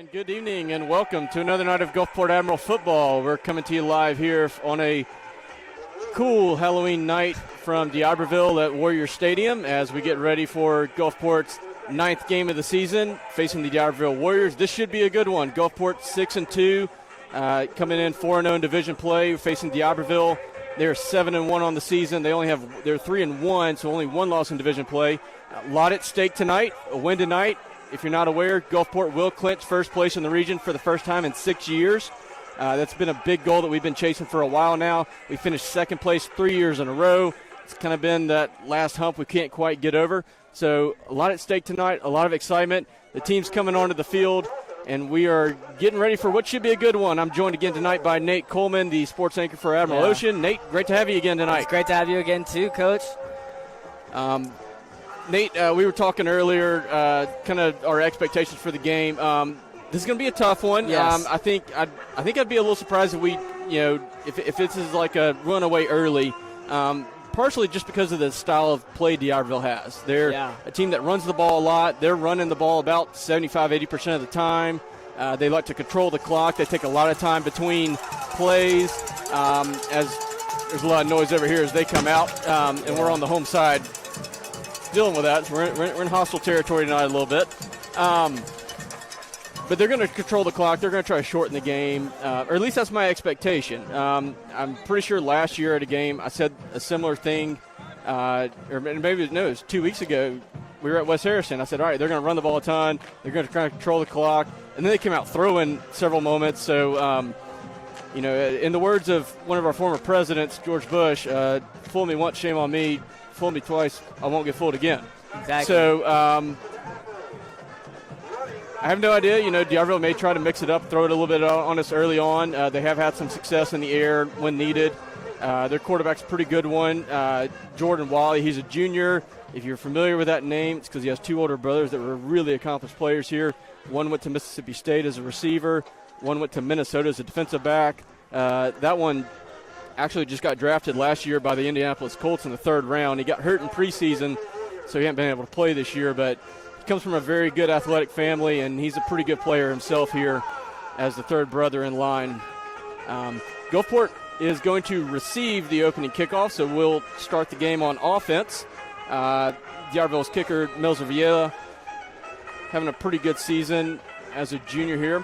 And good evening and welcome to another night of Gulfport Admiral football. We're coming to you live here on a cool Halloween night from D'Iberville at Warrior Stadium as we get ready for Gulfport's 9th game of the season facing the D'Iberville Warriors. This should be a good one. Gulfport 6-2, coming in 4-0 in division play, facing D'Iberville. They're 7-1 on the season. They're 3-1, so only one loss in division play. A lot at stake tonight. A win tonight. If you're not aware, Gulfport will clinch first place in the region for the first time in 6 years. That's been a big goal that we've been chasing for a while now. We finished second place 3 years in a row. It's kind of been that last hump we can't quite get over. So a lot at stake tonight, a lot of excitement. The team's coming onto the field, and we are getting ready for what should be a good one. I'm joined again tonight by Nate Coleman, the sports anchor for Admiral Ocean. Nate, great to have you again tonight. It's great to have you again too, Coach. Nate, we were talking earlier, kind of our expectations for the game. This is going to be a tough one. Yes. I think I'd be a little surprised if we, if this is like a runaway early. Partially just because of the style of play D'Iberville has. They're a team that runs the ball a lot. They're running the ball about 75-80% of the time. They like to control the clock. They take a lot of time between plays. As there's a lot of noise over here as they come out, and we're on the home side dealing with that. So we're in hostile territory tonight a little bit. But they're going to control the clock. They're going to try to shorten the game, or at least that's my expectation. I'm pretty sure last year at a game I said a similar thing, or maybe it was 2 weeks ago. We were at West Harrison. I said, all right, they're going to run the ball a ton. They're going to try to control the clock. And then they came out throwing several moments. So, in the words of one of our former presidents, George Bush, fool me once, shame on me. Fool me twice, I won't get fooled again. Exactly. So I have no idea. D'Iberville may try to mix it up, throw it a little bit on us early on. They have had some success in the air when needed. Their quarterback's a pretty good one. Jordan Wally, he's a junior. If you're familiar with that name, it's because he has two older brothers that were really accomplished players here. One went to Mississippi State as a receiver. One went to Minnesota as a defensive back. That one actually just got drafted last year by the Indianapolis Colts in the 3rd round. He got hurt in preseason, so he hasn't been able to play this year, but he comes from a very good athletic family, and he's a pretty good player himself here as the 3rd brother in line. Gulfport is going to receive the opening kickoff, so we'll start the game on offense. D'Iberville's kicker, Melzer Villela, having a pretty good season as a junior here.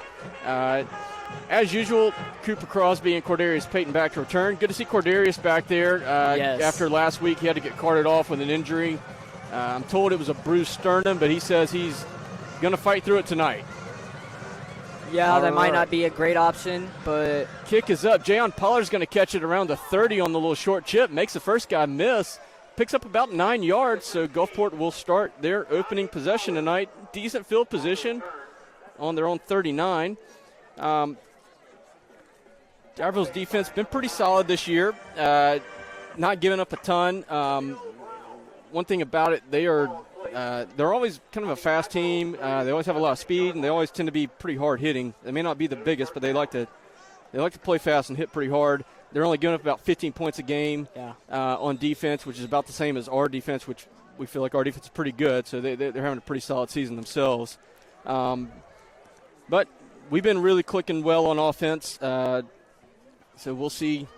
As usual, Cooper Crosby and Cordarius Payton back to return. Good to see Cordarius back there. Yes. After last week, he had to get carted off with an injury. I'm told it was a bruised sternum, but he says he's going to fight through it tonight. Yeah, that might not be a great option, but kick is up. Jayon Pollard's going to catch it around the 30 on the little short chip. Makes the first guy miss. Picks up about 9 yards, so Gulfport will start their opening possession tonight. Decent field position on their own 39. D'Iberville's defense been pretty solid this year, not giving up a ton. One thing about it, they're always kind of a fast team. They always have a lot of speed, and they always tend to be pretty hard hitting. They may not be the biggest, but they like to play fast and hit pretty hard. They're only giving up about 15 points a game on defense, which is about the same as our defense, which we feel like our defense is pretty good. So they're having a pretty solid season themselves. But we've been really clicking well on offense, so we'll see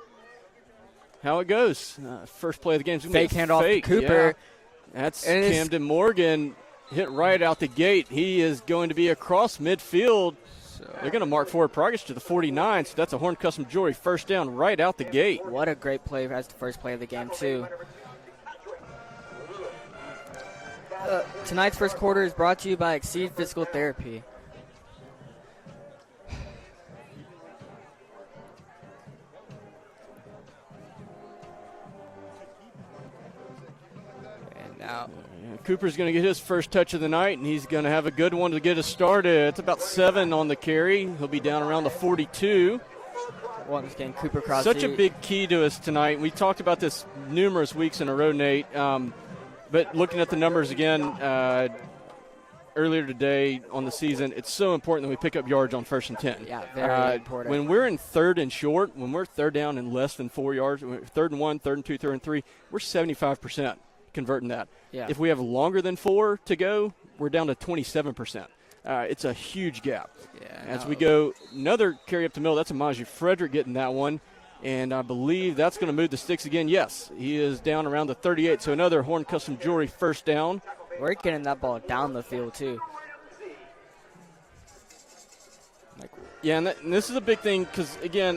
how it goes. First play of the game is going to be fake handoff to Cooper. Yeah. That's Camden Morgan hit right out the gate. He is going to be across midfield. They're going to mark forward progress to the 49, so that's a Horn Custom Jewelry first down right out the gate. What a great play as the first play of the game, too. Tonight's first quarter is brought to you by Exceed Physical Therapy. Now, Cooper's going to get his first touch of the night, and he's going to have a good one to get us started. It's about 7 on the carry. He'll be down around the 42. This game, Cooper Crosby. Such a big key to us tonight. We talked about this numerous weeks in a row, Nate. But looking at the numbers again earlier today on the season, it's so important that we pick up yards on 1st and 10. Yeah, very important. When we're in 3rd and short, when we're 3rd down and less than 4 yards, 3rd and 1, 3rd and 2, 3rd and 3, we're 75%. Converting that. Yeah. If we have longer than 4 to go, we're down to 27%. It's a huge gap. Yeah. As we go, another carry up the middle. That's Amaji Frederick getting that one. And I believe that's going to move the sticks again. Yes, he is down around the 38. So another Horn Custom Jewelry first down. We're getting that ball down the field, too. Yeah, and this is a big thing because, again,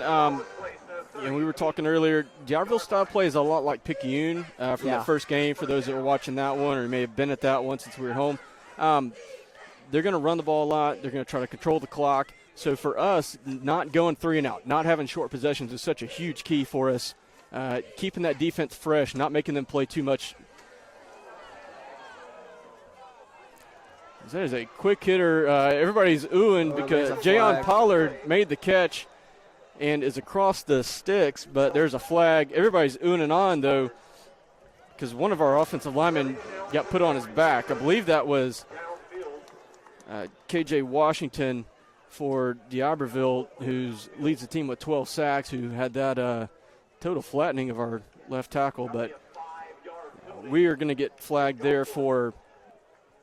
we were talking earlier, D'Iberville style play is a lot like Picayune from the first game, for those that were watching that one or may have been at that one since we were home. They're going to run the ball a lot. They're going to try to control the clock. So for us, not going 3 and out, not having short possessions is such a huge key for us. Keeping that defense fresh, not making them play too much. That is a quick hitter. Everybody's oohing because Jayon Pollard made the catch and is across the sticks, but there's a flag. Everybody's oohing and on, though, because one of our offensive linemen got put on his back. I believe that was K.J. Washington for D'Iberville, who leads the team with 12 sacks, who had that total flattening of our left tackle. But we are going to get flagged there for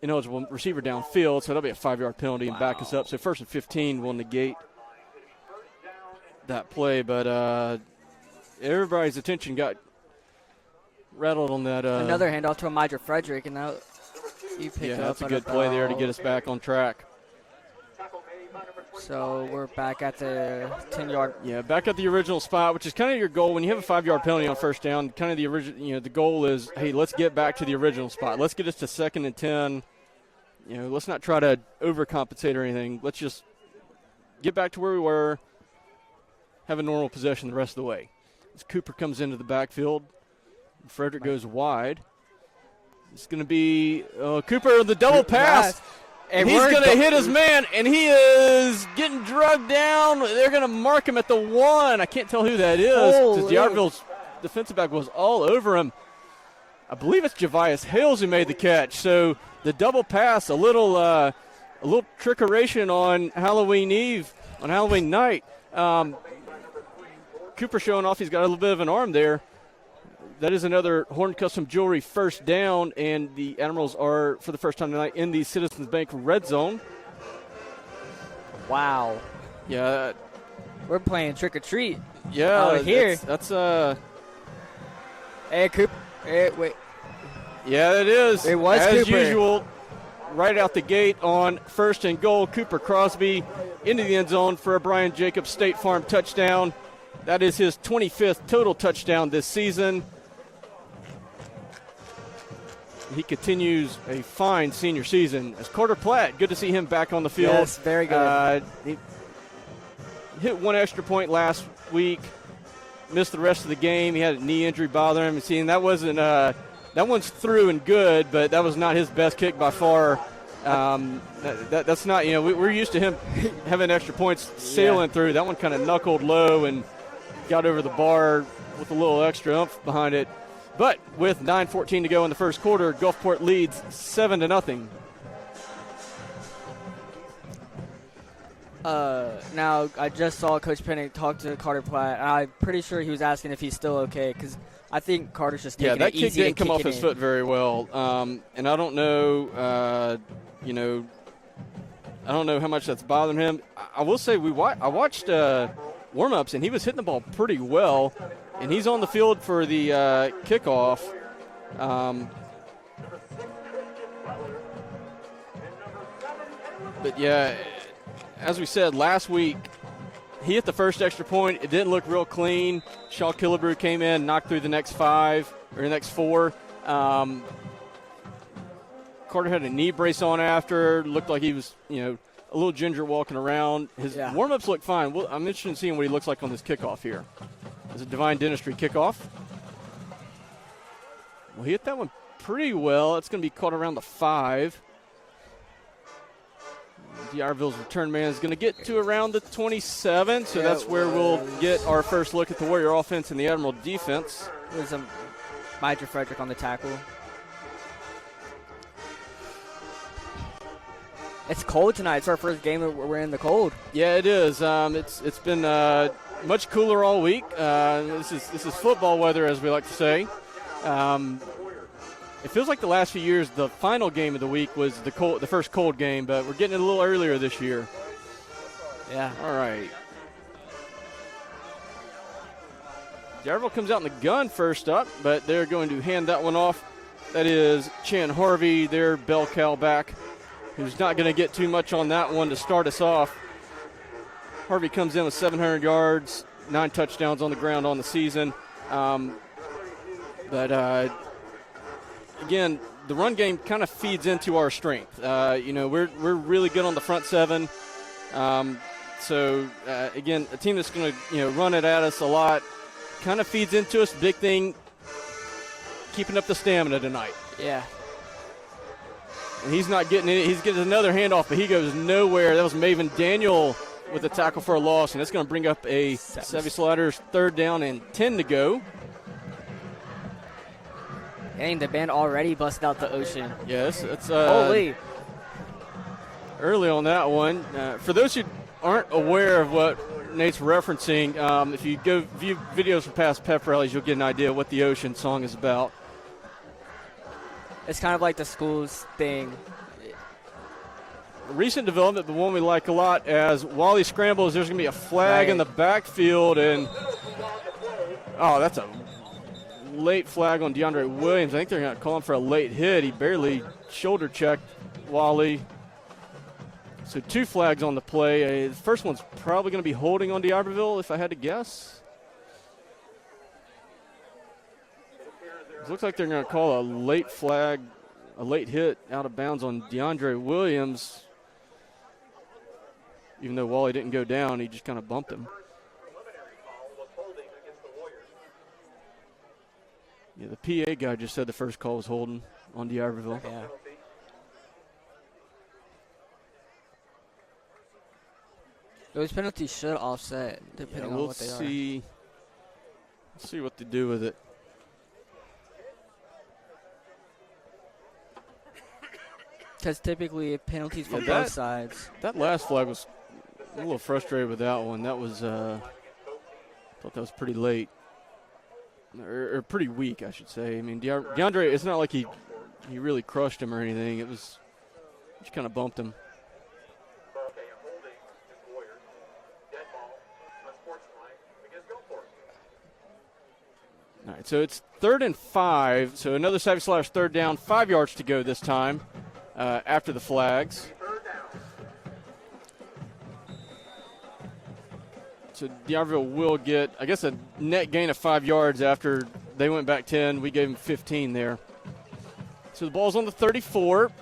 ineligible receiver downfield, so that'll be a 5-yard penalty and back us up. So 1st and 15 will negate that play. But everybody's attention got rattled on that. Another handoff to Amaji Frederick, and now you pick up. That's a good play there to get us back on track. So we're back at the 10-yard. Yeah, back at the original spot, which is kind of your goal. When you have a 5-yard penalty on first down, kind of the original, the goal is, hey, let's get back to the original spot. Let's get us to 2nd and 10. Let's not try to overcompensate or anything. Let's just get back to where we were, have a normal possession the rest of the way. As Cooper comes into the backfield, Frederick goes wide. It's going to be Cooper, the double pass. And he's going to hit his man, and he is getting drugged down. They're going to mark him at the 1. I can't tell who that is because D'Iberville's defensive back was all over him. I believe it's Javius Hales who made the catch. So the double pass, a little trickeration on Halloween Eve, on Halloween night. Cooper showing off he's got a little bit of an arm there. That is another Horn Custom Jewelry first down, and the Admirals are, for the first time tonight, in the Citizens Bank red zone. Wow. Yeah. We're playing trick or treat. Yeah. Here. That's Hey, Cooper. Hey, wait. Yeah, it is. It was as Cooper. usual, right out the gate on 1st and goal. Cooper Crosby into the end zone for a Brian Jacobs State Farm touchdown. That is his 25th total touchdown this season. He continues a fine senior season. As Carter Platt, good to see him back on the field. Yes, very good. He hit 1 extra point last week, missed the rest of the game. He had a knee injury bother him. And that wasn't that one's through and good, but that was not his best kick by far. That's not, we're used to him having extra points sailing through. That one kind of knuckled low and got over the bar with a little extra oomph behind it. But with 9:14 to go in the first quarter, Gulfport leads 7-0. Now, I just saw Coach Pennick talk to Carter Platt, and I'm pretty sure he was asking if he's still okay, because I think Carter's just taking it easy. Yeah, that kick didn't come off his in. foot very well. And I don't know, I don't know how much that's bothering him. I will say I watched warm-ups, and he was hitting the ball pretty well. And he's on the field for the kickoff. But, yeah, as we said last week, he hit the first extra point. It didn't look real clean. Shaw Killebrew came in, knocked through the next 4. Carter had a knee brace on after. Looked like he was, a little ginger walking around. His warm-ups look fine. Well, I'm interested in seeing what he looks like on this kickoff here. It's a Divine Dentistry kickoff. Well, he hit that one pretty well. It's going to be caught around the 5. D'Iberville's return man is going to get to around the 27, so that's where we'll get our first look at the Warrior offense and the Admiral defense. There's a Amaji Frederick on the tackle. It's cold tonight. It's our first game where we're in the cold. Yeah, it is. It's been much cooler all week. This is football weather, as we like to say. It feels like the last few years, the final game of the week was the first cold game, but we're getting it a little earlier this year. Yeah. All right. D'Iberville comes out in the gun first up, but they're going to hand that one off. That is Chan Harvey, their bell cow back, who's not going to get too much on that one to start us off. Harvey comes in with 700 yards, 9 touchdowns on the ground on the season. Again, the run game kind of feeds into our strength. We're really good on the front seven. Again, a team that's going to run it at us a lot kind of feeds into us. Big thing, keeping up the stamina tonight. Yeah. And he's not getting it. He's getting another handoff, but he goes nowhere. That was Maven Daniel with a tackle for a loss, and it's going to bring up a Savvy Sliders 3rd down and 10 to go. Dang, the band already busted out the ocean. Yes, it's holy. Early on that one. For those who aren't aware of what Nate's referencing, if you go view videos from past pep rallies, you'll get an idea of what the ocean song is about. It's kind of like the school's thing. Recent development, the one we like a lot, as Wally scrambles, there's going to be a flag in the backfield, and that's a late flag on DeAndre Williams. I think they're going to call him for a late hit. He barely shoulder checked Wally. So 2 flags on the play. The first one's probably going to be holding on D'Iberville, if I had to guess. It looks like they're going to call a late flag, a late hit out of bounds on DeAndre Williams. Even though Wally didn't go down, he just kind of bumped him. Yeah, the PA guy just said the first call was holding on D'Iberville. Yeah. Those penalties should offset, depending on what they are. Let's see what they do with it. Because typically penalties for both sides. That last flag was a little frustrated with that one. That was, thought that was pretty late. Or pretty weak, I should say. I mean, DeAndre, it's not like he really crushed him or anything. It was, just kind of bumped him. All right, so it's 3rd and 5. So another Savvy Sliders 3rd down, 5 yards to go this time after the flags. So D'Iberville will get, I guess, a net gain of 5 yards after they went back 10. We gave them 15 there. So the ball's on the 34.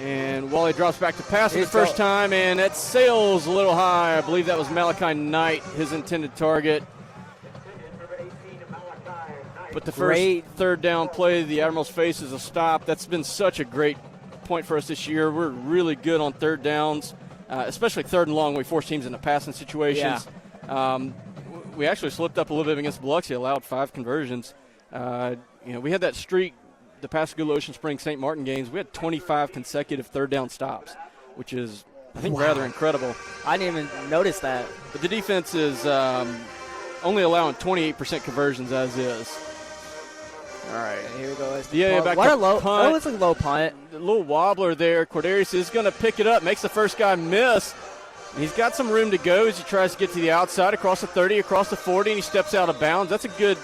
And Wally drops back to pass for the first time, and that sails a little high. I believe that was Malachi Knight, his intended target. But the first 3rd down play, the Admirals face is a stop. That's been such a great point for us this year. We're really good on 3rd downs, especially 3rd and long when we force teams into passing situations. Yeah. We actually slipped up a little bit against Biloxi, allowed 5 conversions. We had that streak the Pascagoula Ocean Springs St. Martin games. We had 25 consecutive 3rd down stops, which is, I think, rather incredible. I didn't even notice that. But the defense is only allowing 28% conversions as is. All right, here we go. Back what to a low punt. Oh, it's a low punt. A little wobbler there. Cordarius is going to pick it up, makes the first guy miss. He's got some room to go as he tries to get to the outside, across the 30, across the 40, and he steps out of bounds. That's a good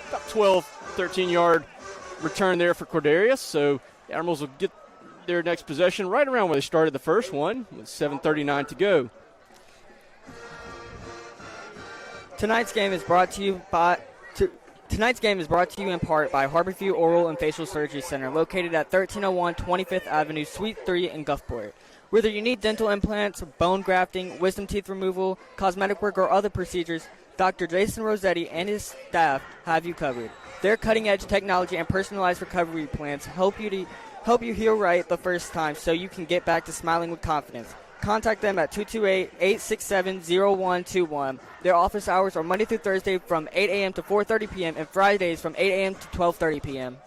about 12, 13-yard return there for Cordarius. So the Admirals will get their next possession right around where they started the first one with 7:39 to go. Tonight's game is brought to you in part by Harborview Oral and Facial Surgery Center, located at 1301 25th Avenue, Suite 3 in Gulfport. Whether you need dental implants, bone grafting, wisdom teeth removal, cosmetic work, or other procedures, Dr. Jason Rossetti and his staff have you covered. Their cutting-edge technology and personalized recovery plans help you heal right the first time so you can get back to smiling with confidence. Contact them at 228-867-0121. Their office hours are Monday through Thursday from 8 a.m. to 4:30 p.m. and Fridays from 8 a.m. to 12:30 p.m.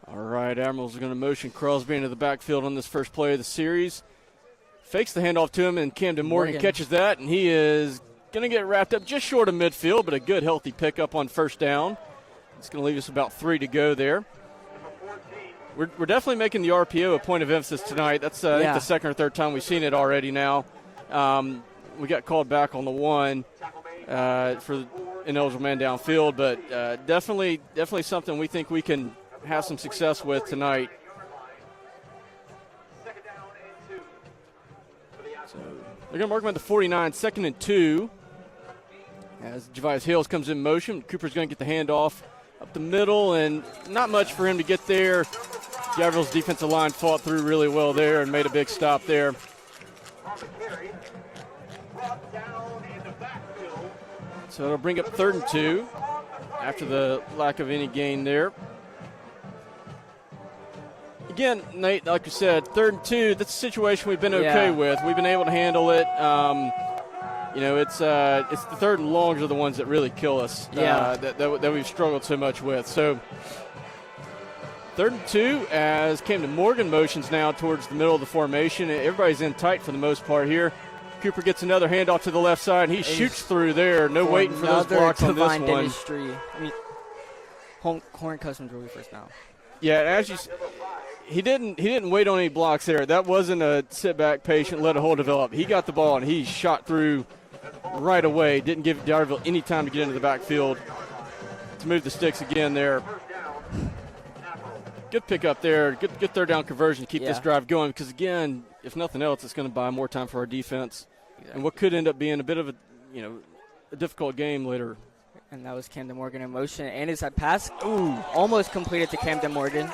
All right, Admirals are going to motion Crosby into the backfield on this first play of the series. Fakes the handoff to him, and Camden Morgan catches that, and he is going to get wrapped up just short of midfield, but a good, healthy pickup on first down. It's going to leave us about 3 to go there. We're definitely making the RPO a point of emphasis tonight. That's I think the second or third time we've seen it already now. We got called back on the 1 for ineligible man downfield, but definitely something we think we can have some success with tonight. So they're going to mark him at the 49, 2nd and 2. As Javius Hales comes in motion, Cooper's going to get the handoff up the middle, and not much for him to get there. D'Iberville's defensive line fought through really well there and made a big stop there. So it'll bring up 3rd and 2 after the lack of any gain there. Again, Nate, like you said, 3rd and 2, that's a situation we've been okay with. We've been able to handle it. It's the 3rd and longs are the ones that really kill us, that we've struggled so much with. So 3rd and 2 as Camden Morgan motions now towards the middle of the formation. Everybody's in tight for the most part here. Cooper gets another handoff to the left side. He shoots through there. No waiting for those blocks on this one. Dentistry. Horn Custom Jewelry first now. Yeah, as you he didn't wait on any blocks there. That wasn't a sit back, patient, let a hole develop. He got the ball and he shot through right away. Didn't give D'Iberville any time to get into the backfield to move the sticks again there. Good pick up there. Good third down conversion to keep this drive going because, again, if nothing else, it's going to buy more time for our defense. Exactly. And what could end up being a bit of a difficult game later. And that was Camden Morgan in motion. And it's that pass, almost completed to Camden Morgan.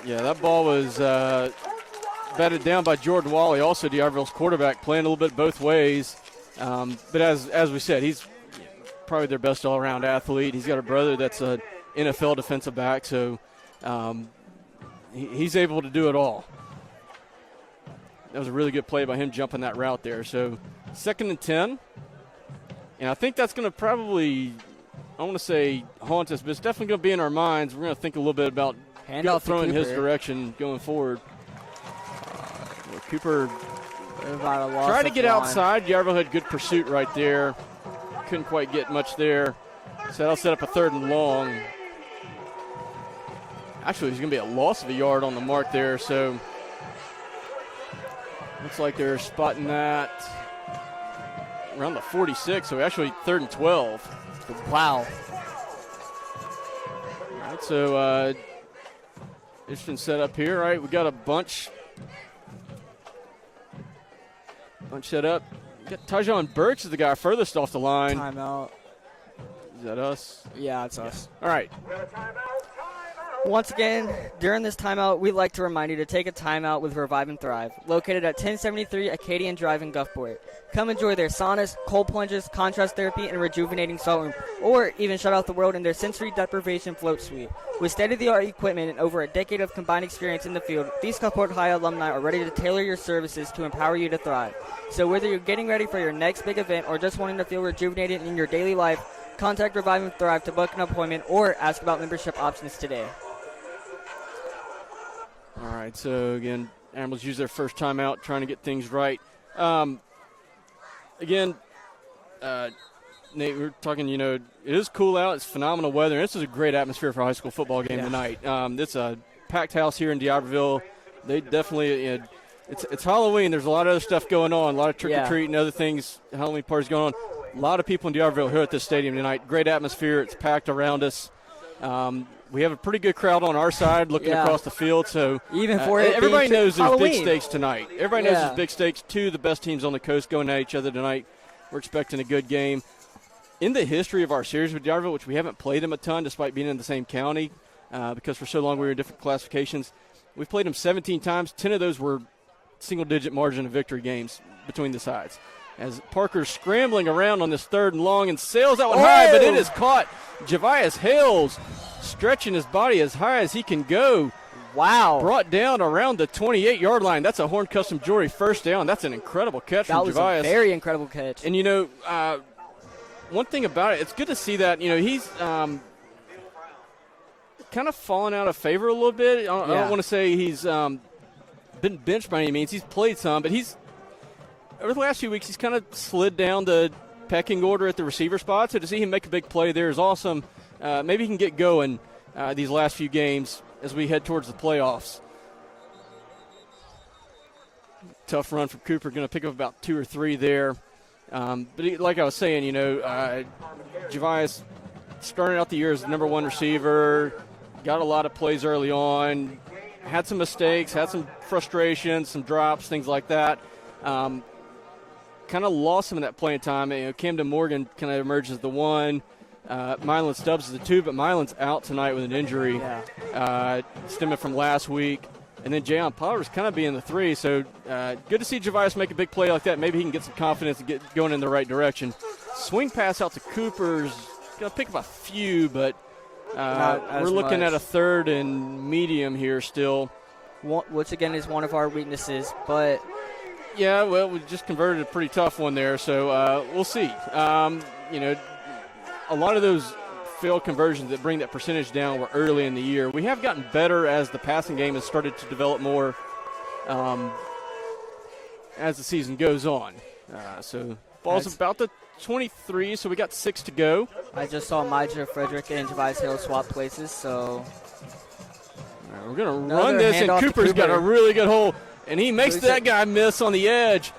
Yeah, that ball was batted down by Jordan Wally, also D'Iberville's quarterback, playing a little bit both ways. But as we said, he's probably their best all-around athlete. He's got a brother that's an NFL defensive back, so he's able to do it all. That was a really good play by him jumping that route there. So 2nd and 10. And I think that's going to probably, I want to say haunt us, but it's definitely going to be in our minds. We're going to think a little bit about throwing his direction going forward. Cooper tried to get outside. D'Iberville had good pursuit right there. Couldn't quite get much there. So that'll set up a 3rd and long. Actually, there's going to be a loss of a yard on the mark there, so looks like they're spotting that around the 46, so actually 3rd and 12. Wow. All right, so interesting setup here. All right, we got a bunch set up. We got Tajon Burks is the guy furthest off the line. Timeout. Is that us? Yeah, it's us. All right. Once again, during this timeout, we'd like to remind you to take a timeout with Revive and Thrive, located at 1073 Acadian Drive in Gulfport. Come enjoy their saunas, cold plunges, contrast therapy, and rejuvenating salt room, or even shut out the world in their sensory deprivation float suite. With state-of-the-art equipment and over a decade of combined experience in the field, these Gulfport High alumni are ready to tailor your services to empower you to thrive. So whether you're getting ready for your next big event or just wanting to feel rejuvenated in your daily life, contact Revive and Thrive to book an appointment or ask about membership options today. All right, so again, Admirals use their first timeout, trying to get things right. Again, Nate, we were talking, it is cool out. It's phenomenal weather. And this is a great atmosphere for a high school football game tonight. It's a packed house here in D'Iberville. They definitely, it's Halloween. There's a lot of other stuff going on, a lot of trick-or-treat and other things, Halloween parties going on. A lot of people in D'Iberville here at this stadium tonight. Great atmosphere. It's packed around us. We have a pretty good crowd on our side looking across the field. So even for everybody knows there's Halloween. big stakes tonight. Everybody knows there's big stakes. Two of the best teams on the coast going at each other tonight. We're expecting a good game. In the history of our series with D'Iberville, which we haven't played them a ton despite being in the same county because for so long we were in different classifications, we've played them 17 times. 10 of those were single-digit margin of victory games between the sides. As Parker's scrambling around on this 3rd and long and sails that one high, but it is caught. Javius Hales stretching his body as high as he can go. Wow. Brought down around the 28-yard line. That's a Horn Custom Jewelry first down. That's an incredible catch from Javius. That was a very incredible catch. And, one thing about it, it's good to see that, he's kind of fallen out of favor a little bit. I don't want to say he's been benched by any means. He's played some, but over the last few weeks, he's kind of slid down to pecking order at the receiver spot. So to see him make a big play there is awesome. Maybe he can get going these last few games as we head towards the playoffs. Tough run from Cooper, going to pick up about 2 or 3 there. But like I was saying, Javius started out the year as the number 1 receiver, got a lot of plays early on, had some mistakes, had some frustrations, some drops, things like that. Kind of lost some of that playing time. Camden Morgan kind of emerged as the 1. Mylan Stubbs is the 2, but Mylan's out tonight with an injury stemming from last week. And then Jayon Potter's kind of being the 3, so good to see Javius make a big play like that. Maybe he can get some confidence and get going in the right direction. Swing pass out to Cooper's going to pick up a few, but we're looking at a 3rd and medium here still. Which, again, is one of our weaknesses, but... Yeah, well, we just converted a pretty tough one there, so we'll see. A lot of those failed conversions that bring that percentage down were early in the year. We have gotten better as the passing game has started to develop more as the season goes on. So ball's about the 23, so we got 6 to go. I just saw Major Frederick and Javius Hill swap places, so... We're going to run this, and Cooper's got a really good hole, and he makes that guy miss on the edge.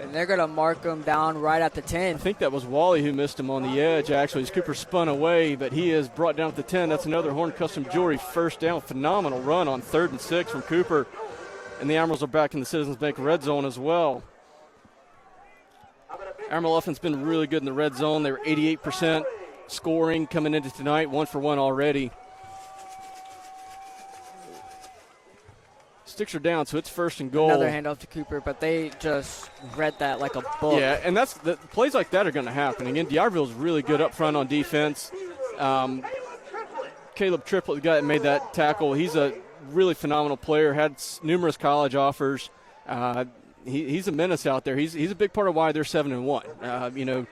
And they're going to mark him down right at the 10. I think that was Wally who missed him on the edge, actually, as Cooper spun away, but he is brought down at the 10. That's another Horn Custom Jewelry first down. Phenomenal run on 3rd and 6 from Cooper. And the Admirals are back in the Citizens Bank red zone as well. Admiral offense been really good in the red zone. They were 88% scoring coming into tonight, 1 for 1 already. Sticks are down, so it's 1st and goal. Another handoff to Cooper, but they just read that like a book. Yeah, and that's the plays like that are going to happen. Again, D'Iberville's really good up front on defense. Caleb Triplett, the guy that made that tackle, he's a really phenomenal player, had numerous college offers. He's a menace out there. He's a big part of why they're 7-1.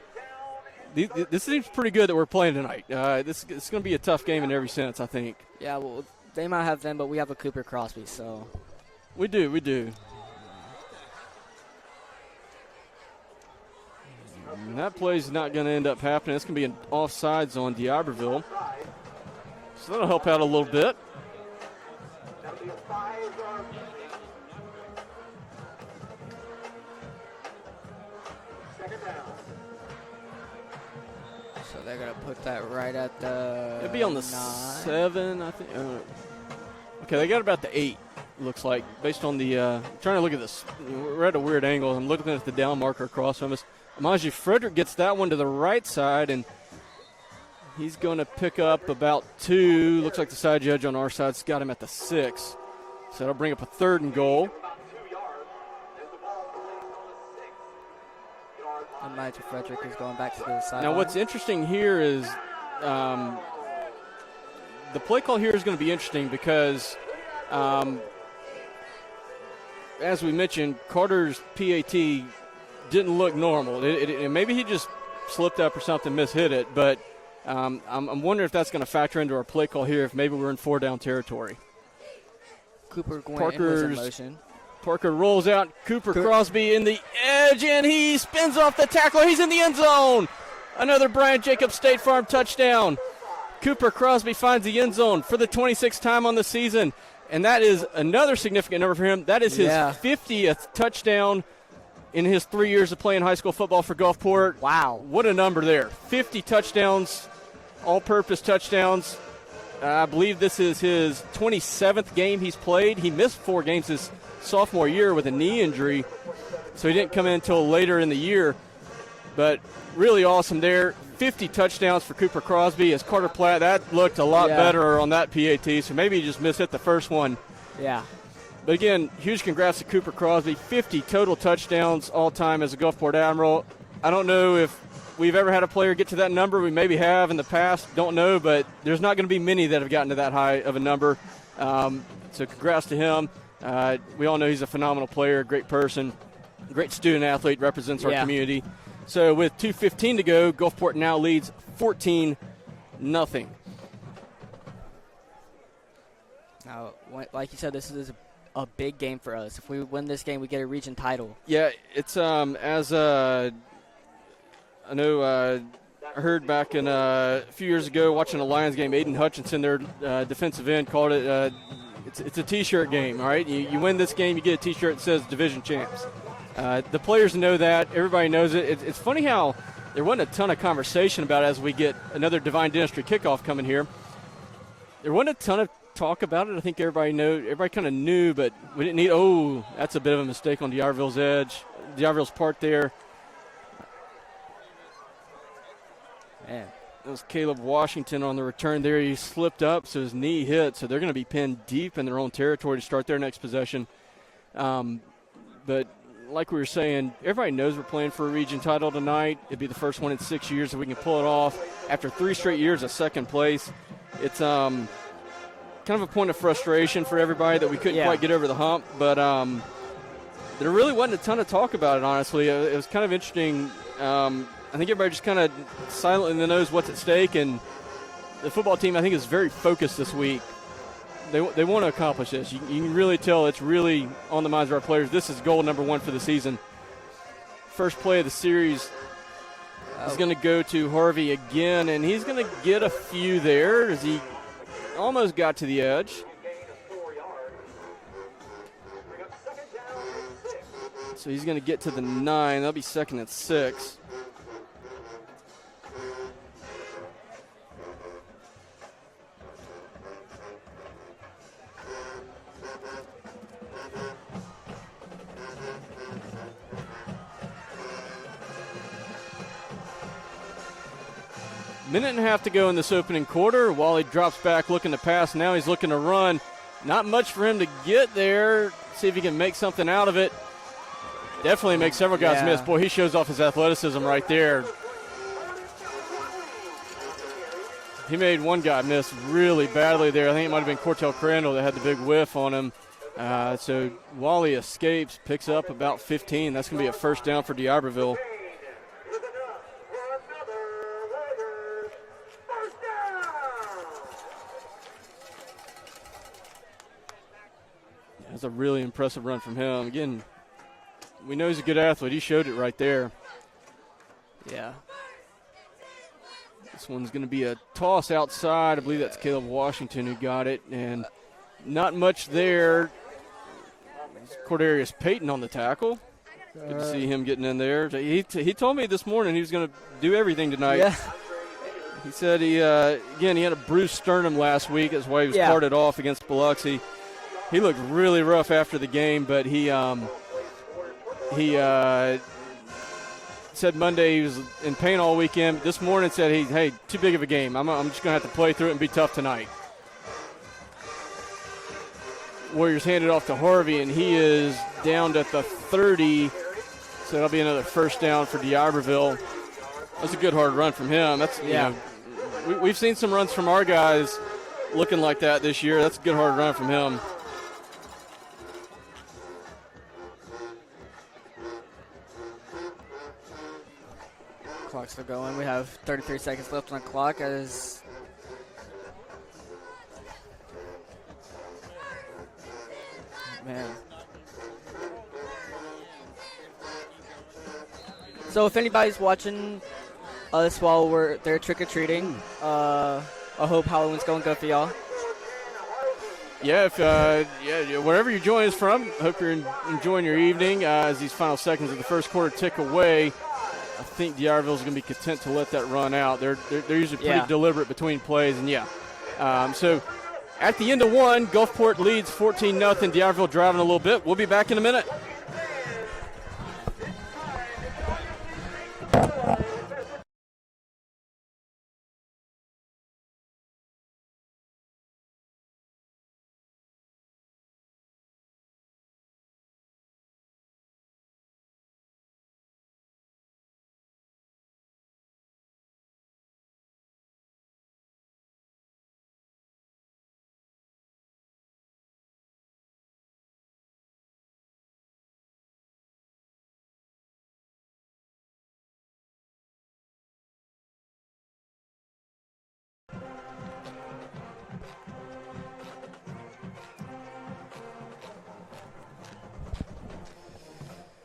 This seems pretty good that we're playing tonight. It's going to be a tough game in every sense, I think. Yeah, well, they might have them, but we have a Cooper Crosby, so... We do. And that play's not going to end up happening. It's going to be an offsides on D'Iberville. So that'll help out a little bit. So they're going to put that right at the... It'll be on the 7, I think. Okay, they got about the 8. Looks like, based on the trying to look at this. We're at a weird angle. I'm looking at the down marker across from us. Amaji Frederick gets that one to the right side, and he's going to pick up about 2. Looks like the side judge on our side's got him at the 6. So that'll bring up a 3rd and goal. And Major Frederick is going back to the side. Now, what's interesting here is the play call here is going to be interesting because as we mentioned, Carter's PAT didn't look normal. Maybe he just slipped up or something, mishit it. But I'm wondering if that's going to factor into our play call here, if maybe we're in 4-down territory. Cooper was in motion. Parker rolls out. Cooper Crosby in the edge, and he spins off the tackler. He's in the end zone. Another Brian Jacobs State Farm touchdown. Cooper Crosby finds the end zone for the 26th time on the season. And that is another significant number for him. That is his 50th touchdown in his 3 years of playing high school football for Gulfport. Wow. What a number there. 50 touchdowns, all-purpose touchdowns. I believe this is his 27th game he's played. He missed 4 games his sophomore year with a knee injury, so he didn't come in until later in the year. But really awesome there. 50 touchdowns for Cooper Crosby. As Carter Platt, that looked a lot better on that PAT, so maybe he just mishit the first one. Yeah. But again, huge congrats to Cooper Crosby. 50 total touchdowns all time as a Gulfport Admiral. I don't know if we've ever had a player get to that number. We maybe have in the past. Don't know, but there's not going to be many that have gotten to that high of a number. So congrats to him. We all know he's a phenomenal player, great person, great student athlete, represents our community. So with 2:15 to go, Gulfport now leads 14-0. Now, like you said, this is a big game for us. If we win this game, we get a region title. Yeah, it's as I know I heard back in a few years ago watching a Lions game, Aiden Hutchinson, their defensive end, called it it's a T-shirt game, all right? You win this game, you get a T-shirt that says division champs. The players know that. Everybody knows it. It's funny how there wasn't a ton of conversation about it as we get another Divine Dentistry kickoff coming here. There wasn't a ton of talk about it. I think everybody kind of knew, but we didn't need – oh, that's a bit of a mistake on D'Iberville's part there. Man. That was Caleb Washington on the return there. He slipped up, so his knee hit. So they're going to be pinned deep in their own territory to start their next possession. But like we were saying, everybody knows we're playing for a region title tonight. It'd be the first one in 6 years that we can pull it off. After 3 straight years of second place, it's kind of a point of frustration for everybody that we couldn't quite get over the hump. But there really wasn't a ton of talk about it, honestly. It was kind of interesting. I think everybody just kind of silently knows what's at stake, and the football team, I think, is very focused this week. They want to accomplish this. You can really tell it's really on the minds of our players. This is goal number 1 for the season. First play of the series is going to go to Harvey again, and he's going to get a few there as he almost got to the edge. So he's going to get to the 9. That'll be second and 6. Minute and a half to go in this opening quarter. Wally drops back looking to pass. Now he's looking to run. Not much for him to get there. See if he can make something out of it. Definitely makes several guys miss. Boy, he shows off his athleticism right there. He made one guy miss really badly there. I think it might have been Cortell Crandall that had the big whiff on him. So Wally escapes, picks up about 15. That's going to be a first down for D'Iberville. That's a really impressive run from him. Again, we know he's a good athlete. He showed it right there. Yeah. This one's going to be a toss outside. I believe that's Caleb Washington who got it. And not much there. Cordarius Payton on the tackle. Good to see him getting in there. He told me this morning he was going to do everything tonight. Yeah. He said he had a bruised sternum last week. That's why he was carted off against Biloxi. He looked really rough after the game, but he said Monday he was in pain all weekend. This morning said, hey, too big of a game. I'm just going to have to play through it and be tough tonight. Warriors handed off to Harvey, and he is down at the 30, so that'll be another first down for D'Iberville. That's a good hard run from him. That's we've seen some runs from our guys looking like that this year. That's a good hard run from him. Clock's still going. We have 33 seconds left on the clock as man. So if anybody's watching us while they're trick-or-treating, I hope Halloween's going good for y'all. Yeah, wherever you're joining us from, hope you're enjoying your evening as these final seconds of the first quarter tick away. I think D'Iberville's going to be content to let that run out. They're usually pretty deliberate between plays, and so at the end of one, Gulfport leads 14-0. D'Iberville driving a little bit. We'll be back in a minute.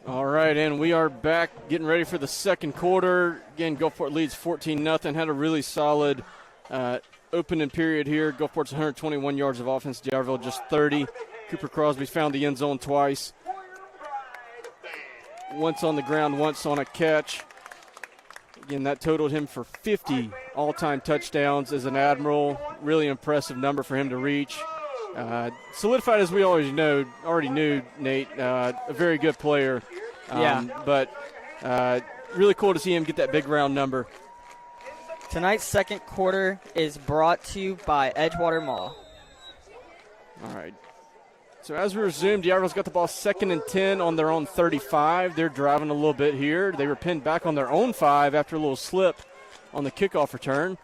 All right, and we are back getting ready for the second quarter. Again, Gulfport leads 14-0. Had a really solid opening period here. Gulfport's 121 yards of offense. D'Iberville just 30. Cooper Crosby's found the end zone twice. Once on the ground, once on a catch. Again, that totaled him for 50 all-time touchdowns as an Admiral. Really impressive number for him to reach. Solidified, as we already knew, Nate, a very good player. But really cool to see him get that big round number. Tonight's second quarter is brought to you by Edgewater Mall. All right. So as we resume, D'Iberville's got the ball 2nd and 10 on their own 35. They're driving a little bit here. They were pinned back on their own 5 after a little slip on the kickoff return.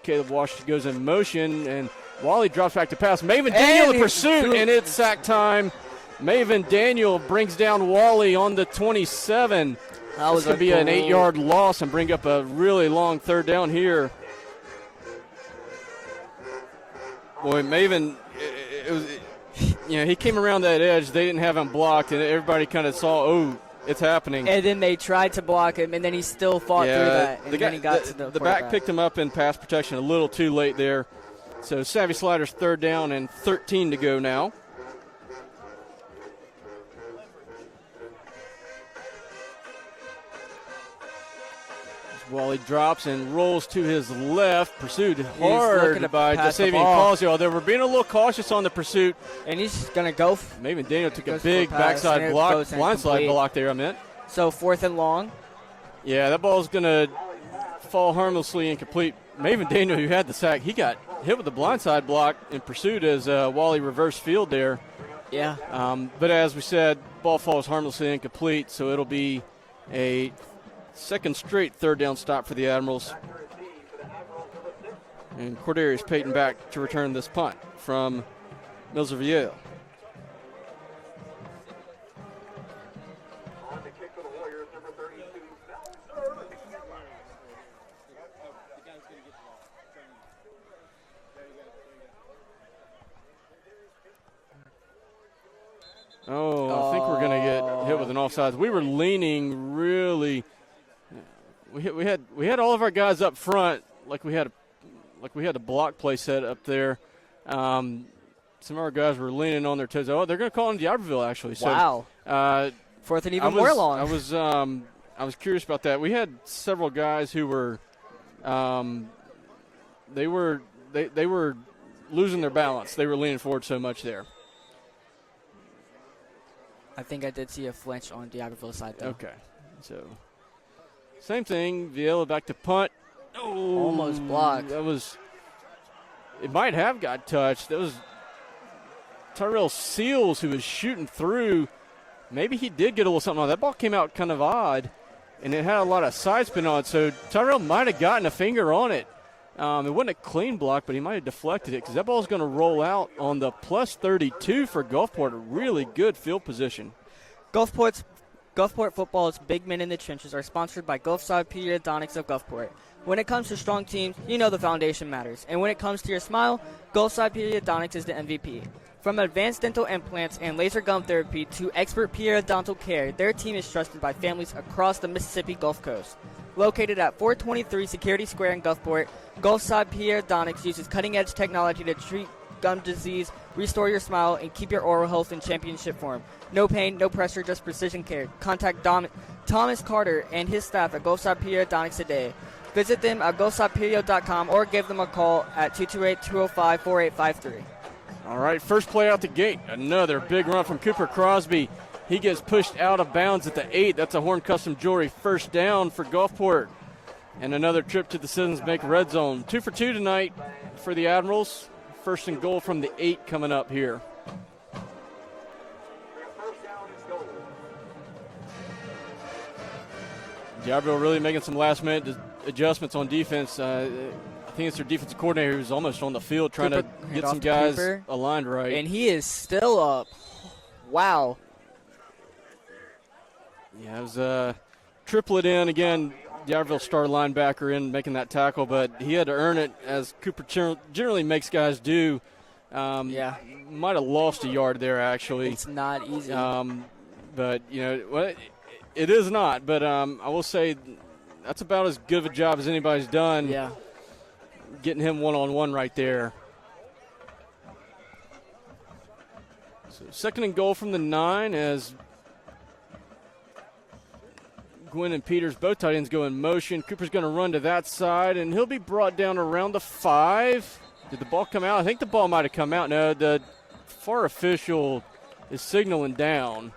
Caleb Walsh goes in motion, and Wally drops back to pass. Maven Daniel in pursuit, and it's sack time. Maven Daniel brings down Wally on the 27. That was going to be an 8-yard loss and bring up a really long third down here. Boy, Maven, he came around that edge. They didn't have him blocked, and everybody kind of saw, it's happening. And then they tried to block him, and then he still fought through that. And then he got to the back picked him up in pass protection a little too late there. So Savvy Sliders third down and 13 to go now. Wally drops and rolls to his left, pursued hard by Jasavian Causio. They were being a little cautious on the pursuit. And he's going to go. Maven Daniel took a big backside block, blindside block there, I meant. So 4th and long. Yeah, that ball's going to fall harmlessly incomplete. Maven Daniel, who had the sack, he got hit with the blindside block in pursuit as Wally reversed field there. Yeah. But as we said, ball falls harmlessly incomplete, so it'll be a second straight third down stop for the Admirals. And Cordarius Payton back to return this punt from Mills of Yale. I think we're going to get hit with an offsides. We were leaning really. We had all of our guys up front, like we had a block play set up there. Some of our guys were leaning on their toes. Oh, they're going to call in D'Iberville actually. So, wow. 4th and even more long. I was curious about that. We had several guys who were, they were losing their balance. They were leaning forward so much there. I think I did see a flinch on D'Iberville's side, though. Okay. So, same thing. Viella back to punt. Oh, almost blocked. It might have got touched. That was Tyrell Seals who was shooting through. Maybe he did get a little something on that. Ball came out kind of odd, and it had a lot of side spin on it. So, Tyrell might have gotten a finger on it. It wasn't a clean block, but he might have deflected it because that ball is going to roll out on the plus 32 for Gulfport. A really good field position. Gulfport football's Big Men in the Trenches are sponsored by Gulfside Periodontics of Gulfport. When it comes to strong teams, you know the foundation matters. And when it comes to your smile, Gulfside Periodontics is the MVP. From advanced dental implants and laser gum therapy to expert periodontal care, their team is trusted by families across the Mississippi Gulf Coast. Located at 423 Security Square in Gulfport, Gulfside Periodontics uses cutting-edge technology to treat gum disease, restore your smile, and keep your oral health in championship form. No pain, no pressure, just precision care. Contact Thomas Carter and his staff at Gulfside Periodontics today. Visit them at gulfsideperio.com or give them a call at 228-205-4853. All right, first play out the gate. Another big run from Cooper Crosby. He gets pushed out of bounds at the 8. That's a Horn Custom Jewelry first down for Gulfport. And another trip to the Citizens Bank red zone. 2 for 2 tonight for the Admirals. First and goal from the 8 coming up here. D'Iberville really making some last-minute adjustments on defense. I think it's their defensive coordinator who's almost on the field trying to get some guys aligned right. And he is still up. Wow. Yeah, it was triplet in. Again, D'Iberville star linebacker in making that tackle, but he had to earn it, as Cooper generally makes guys do. Might have lost a yard there, actually. It's not easy. But, It is not, but I will say that's about as good of a job as anybody's done. Yeah. Getting him one-on-one right there. So 2nd and goal from the 9 as Gwynn and Peters, both tight ends, go in motion. Cooper's going to run to that side, and he'll be brought down around the 5. Did the ball come out? I think the ball might have come out. No, the far official is signaling down.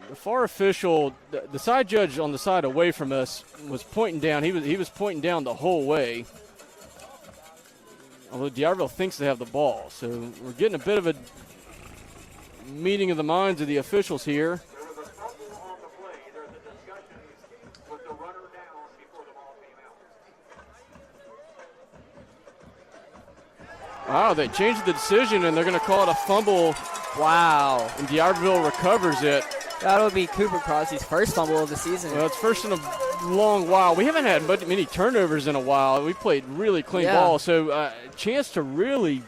The far official, the side judge on the side away from us was pointing down. He was pointing down the whole way. Although D'Iberville thinks they have the ball. So we're getting a bit of a meeting of the minds of the officials here. Wow, they changed the decision, and they're going to call it a fumble. Wow. And D'Iberville recovers it. That'll be Cooper Crosby's first fumble of the season. Well, it's first in a long while. We haven't had many turnovers in a while. We played really clean ball, so a chance to really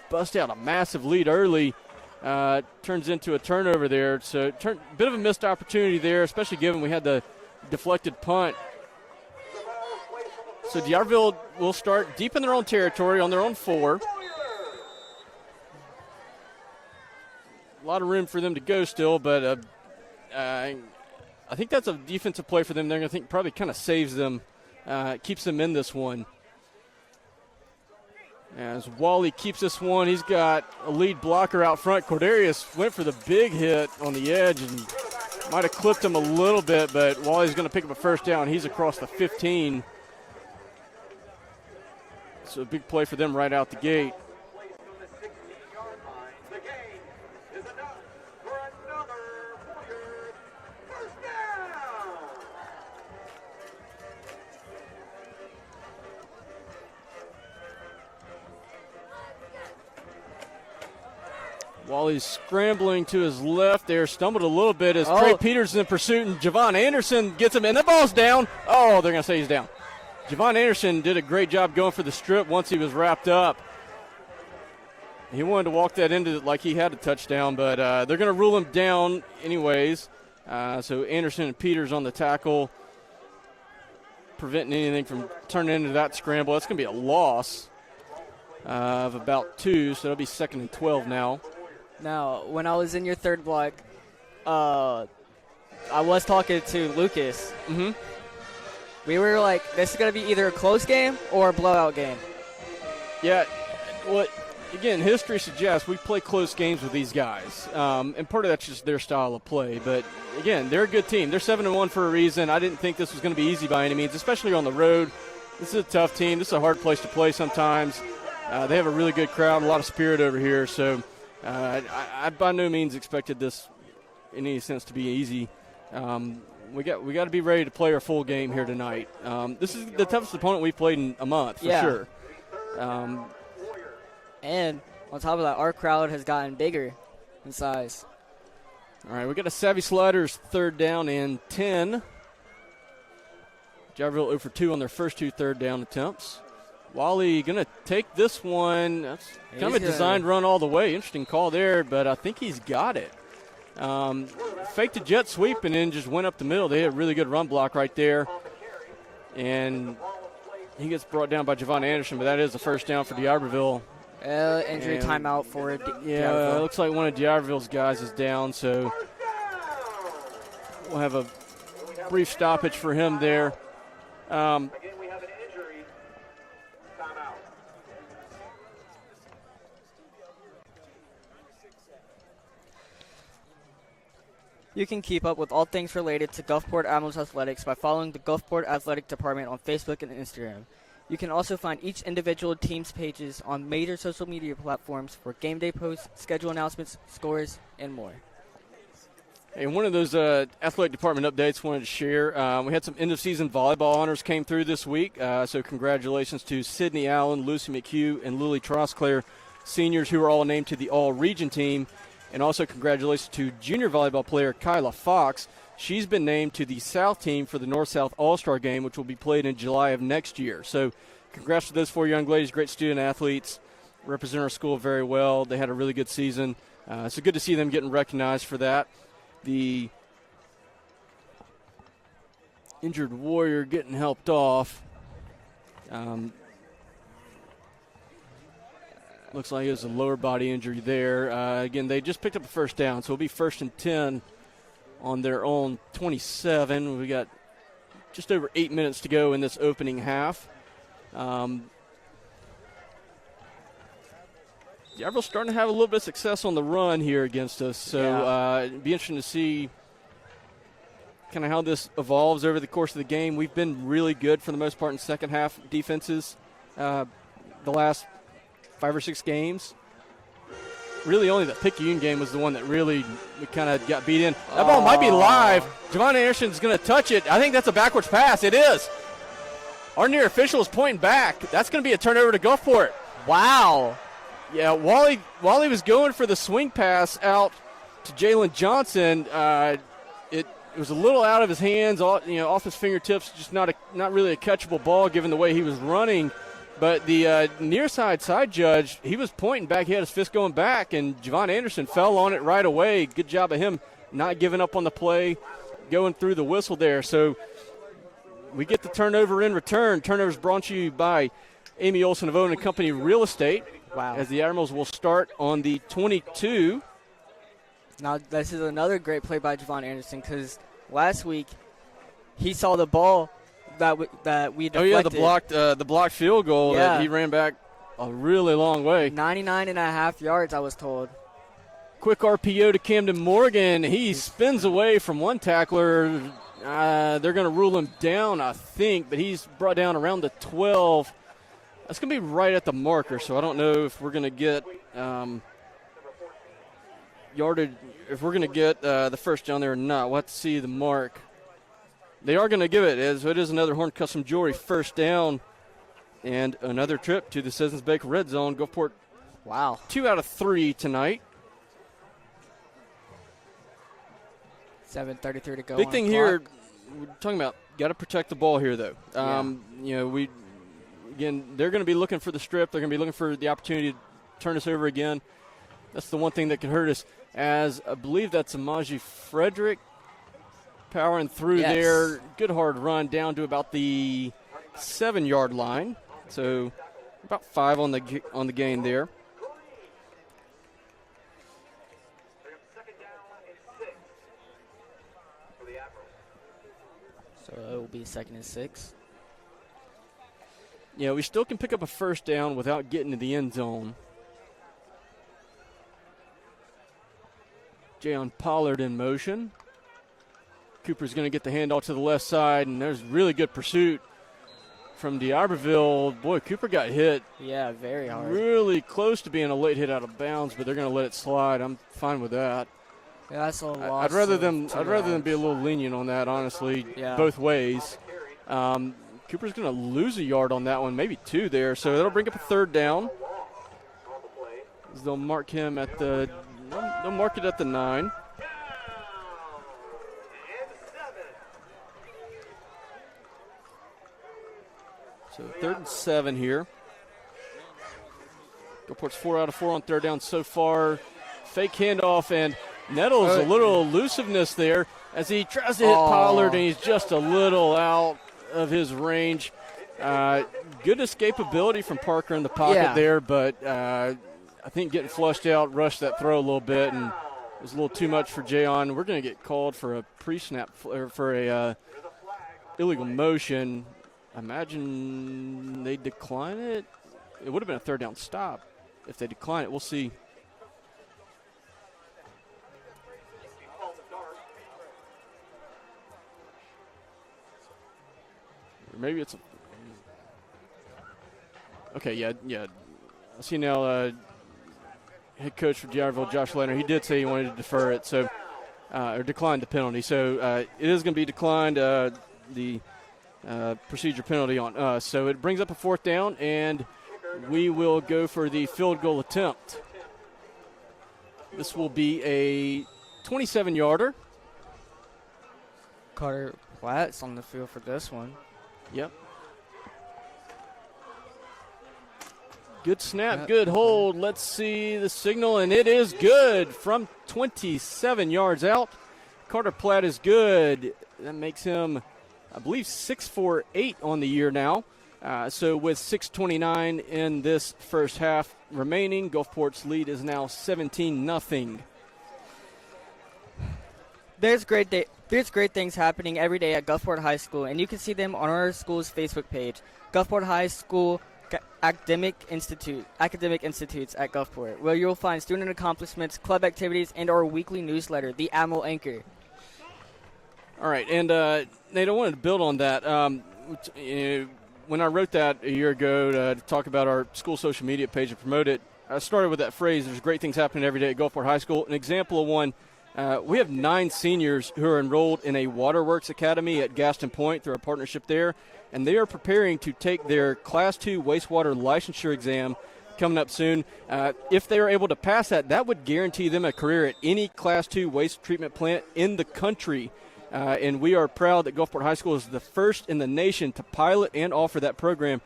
bust out a massive lead early turns into a turnover there. So bit of a missed opportunity there, especially given we had the deflected punt. So D'Iberville will start deep in their own territory on their own 4. A lot of room for them to go still, but I think that's a defensive play for them. They're going to think probably kind of saves them, keeps them in this one. As Wally keeps this one, he's got a lead blocker out front. Cordarius went for the big hit on the edge and might have clipped him a little bit, but Wally's going to pick up a first down. He's across the 15. So a big play for them right out the gate. Wally's scrambling to his left there, stumbled a little bit as Trey Peters in pursuit, and Javon Anderson gets him, and the ball's down. Oh, they're going to say he's down. Javon Anderson did a great job going for the strip once he was wrapped up. He wanted to walk that into it like he had a touchdown, but they're going to rule him down anyways. So Anderson and Peters on the tackle, preventing anything from turning into that scramble. That's going to be a loss of about 2, so that'll be 2nd and 12 now. Now, when I was in your third block, I was talking to Lucas. Mm-hmm. We were like, this is going to be either a close game or a blowout game. Yeah, again, history suggests we play close games with these guys. And part of that's just their style of play. But, again, they're a good team. They're 7-1 for a reason. I didn't think this was going to be easy by any means, especially on the road. This is a tough team. This is a hard place to play sometimes. They have a really good crowd, a lot of spirit over here. So I by no means expected this in any sense to be easy. We got to be ready to play our full game here tonight. This is the toughest opponent we've played in a month, for sure. And on top of that, our crowd has gotten bigger in size. All right, we got a Savvy Sliders 3rd down and 10. D'Iberville 0 for 2 on their first 2 third down attempts. Wally going to take this one. That's kind of a designed run all the way. Interesting call there, but I think he's got it. Faked a jet sweep and then just went up the middle. They had a really good run block right there. And he gets brought down by Javon Anderson, but that is the first down for D'Iberville. Injury timeout for Yeah, it looks like one of D'Iberville's guys is down, so we'll have a brief stoppage for him there. You can keep up with all things related to Gulfport Admirals Athletics by following the Gulfport Athletic Department on Facebook and Instagram. You can also find each individual team's pages on major social media platforms for game day posts, schedule announcements, scores, and more. Hey, one of those athletic department updates wanted to share. We had some end-of-season volleyball honors came through this week, so congratulations to Sydney Allen, Lucy McHugh, and Lily Trosclair, seniors who were all named to the All-Region team. And also congratulations to junior volleyball player Kyla Fox. She's been named to the South team for the North-South All-Star game, which will be played in July of next year. So congrats to those 4 young ladies, great student athletes. represent our school very well. They had a really good season. So good to see them getting recognized for that. The injured Warrior getting helped off. Looks like it was a lower body injury there. Again, they just picked up a first down, so it'll be 1st and 10 on their own 27. We got just over 8 minutes to go in this opening half. D'Iberville's starting to have a little bit of success on the run here against us, so it'd be interesting to see kind of how this evolves over the course of the game. We've been really good for the most part in second half defenses the last 5 or 6 games. Really only the Picayune game was the one that really we kind of got beat in. That ball might be live. Javon Anderson's going to touch it. I think that's a backwards pass. It is. Our near official is pointing back. That's going to be a turnover to Gulfport. Wow. Yeah, Wally was going for the swing pass out to Jalen Johnson. It was a little out of his hands, off his fingertips. Just not really a catchable ball given the way he was running. But the near side judge, he was pointing back. He had his fist going back, and Javon Anderson fell on it right away. Good job of him not giving up on the play, going through the whistle there. So we get the turnover in return. Turnovers brought to you by Amy Olson of Owen & Company Real Estate. Wow. As the Admirals will start on the 22. Now, this is another great play by Javon Anderson because last week he saw the ball that we deflected. Oh, yeah, the blocked field goal that he ran back a really long way. 99.5 yards, I was told. Quick RPO to Camden Morgan. He spins away from one tackler. They're going to rule him down, I think, but he's brought down around the 12. That's going to be right at the marker, so I don't know if we're going to get yarded, if we're going to get the first down there or not. We'll have to see the mark. They are going to give it, so it is another Horn Custom Jewelry first down and another trip to the Citizens Bank Red Zone. Gulfport, 2 out of 3 tonight. 7:33 to go. Big thing here, we're talking about, got to protect the ball here, though. Again, they're going to be looking for the strip. They're going to be looking for the opportunity to turn us over again. That's the one thing that can hurt us. As I believe that's Amaji Frederick powering through there. Good hard run down to about the 7-yard line. So about 5 on the gain there. So it will be 2nd and 6. Yeah, we still can pick up a first down without getting to the end zone. Jayon Pollard in motion. Cooper's going to get the handoff to the left side, and there's really good pursuit from D'Iberville. Boy, Cooper got hit. Yeah, very hard. Really close to being a late hit out of bounds, but they're going to let it slide. I'm fine with that. Yeah, that's a loss. I'd rather them be a little lenient on that, honestly, both ways. Cooper's going to lose a yard on that one, maybe 2 there. So that'll bring up a third down. They'll mark him at the 9. So 3rd and 7 here. Gulfport's 4 out of 4 on third down so far. Fake handoff, and Nettles a little elusiveness there as he tries to hit Pollard, and he's just a little out of his range. Good escapability from Parker in the pocket there, but I think getting flushed out rushed that throw a little bit, and it was a little too much for Jayon. We're going to get called for a pre-snap or for a illegal motion. I imagine they decline it. It would have been a 3rd down stop if they decline it. We'll see. Maybe it's okay. Yeah. I see now. Head coach for D'Iberville, Josh Leonard, he did say he wanted to defer it, so or decline the penalty. So it is going to be declined. The procedure penalty on us. So it brings up a 4th down, and we will go for the field goal attempt. This will be a 27-yarder. Carter Platt's on the field for this one. Yep. Good snap, good hold. Let's see the signal, and it is good from 27 yards out. Carter Platt is good. That makes him, I believe, 6'4", on the year now. So with 6:29 in this first half remaining, Gulfport's lead is now 17-0. There's great things happening every day at Gulfport High School, and you can see them on our school's Facebook page, Gulfport High School Academic Institutes at Gulfport, where you'll find student accomplishments, club activities, and our weekly newsletter, the Admiral Anchor. All right, and Nate, I wanted to build on that. When I wrote that a year ago to talk about our school social media page and promote it, I started with that phrase, there's great things happening every day at Gulfport High School. An example of one, we have 9 seniors who are enrolled in a Waterworks Academy at Gaston Point through our partnership there, and they are preparing to take their Class 2 wastewater licensure exam coming up soon. If they are able to pass that, that would guarantee them a career at any Class 2 waste treatment plant in the country. And we are proud that Gulfport High School is the first in the nation to pilot and offer that program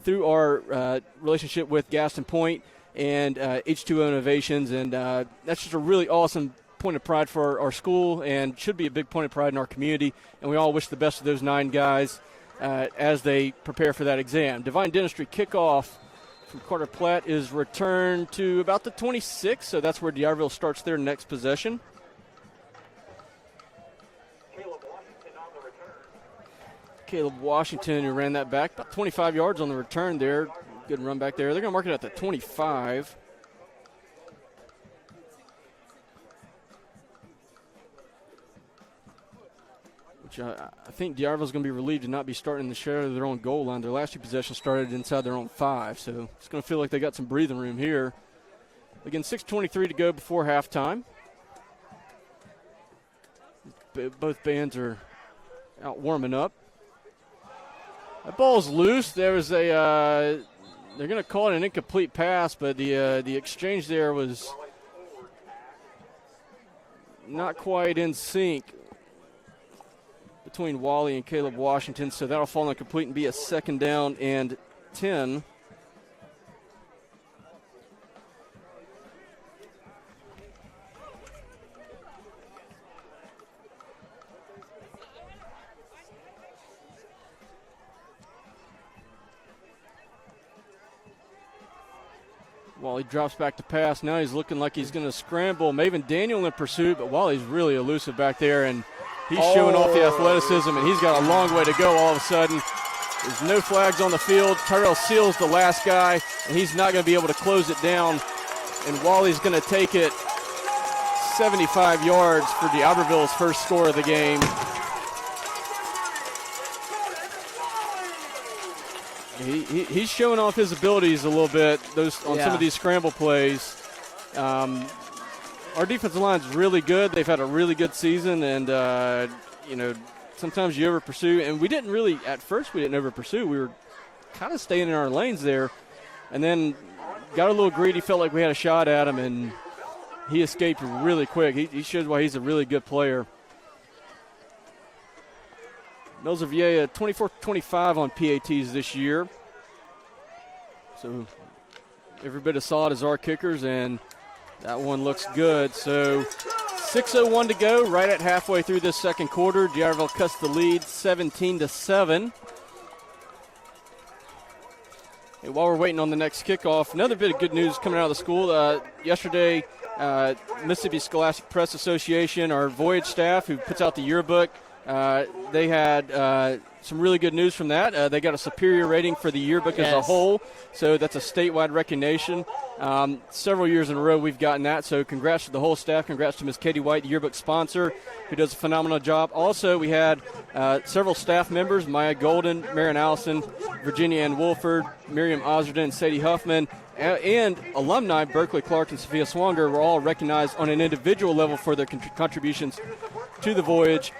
through our relationship with Gaston Point and H2O Innovations. And that's just a really awesome point of pride for our school and should be a big point of pride in our community. And we all wish the best of those 9 guys as they prepare for that exam. Divine Dentistry kickoff from Carter Platt is returned to about the 26, so that's where D'Iberville starts their next possession. Caleb Washington, who ran that back, about 25 yards on the return there. Good run back there. They're going to mark it at the 25. Which I think D'Iberville's going to be relieved to not be starting in the shadow of their own goal line. Their last 2 possessions started inside their own 5, so it's going to feel like they got some breathing room here. Again, 6:23 to go before halftime. Both bands are out warming up. That ball's loose. There was they're going to call it an incomplete pass, but the exchange there was not quite in sync between Wally and Caleb Washington, so that'll fall incomplete and be a 2nd down and 10. Wally drops back to pass. Now he's looking like he's going to scramble. Maven Daniel in pursuit, but Wally's really elusive back there, and he's showing off the athleticism, and he's got a long way to go all of a sudden. There's no flags on the field. Tyrell Seals the last guy, and he's not going to be able to close it down. And Wally's going to take it 75 yards for D'Iberville's first score of the game. He's showing off his abilities a little bit some of these scramble plays. Our defensive line's really good. They've had a really good season, and sometimes you over pursue, and we didn't over pursue. We were kind of staying in our lanes there, and then got a little greedy. Felt like we had a shot at him, and he escaped really quick. He shows why he's a really good player. Mills of Vieja 24-25 on PATs this year. So every bit as solid as our kickers, and that one looks good. So 6:01 to go, right at halfway through this second quarter. D'Iberville cuts the lead 17-7. And while we're waiting on the next kickoff, another bit of good news coming out of the school. Yesterday, Mississippi Scholastic Press Association, our Voyage staff who puts out the yearbook, they had some really good news from that. They got a superior rating for the yearbook as a whole, so that's a statewide recognition. Several years in a row we've gotten that, so congrats to the whole staff. Congrats to Ms. Katie White, the yearbook sponsor, who does a phenomenal job. Also, we had several staff members, Maya Golden, Marion Allison, Virginia Ann Wolford, Miriam Osderden, and Sadie Huffman, and alumni Berkeley Clark and Sophia Swanger were all recognized on an individual level for their contributions to the Voyage.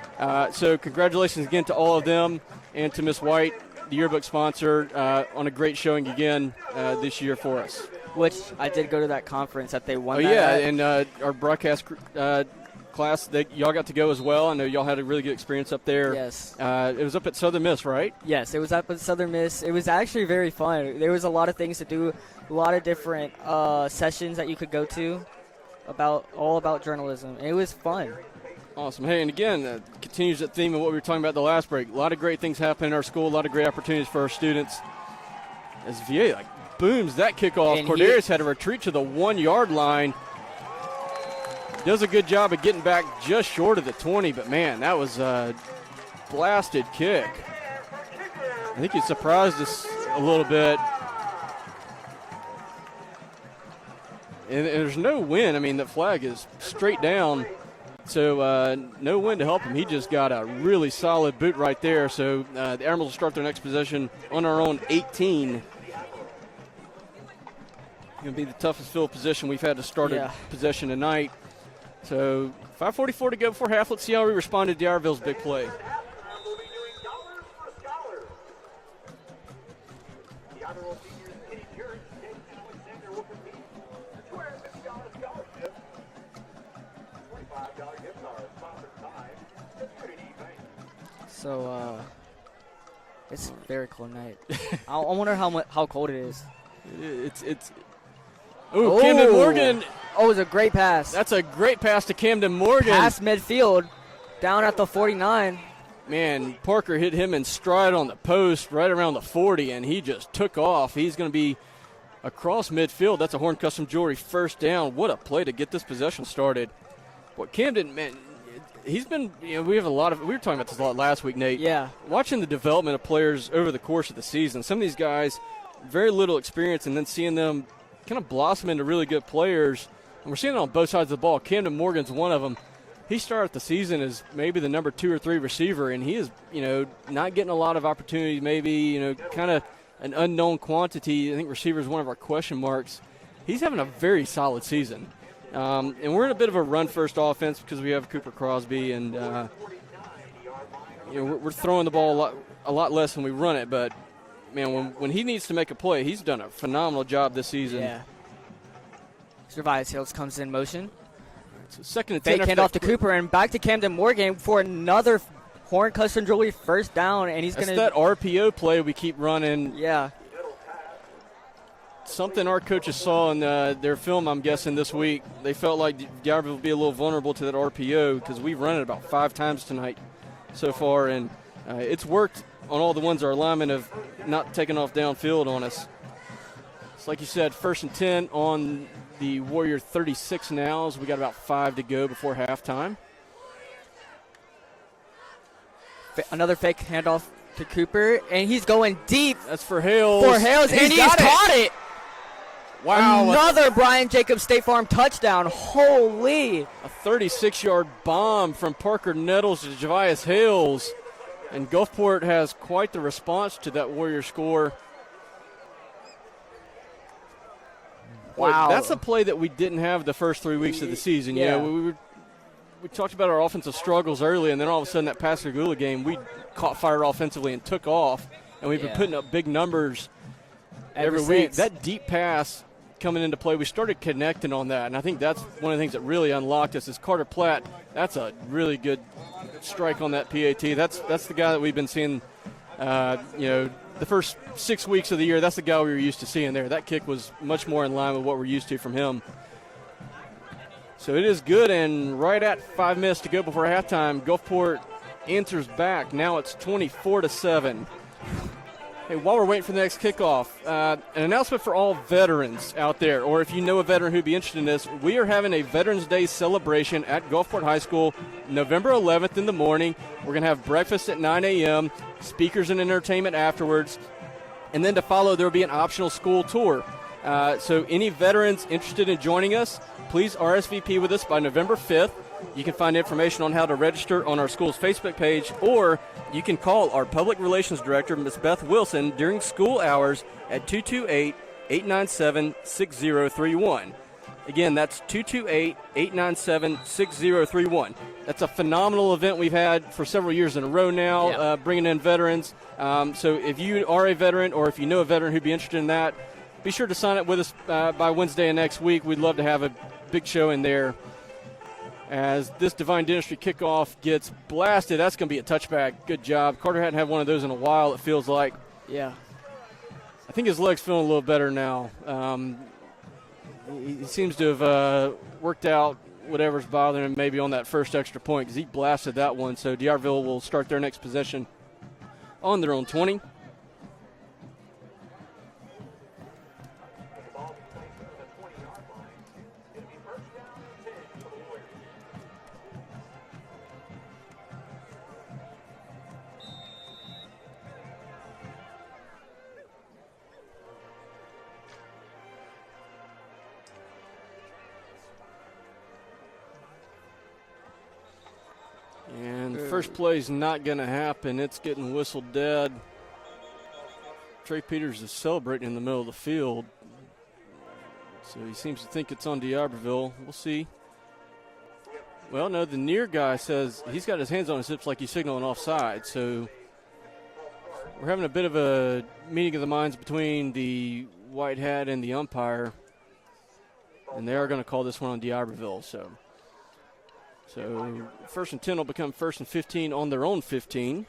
So congratulations again to all of them and to Ms. White, the yearbook sponsor, on a great showing again this year for us. Which I did go to that conference that they won. And our broadcast class that y'all got to go as well. I know y'all had a really good experience up there. Yes. It was up at Southern Miss, right? Yes, it was up at Southern Miss. It was actually very fun. There was a lot of things to do, a lot of different sessions that you could go to all about journalism. And it was fun. Awesome. Hey, and again, continues that theme of what we were talking about the last break. A lot of great things happen in our school, a lot of great opportunities for our students. As VA booms that kickoff, And Cordarius had to retreat to the 1-yard line. Does a good job of getting back just short of the 20, but man, that was a blasted kick. I think he surprised us a little bit. And there's no wind. I mean, the flag is straight down. So no wind to help him. He just got a really solid boot right there. So the Admirals will start their next possession on our own 18. Going to be the toughest field position we've had to start a possession tonight. So 5:44 to go before half. Let's see how we respond to D'Iberville's big play. So it's a very cold night. I wonder how cold it is. Oh, Camden Morgan. Oh, it was a great pass. That's a great pass to Camden Morgan. Past midfield, down at the 49. Man, Parker hit him in stride on the post right around the 40, and he just took off. He's going to be across midfield. That's a Horn Custom Jewelry first down. What a play to get this possession started. But Camden, man, he's been, we have a lot of, we were talking about this a lot last week, Nate. Yeah. Watching the development of players over the course of the season. Some of these guys, very little experience, and then seeing them kind of blossom into really good players. And we're seeing it on both sides of the ball. Camden Morgan's one of them. He started the season as maybe the number 2 or 3 receiver, and he is, not getting a lot of opportunities, maybe, kind of an unknown quantity. I think receiver is one of our question marks. He's having a very solid season. And we're in a bit of a run-first offense because we have Cooper Crosby, and we're throwing the ball a lot less than we run it. But, man, when he needs to make a play, he's done a phenomenal job this season. Yeah. Gervais Hills comes in motion. So second and 10. Fake handoff to Cooper, and back to Camden Morgan for another Horn Custom Jewelry first down, and he's going to. That's that RPO play we keep running. Yeah. Something our coaches saw in their film, I'm guessing, this week. They felt like D'Iberville would be a little vulnerable to that RPO because we've run it about 5 times tonight so far, and it's worked on all the ones our linemen have not taken off downfield on us. It's like you said, first and 10 on the Warrior 36 now, as we got about 5 to go before halftime. Another fake handoff to Cooper, and he's going deep. That's for Hales. And he's caught it. Wow. Another Brian Jacobs State Farm touchdown. Holy. A 36-yard bomb from Parker Nettles to Gervais Hales. And Gulfport has quite the response to that Warrior score. Wow. Boy, that's a play that we didn't have the first 3 weeks of the season. Yeah. We talked about our offensive struggles early, and then all of a sudden that Pascagoula game, we caught fire offensively and took off. And we've been putting up big numbers every week. That deep pass coming into play, we started connecting on that, and I think that's one of the things that really unlocked us is Carter Platt. That's a really good strike on that PAT. That's the guy that we've been seeing, the first 6 weeks of the year. That's the guy we were used to seeing there. That kick was much more in line with what we're used to from him. So it is good, and right at 5 minutes to go before halftime, Gulfport answers back. Now it's 24-7. Hey, while we're waiting for the next kickoff, an announcement for all veterans out there, or if you know a veteran who'd be interested in this, we are having a Veterans Day celebration at Gulfport High School November 11th in the morning. We're going to have breakfast at 9 a.m., speakers and entertainment afterwards, and then to follow there will be an optional school tour. So any veterans interested in joining us, please RSVP with us by November 5th. You can find information on how to register on our school's Facebook page, or you can call our Public Relations Director, Ms. Beth Wilson, during school hours at 228-897-6031. Again, that's 228-897-6031. That's a phenomenal event we've had for several years in a row now, bringing in veterans. So if you are a veteran, or if you know a veteran who'd be interested in that, be sure to sign up with us by Wednesday of next week. We'd love to have a big show in there. as this Divine Dentistry kickoff gets blasted. That's going to be a touchback. Good job. Carter hadn't had one of those in a while, it feels like. Yeah. I think his leg's feeling a little better now. He seems to have worked out whatever's bothering him maybe on that first extra point because he blasted that one. So D'Iberville will start their next possession on their own 20. And first play's not going to happen. It's getting whistled dead. Trey Peters is celebrating in the middle of the field. So he seems to think it's on D'Iberville. We'll see. Well, no, the near guy says he's got his hands on his hips like he's signaling offside. So we're having a bit of a meeting of the minds between the white hat and the umpire. And they are going to call this one on D'Iberville. So first and 10 will become first and 15 on their own 15.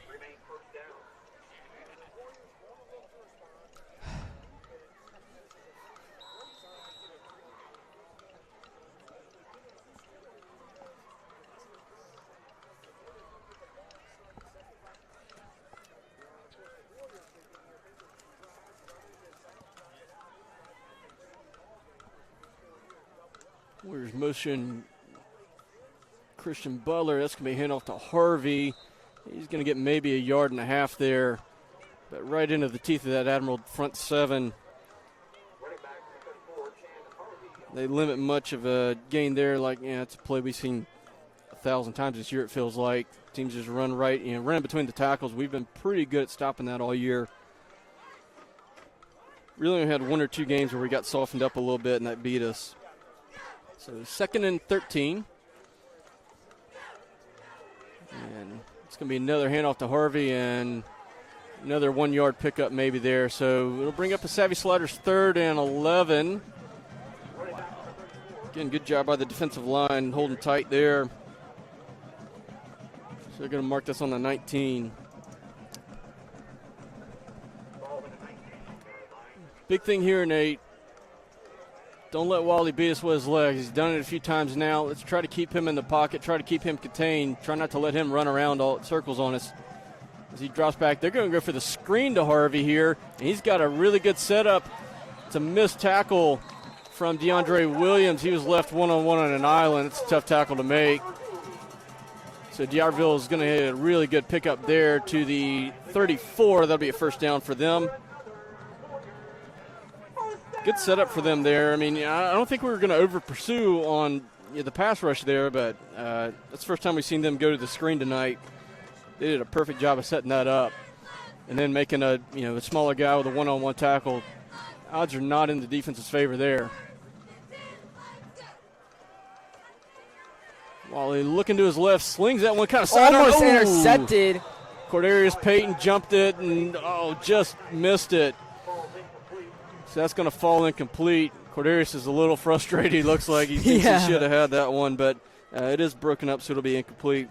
Where's motion? Christian Butler, that's going to be handoff to Harvey. He's going to get maybe a yard and a half there, but right into the teeth of that Admiral front seven. They limit much of a gain there. It's a play we've seen 1,000 times this year, it feels like. Teams just run right, run between the tackles. We've been pretty good at stopping that all year. Really only had one or two games where we got softened up a little bit and that beat us. So second and 13. And it's going to be another handoff to Harvey and another 1 yard pickup maybe there. So it'll bring up a Savvy Sliders 3rd and 11. Again, good job by the defensive line holding tight there. So they're going to mark this on the 19. Big thing here, Nate. Don't let Wally beat us with his legs. He's done it a few times now. Let's try to keep him in the pocket, try to keep him contained, try not to let him run around all circles on us as he drops back. They're going to go for the screen to Harvey here, and he's got a really good setup. It's a missed tackle from DeAndre Williams. He was left one-on-one on an island. It's a tough tackle to make. So D'Iberville is going to hit a really good pickup there to the 34. That'll be a first down for them. Good setup for them there. I mean, I don't think we were going to over-pursue on the pass rush there, but that's the first time we've seen them go to the screen tonight. They did a perfect job of setting that up. And then making a smaller guy with a one-on-one tackle. Odds are not in the defense's favor there. Wally looking to his left, slings that one kind of side. Almost intercepted. Cordarius Payton jumped it and, just missed it. So that's going to fall incomplete. Cordarius is a little frustrated. He looks like he thinks he should have had that one, but it is broken up, so it'll be incomplete.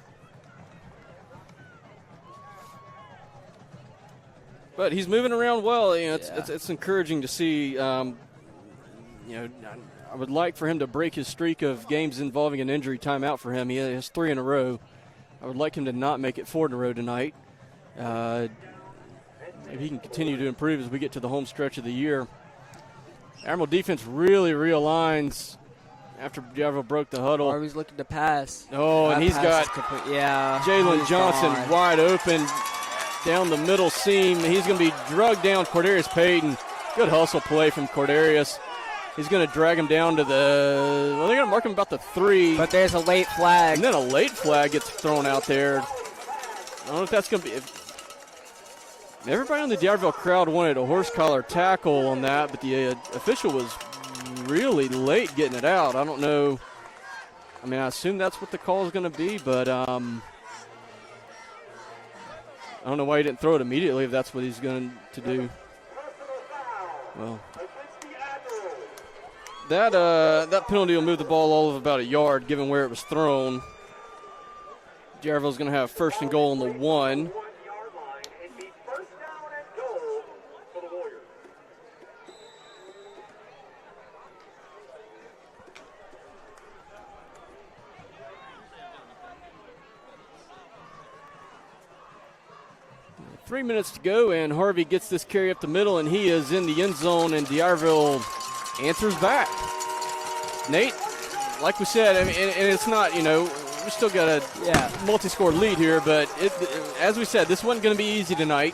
But he's moving around well. It's encouraging to see. I would like for him to break his streak of games involving an injury timeout for him. He has 3 in a row. I would like him to not make it 4 in a row tonight. Maybe he can continue to improve as we get to the home stretch of the year. Admiral defense really realigns after D'Iberville broke the huddle. Harvey's looking to pass. And he's got Jalen Johnson wide open down the middle seam. He's going to be drugged down. Cordarius Payton. Good hustle play from Cordarius. He's going to drag him down to they're going to mark him about the 3. But there's a late flag. And then a late flag gets thrown out there. I don't know if that's going to be. Everybody on the D'Iberville crowd wanted a horse collar tackle on that, but the official was really late getting it out. I don't know. I mean, I assume that's what the call is going to be, but I don't know why he didn't throw it immediately if that's what he's going to do. Well, That penalty will move the ball all of about a yard, given where it was thrown. D'Iberville's going to have first and goal on the 1. 3 minutes to go, and Harvey gets this carry up the middle, and he is in the end zone, and D'Iberville answers back. Nate, like we said, I mean, and it's not, we still got a multi-score lead here, but as we said, this wasn't going to be easy tonight.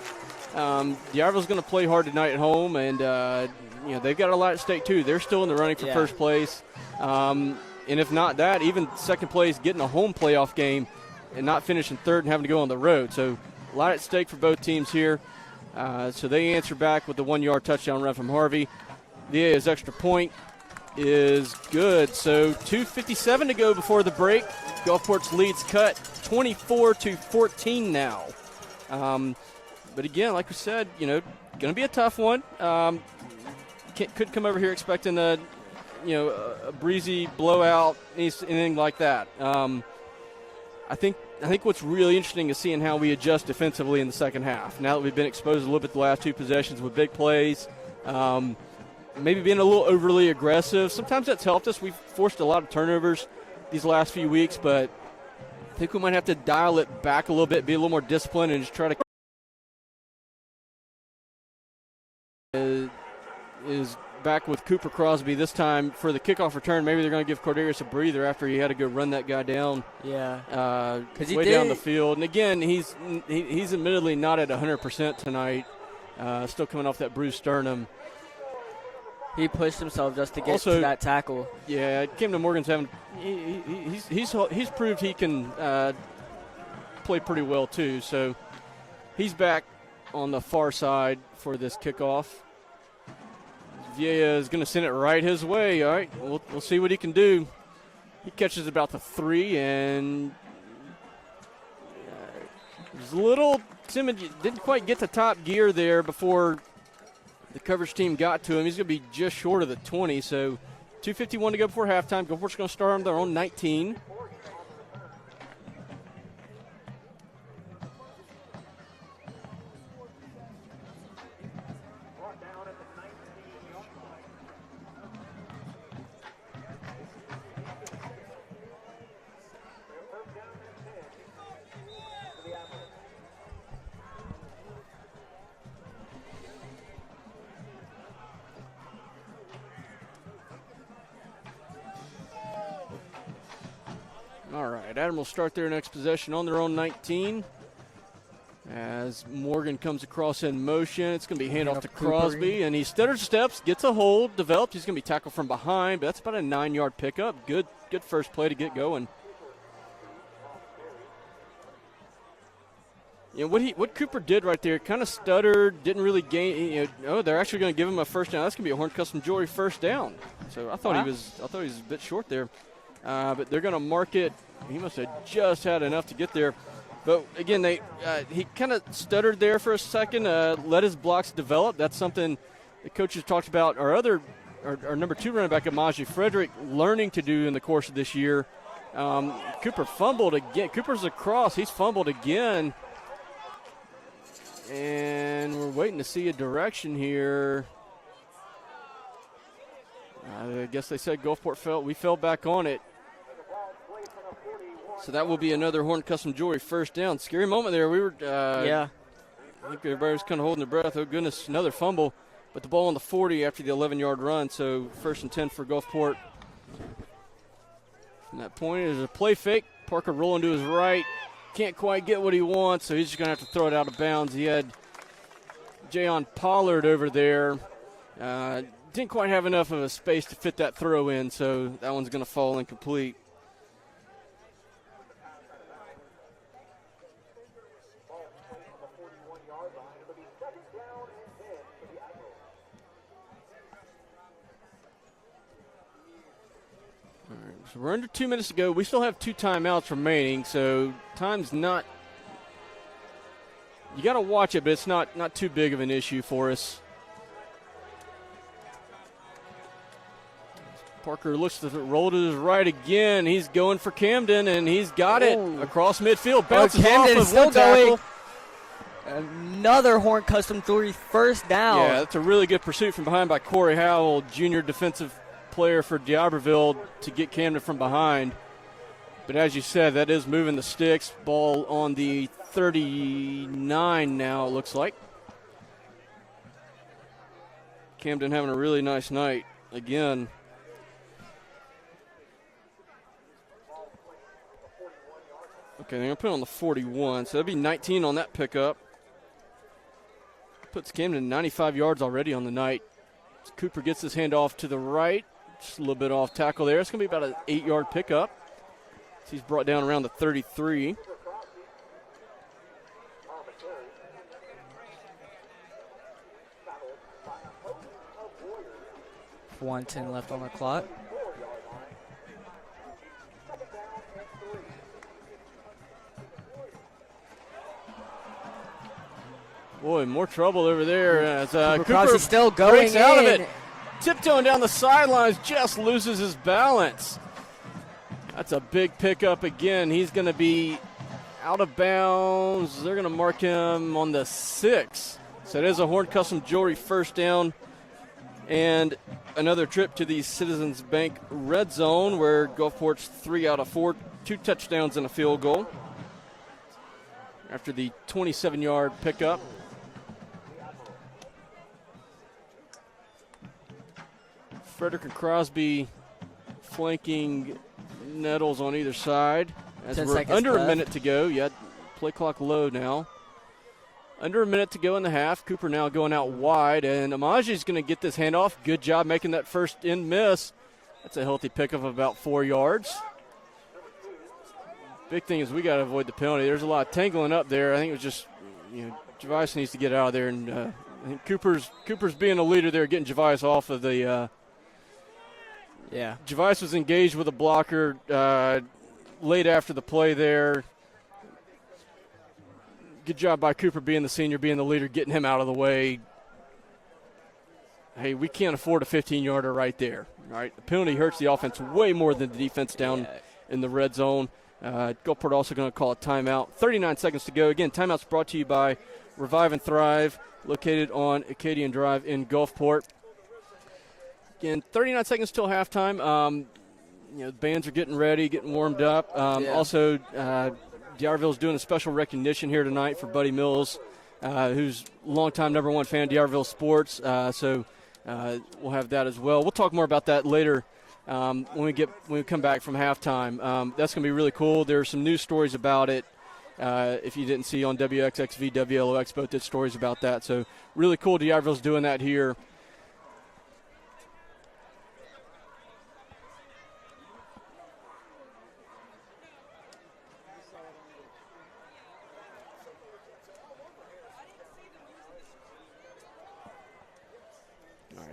D'Iberville's going to play hard tonight at home, and they've got a lot at stake too. They're still in the running for first place, and if not that, even second place, getting a home playoff game and not finishing third and having to go on the road. So a lot at stake for both teams here. So they answer back with the 1-yard touchdown run from Harvey. VA's extra point is good. So 2:57 to go before the break. Gulfport's lead's cut 24-14 now. But again, like we said, going to be a tough one. Could come over here expecting a breezy blowout, anything like that. I think what's really interesting is seeing how we adjust defensively in the second half. Now that we've been exposed a little bit the last two possessions with big plays, maybe being a little overly aggressive. Sometimes that's helped us. We've forced a lot of turnovers these last few weeks, but I think we might have to dial it back a little bit, be a little more disciplined, and just try to is back with Cooper Crosby this time for the kickoff return. Maybe they're going to give Cordarius a breather after he had to go run that guy down. Yeah, way down the field. And again, he's admittedly not at 100% tonight. Still coming off that bruised sternum. He pushed himself just to get to that tackle. Yeah, Camden Morgan's having. He's proved he can play pretty well too. So he's back on the far side for this kickoff. Villa is going to send it right his way. All right, we'll see what he can do. He catches about the 3 and was a little timid. Didn't quite get the top gear there before the coverage team got to him. He's going to be just short of the 20. So 2:51 to go before halftime. Gulfport's going to start on their own 19. All right, Adam will start their next possession on their own 19. As Morgan comes across in motion, it's going to be handoff to Crosby, and he stutters steps, gets a hold, develops. He's going to be tackled from behind, but that's about a 9-yard pickup. Good first play to get going. What Cooper did right there, kind of stuttered, didn't really gain. They're actually going to give him a first down. That's going to be a Horn Custom Jewelry first down. So I thought he was a bit short there. But they're going to mark it. He must have just had enough to get there. But, again, he kind of stuttered there for a second, let his blocks develop. That's something the coaches talked about. Our number 2 running back, Amaji Frederick, learning to do in the course of this year. Cooper fumbled again. Cooper's across. He's fumbled again. And we're waiting to see a direction here. I guess they said Gulfport we fell back on it. So that will be another Horn Custom Jewelry first down. Scary moment there. We were, I think everybody was kind of holding their breath. Oh, goodness, another fumble. But the ball on the 40 after the 11-yard run. So first and 10 for Gulfport. From that point, there's a play fake. Parker rolling to his right. Can't quite get what he wants, so he's just going to have to throw it out of bounds. He had Jayon Pollard over there. Didn't quite have enough of a space to fit that throw in, so that one's going to fall incomplete. All right, so we're under 2 minutes to go. We still have 2 timeouts remaining, so time's not – you got to watch it, but it's not too big of an issue for us. Parker looks to roll to his right again. He's going for Camden, and he's got it across midfield. Bounces off of one tackle. Another Horn Custom Jewelry first down. Yeah, that's a really good pursuit from behind by Corey Howell, junior defensive player for D'Iberville, to get Camden from behind. But as you said, that is moving the sticks. Ball on the 39 now, it looks like. Camden having a really nice night again. Okay, they're going to put it on the 41, so that'd be 19 on that pickup. Puts Camden 95 yards already on the night. Cooper gets his hand off to the right. Just a little bit off tackle there. It's going to be about an 8-yard pickup. So he's brought down around the 33. .110 left on the clock. Boy, more trouble over there as Cooper still going breaks out of in. it. Tiptoeing down the sidelines, just loses his balance. That's a big pickup again. He's going to be out of bounds. They're going to mark him on the 6. So it is a Horn Custom Jewelry first down. And another trip to the Citizens Bank red zone where Gulfport's 3 out of 4, 2 touchdowns and a field goal. After the 27-yard pickup. Frederick and Crosby flanking Nettles on either side. As we're under a minute to go. Yeah, play clock low now. Under a minute to go in the half. Cooper now going out wide, and Amaji's going to get this handoff. Good job making that first in miss. That's a healthy pickup of about 4 yards. Big thing is we got to avoid the penalty. There's a lot of tangling up there. I think it was just, Javice needs to get out of there, and I think Cooper's being a leader there, getting Javice off of the. Javice was engaged with a blocker late after the play there. Good job by Cooper being the senior, being the leader, getting him out of the way. Hey, we can't afford a 15-yarder right there. All right, the penalty hurts the offense way more than the defense down in the red zone. Gulfport also going to call a timeout. 39 seconds to go. Again, timeout's brought to you by Revive and Thrive, located on Acadian Drive in Gulfport. Again, 39 seconds till halftime. The bands are getting ready, getting warmed up. Also, D'Iberville's doing a special recognition here tonight for Buddy Mills, who's a longtime number 1 fan of D'Iberville sports. So we'll have that as well. We'll talk more about that later when we come back from halftime. That's going to be really cool. There are some news stories about it. If you didn't see on WXXV, WLOX, both did stories about that. So really cool. D'Iberville's doing that here.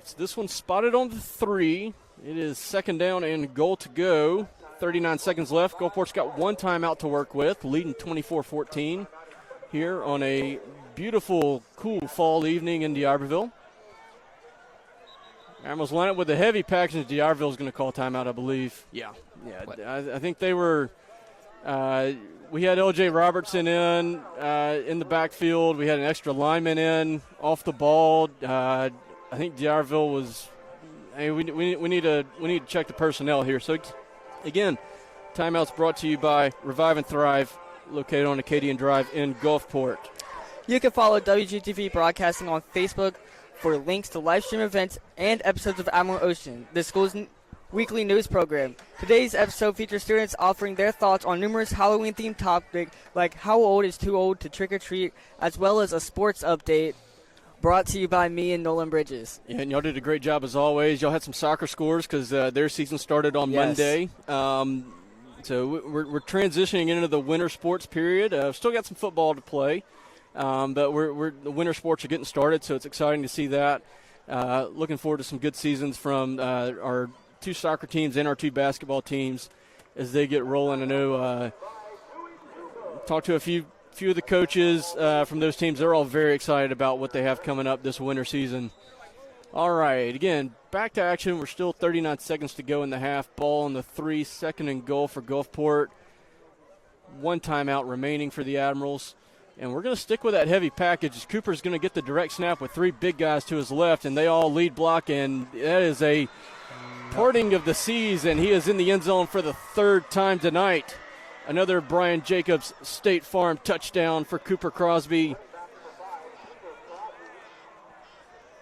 So this one's spotted on the 3. It is second down and goal to go. 39 seconds left. Gulfport's got one timeout to work with, leading 24-14 here on a beautiful, cool fall evening in D'Iberville. Admirals line up with a heavy package. D'Iberville's going to call timeout, I believe. Yeah. I think they were we had L.J. Robertson in the backfield. We had an extra lineman in off the ball. I think D'Iberville was. Hey, we need to check the personnel here. So again, timeouts brought to you by Revive and Thrive, located on Acadian Drive in Gulfport. You can follow WGTV Broadcasting on Facebook for links to live stream events and episodes of Admiral Ocean, the school's weekly news program. Today's episode features students offering their thoughts on numerous Halloween-themed topics like how old is too old to trick or treat, as well as a sports update. Brought to you by me and Nolan Bridges. Yeah, and y'all did a great job as always. Y'all had some soccer scores because their season started on Monday. So we're transitioning into the winter sports period. Still got some football to play, but the winter sports are getting started, so it's exciting to see that. Looking forward to some good seasons from our 2 soccer teams and our 2 basketball teams as they get rolling. I know talked to a few of the coaches from those teams. They're all very excited about what they have coming up this winter season. All right, again, back to action. We're still 39 seconds to go in the half. Ball on the 3, second and goal for Gulfport. 1 timeout remaining for the Admirals. And we're going to stick with that heavy package as Cooper's going to get the direct snap with 3 big guys to his left, and they all lead block, and that is a parting of the seas, and he is in the end zone for the 3rd time tonight. Another Brian Jacobs State Farm touchdown for Cooper Crosby.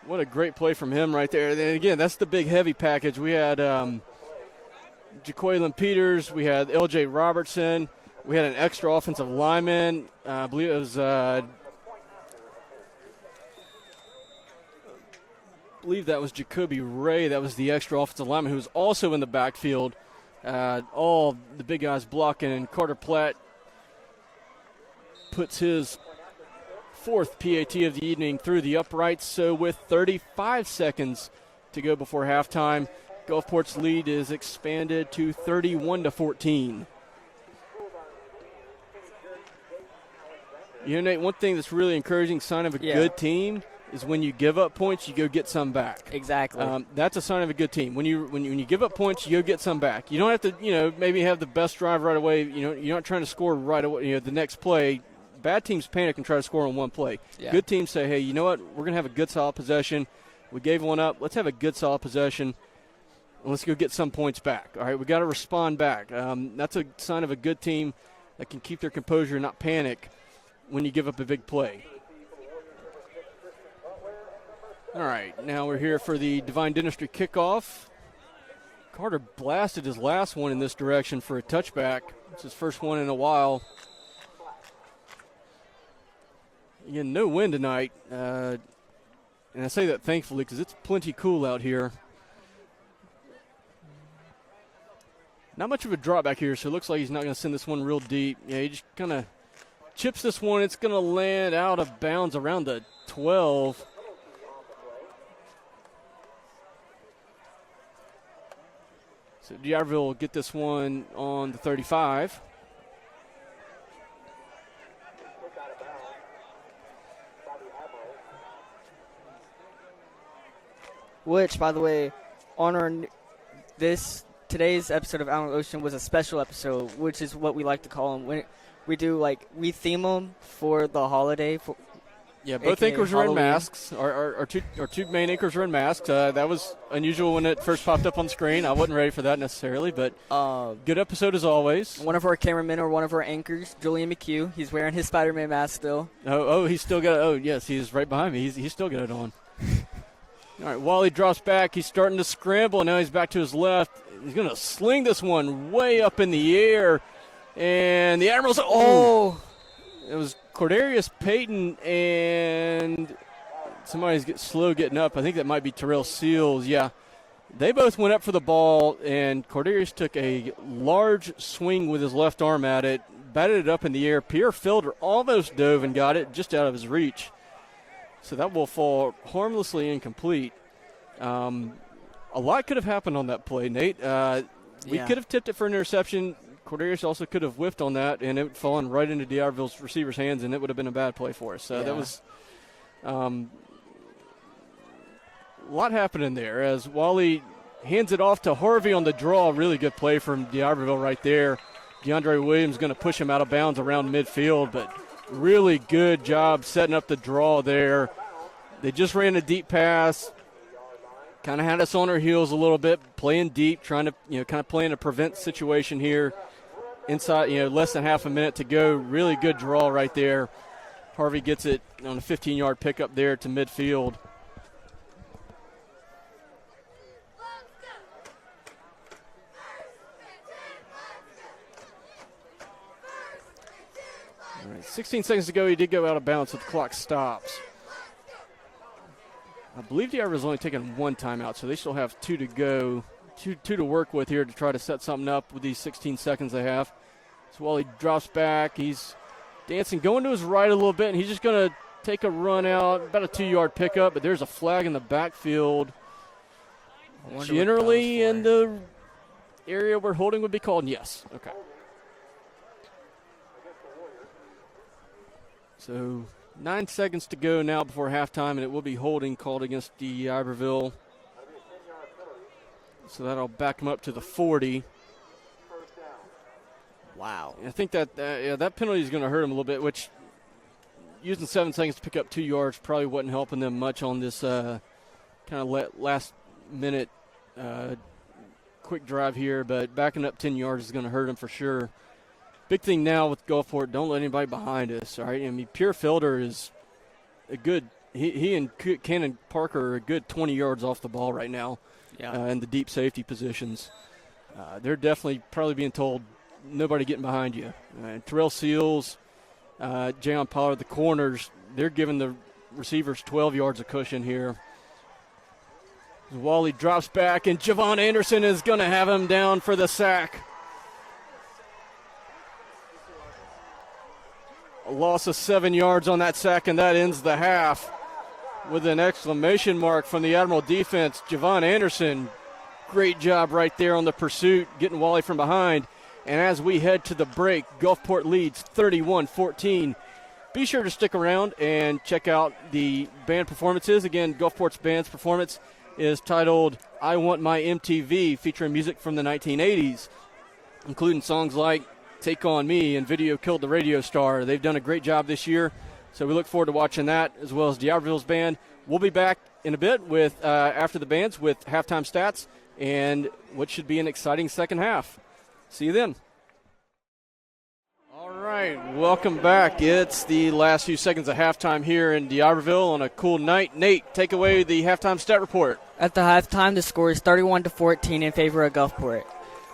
What a great play from him right there. And again, that's the big heavy package. We had Jaqueline Peters. We had L.J. Robertson. We had an extra offensive lineman. I believe it was that was Jacoby Ray. That was the extra offensive lineman who was also in the backfield. All the big guys blocking, and Carter Platt puts his 4th PAT of the evening through the uprights. So with 35 seconds to go before halftime, Gulfport's lead is expanded to 31-14. You know, Nate, one thing that's really encouraging sign of a good team is when you give up points, you go get some back. Exactly. That's a sign of a good team. When you give up points, you go get some back. You don't have to, maybe have the best drive right away. You're not trying to score right away. The next play. Bad teams panic and try to score on one play. Yeah. Good teams say, hey, you know what? We're going to have a good, solid possession. We gave one up. Let's have a good, solid possession, and let's go get some points back. All right, we got to respond back. That's a sign of a good team that can keep their composure and not panic when you give up a big play. All right, now we're here for the Divine Dentistry kickoff. Carter blasted his last one in this direction for a touchback. It's his first one in a while. Again, no wind tonight, and I say that thankfully because it's plenty cool out here. Not much of a drop back here, so it looks like he's not going to send this one real deep. Yeah, he just kind of chips this one. It's going to land out of bounds around the 12. So D'Iberville will get this one on the 35. Which, by the way, today's episode of Allen Ocean was a special episode, which is what we like to call them. When we theme them for the holiday. Both anchors are in masks. Our two main anchors are in masks. That was unusual when it first popped up on the screen. I wasn't ready for that necessarily, but good episode as always. One of our cameramen or one of our anchors, Julian McHugh, he's wearing his Spider-Man mask still. He's still got it. Oh, yes, he's right behind me. He's still got it on. All right, Wally drops back. He's starting to scramble, and now he's back to his left. He's going to sling this one way up in the air. And the Admirals, it was Cordarius Payton and somebody's slow getting up. I think that might be Terrell Seals. Yeah, they both went up for the ball, and Cordarius took a large swing with his left arm at it, batted it up in the air. Pierre Felder almost dove and got it just out of his reach. So that will fall harmlessly incomplete. A lot could have happened on that play, Nate. We could have tipped it for an interception. Cordarius also could have whiffed on that, and it would fallen right into D'Iberville's receiver's hands, and it would have been a bad play for us. So that was a lot happening there as Wally hands it off to Harvey on the draw. Really good play from D'Iberville right there. DeAndre Williams going to push him out of bounds around midfield, but really good job setting up the draw there. They just ran a deep pass, kind of had us on our heels a little bit, playing deep, trying to, kind of playing a prevent situation here. Inside, less than half a minute to go. Really good draw right there. Harvey gets it on a 15-yard pickup there to midfield. All right, 16 seconds to go. He did go out of bounds, so the clock stops. I believe D'Iberville's only taken one timeout, so they still have 2 to go. Two to work with here to try to set something up with these 16 seconds they have. So while he drops back, he's dancing, going to his right a little bit, and he's just going to take a run out, about a 2-yard pickup, but there's a flag in the backfield. Generally in the area where holding would be called, yes. Okay. So 9 seconds to go now before halftime, and it will be holding called against D'Iberville. So that'll back them up to the 40. Wow. I think that that penalty is going to hurt them a little bit, which using 7 seconds to pick up 2 yards probably wasn't helping them much on this kind of last-minute quick drive here, but backing up 10 yards is going to hurt them for sure. Big thing now with Gulfport, don't let anybody behind us, all right? I mean, Pierre Felder is a good he and Cannon Parker are a good 20 yards off the ball right now in the deep safety positions. They're definitely probably being told, nobody getting behind you. Terrell Seals, Jayon Pollard, the corners, they're giving the receivers 12 yards of cushion here. Wally drops back, and Javon Anderson is going to have him down for the sack. A loss of 7 yards on that sack, and that ends the half with an exclamation mark from the Admiral defense. Javon Anderson, great job right there on the pursuit, getting Wally from behind. And as we head to the break, Gulfport leads 31-14. Be sure to stick around and check out the band performances. Again, Gulfport's band's performance is titled I Want My MTV, featuring music from the 1980s, including songs like Take On Me and Video Killed the Radio Star. They've done a great job this year, so we look forward to watching that, as well as D'Iberville's band. We'll be back in a bit with after the bands with halftime stats and what should be an exciting second half. See you then. All right, welcome back. It's the last few seconds of halftime here in D'Iberville on a cool night. Nate, take away the halftime stat report. At the halftime, the score is 31-14 in favor of Gulfport.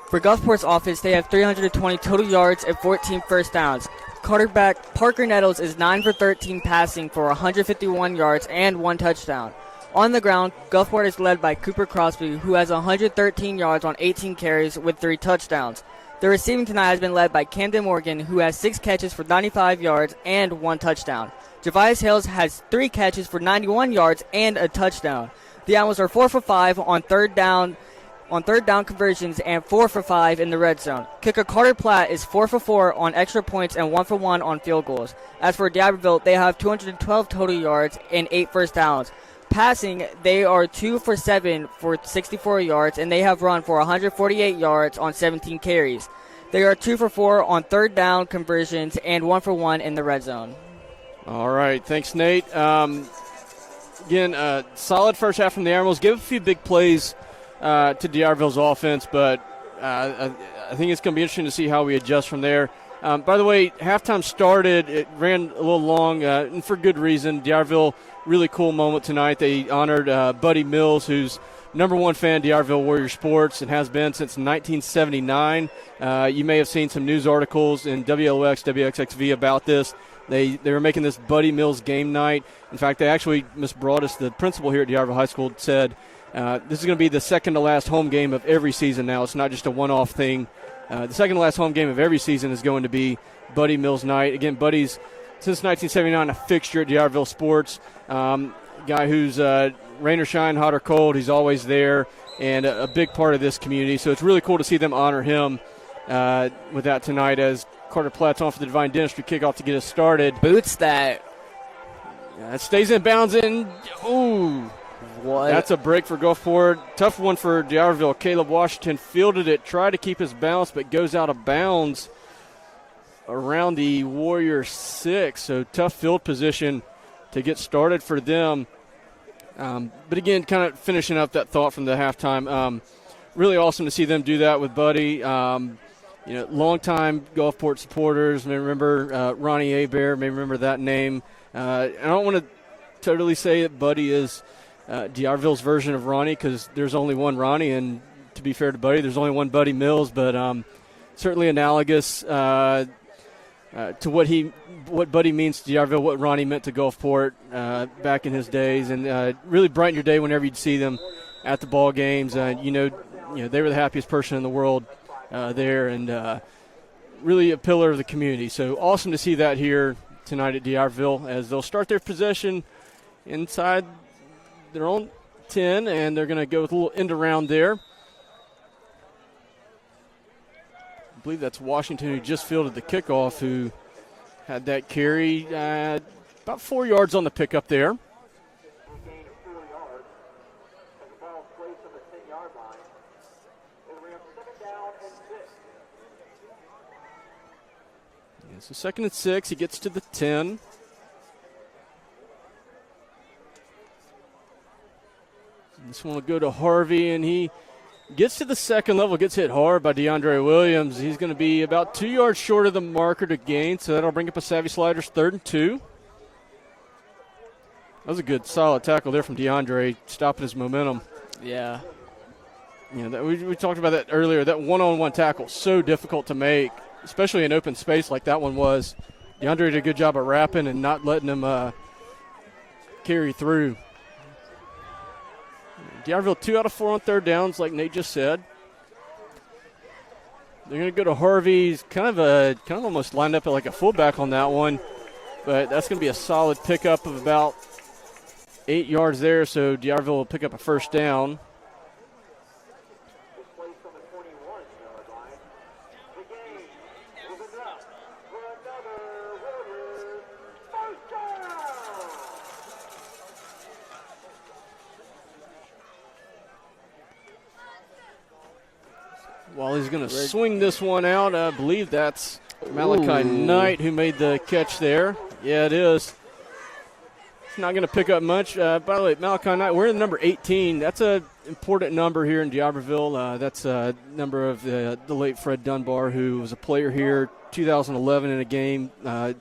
For Gulfport's offense, they have 320 total yards and 14 first downs. Quarterback Parker Nettles is 9 for 13 passing for 151 yards and 1 touchdown. On the ground, Gulfport is led by Cooper Crosby, who has 113 yards on 18 carries with 3 touchdowns. The receiving tonight has been led by Camden Morgan, who has 6 catches for 95 yards and 1 touchdown. Javius Hales has 3 catches for 91 yards and a touchdown. The Owls are 4 for 5 on third down conversions and 4 for 5 in the red zone. Kicker Carter Platt is 4 for 4 on extra points and 1 for 1 on field goals. As for D'Iberville, they have 212 total yards and 8 first downs. Passing, they are 2 for 7 for 64 yards, and they have run for 148 yards on 17 carries. They are 2 for 4 on third down conversions and 1 for 1 in the red zone. All right, thanks, Nate. Again, solid first half from the Admirals. Give a few big plays to D'Iberville's offense, but I think it's going to be interesting to see how we adjust from there. By the way, halftime started. It ran a little long, and for good reason. D'Iberville, really cool moment tonight. They honored Buddy Mills, who's #1 fan of D'Iberville Warrior Sports and has been since 1979. You may have seen some news articles in WLX, WXXV about this. They were making this Buddy Mills game night. In fact, they actually, Miss Broadus, the principal here at D'Iberville High School, said this is going to be the second to last home game of every season now. It's not just a one-off thing. The second to last home game of every season is going to be Buddy Mills night. Again, Buddy's, since 1979, a fixture at D'Iberville Sports. Guy who's rain or shine, hot or cold, he's always there, and a big part of this community. So it's really cool to see them honor him with that tonight as Carter Platt's on for the Divine Dentistry kickoff to get us started. Boots that. It stays in bounds, and ooh. What? That's a break for Gulfport. Tough one for D'Iberville. Caleb Washington fielded it, tried to keep his balance, but goes out of bounds around the Warrior 6. So tough field position to get started for them. But again, kind of finishing up that thought from the halftime. Really awesome to see them do that with Buddy. Longtime Gulfport supporters may remember Ronnie Hebert, may remember that name. I don't want to totally say that Buddy is D'Iberville's version of Ronnie, because there's only one Ronnie, and to be fair to Buddy, there's only one Buddy Mills, but certainly analogous to what Buddy means to D'Iberville, what Ronnie meant to Gulfport back in his days, and really brighten your day whenever you'd see them at the ball games. They were the happiest person in the world there, and really a pillar of the community. So awesome to see that here tonight at D'Iberville as they'll start their possession inside their own 10, and they're going to go with a little end around there. I believe that's Washington, who just fielded the kickoff, who had that carry. About 4 yards on the pickup there. Yeah, so 2nd and 6. He gets to the 10. This one will go to Harvey, and he gets to the second level, gets hit hard by DeAndre Williams. He's going to be about 2 yards short of the marker to gain, so that'll bring up a Savvy Sliders 3rd and 2. That was a good, solid tackle there from DeAndre, stopping his momentum. Yeah. You know, we talked about that earlier. That one-on-one tackle, so difficult to make, especially in open space like that one was. DeAndre did a good job of wrapping and not letting him carry through. D'Iberville 2 out of 4 on 3rd downs, like Nate just said. They're going to go to Harvey. He's kind of almost lined up like a fullback on that one, but that's going to be a solid pickup of about 8 yards there, so D'Iberville will pick up a 1st down. Wally's going to swing this one out. I believe that's Malachi Knight who made the catch there. Yeah, it is. It's not going to pick up much. By the way, Malachi Knight, we're in number 18. That's an important number here in D'Iberville. That's a number of the late Fred Dunbar, who was a player here 2011 in a game,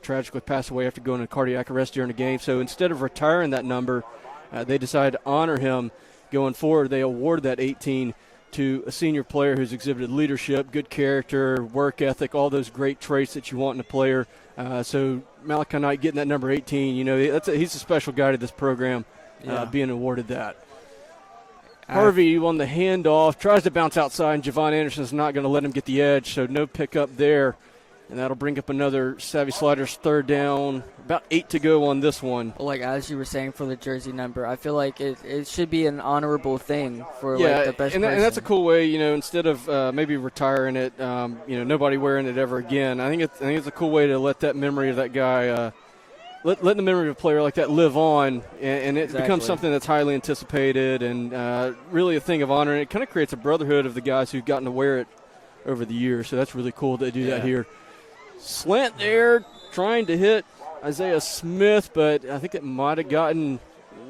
tragically passed away after going into cardiac arrest during a game. So instead of retiring that number, they decided to honor him going forward. They awarded that 18 to a senior player who's exhibited leadership, good character, work ethic, all those great traits that you want in a player. So Malachi Knight getting that number 18, you know, he's a special guy to this program, being awarded that. Harvey on the handoff, tries to bounce outside, and Javon Anderson's not going to let him get the edge, so no pickup there. And that'll bring up another Savvy Sliders 3rd down. About 8 to go on this one. Like, as you were saying for the jersey number, I feel like it should be an honorable thing for like the best and person. that's a cool way, you know, instead of maybe retiring it, you know, nobody wearing it ever again. I think it's a cool way to let that memory of that guy, let the memory of a player like that live on, and it becomes something that's highly anticipated and really a thing of honor. And it kind of creates a brotherhood of the guys who've gotten to wear it over the years. So that's really cool to do that here. Slant there, trying to hit Isaiah Smith, but I think it might have gotten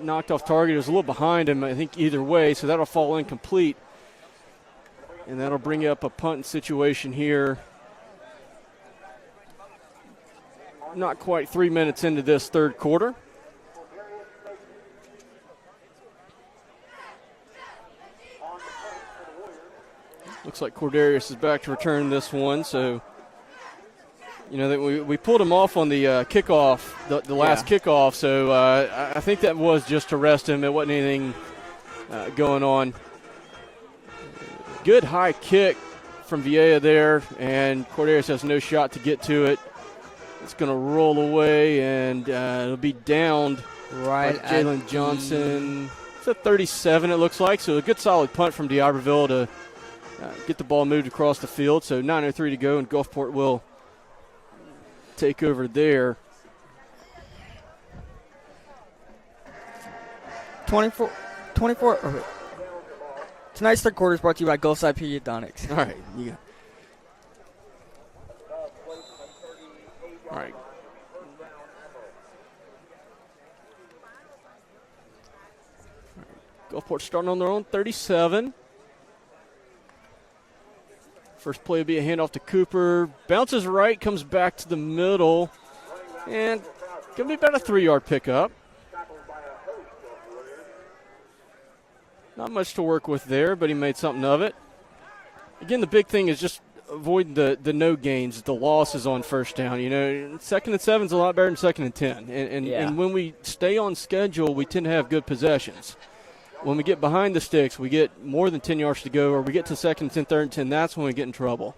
knocked off target. It was a little behind him, I think, either way, so that'll fall incomplete. And that'll bring up a punt situation here. Not quite 3 minutes into this 3rd quarter. Looks like Cordarius is back to return this one, so you know, we pulled him off on the kickoff, the last kickoff, so I think that was just to rest him. It wasn't anything going on. Good high kick from Vieja there, and Cordarius has no shot to get to it. It's going to roll away, and it'll be downed right by Jalen Johnson. It's a 37, it looks like, so a good solid punt from D'Iberville to get the ball moved across the field. So 9:03 to go, and Gulfport will take over there. 24. Okay. Tonight's 3rd quarter is brought to you by Gulfside Pediatronics. All right. All right. Gulfport starting on their own 37. First play will be a handoff to Cooper. Bounces right, comes back to the middle. And going to be about a 3-yard pickup. Not much to work with there, but he made something of it. Again, the big thing is just avoiding the no gains, the losses on 1st down. You know, 2nd and 7 is a lot better than 2nd and 10. And when we stay on schedule, we tend to have good possessions. When we get behind the sticks, we get more than 10 yards to go, or we get to 2nd and 10, 3rd and 10, that's when we get in trouble.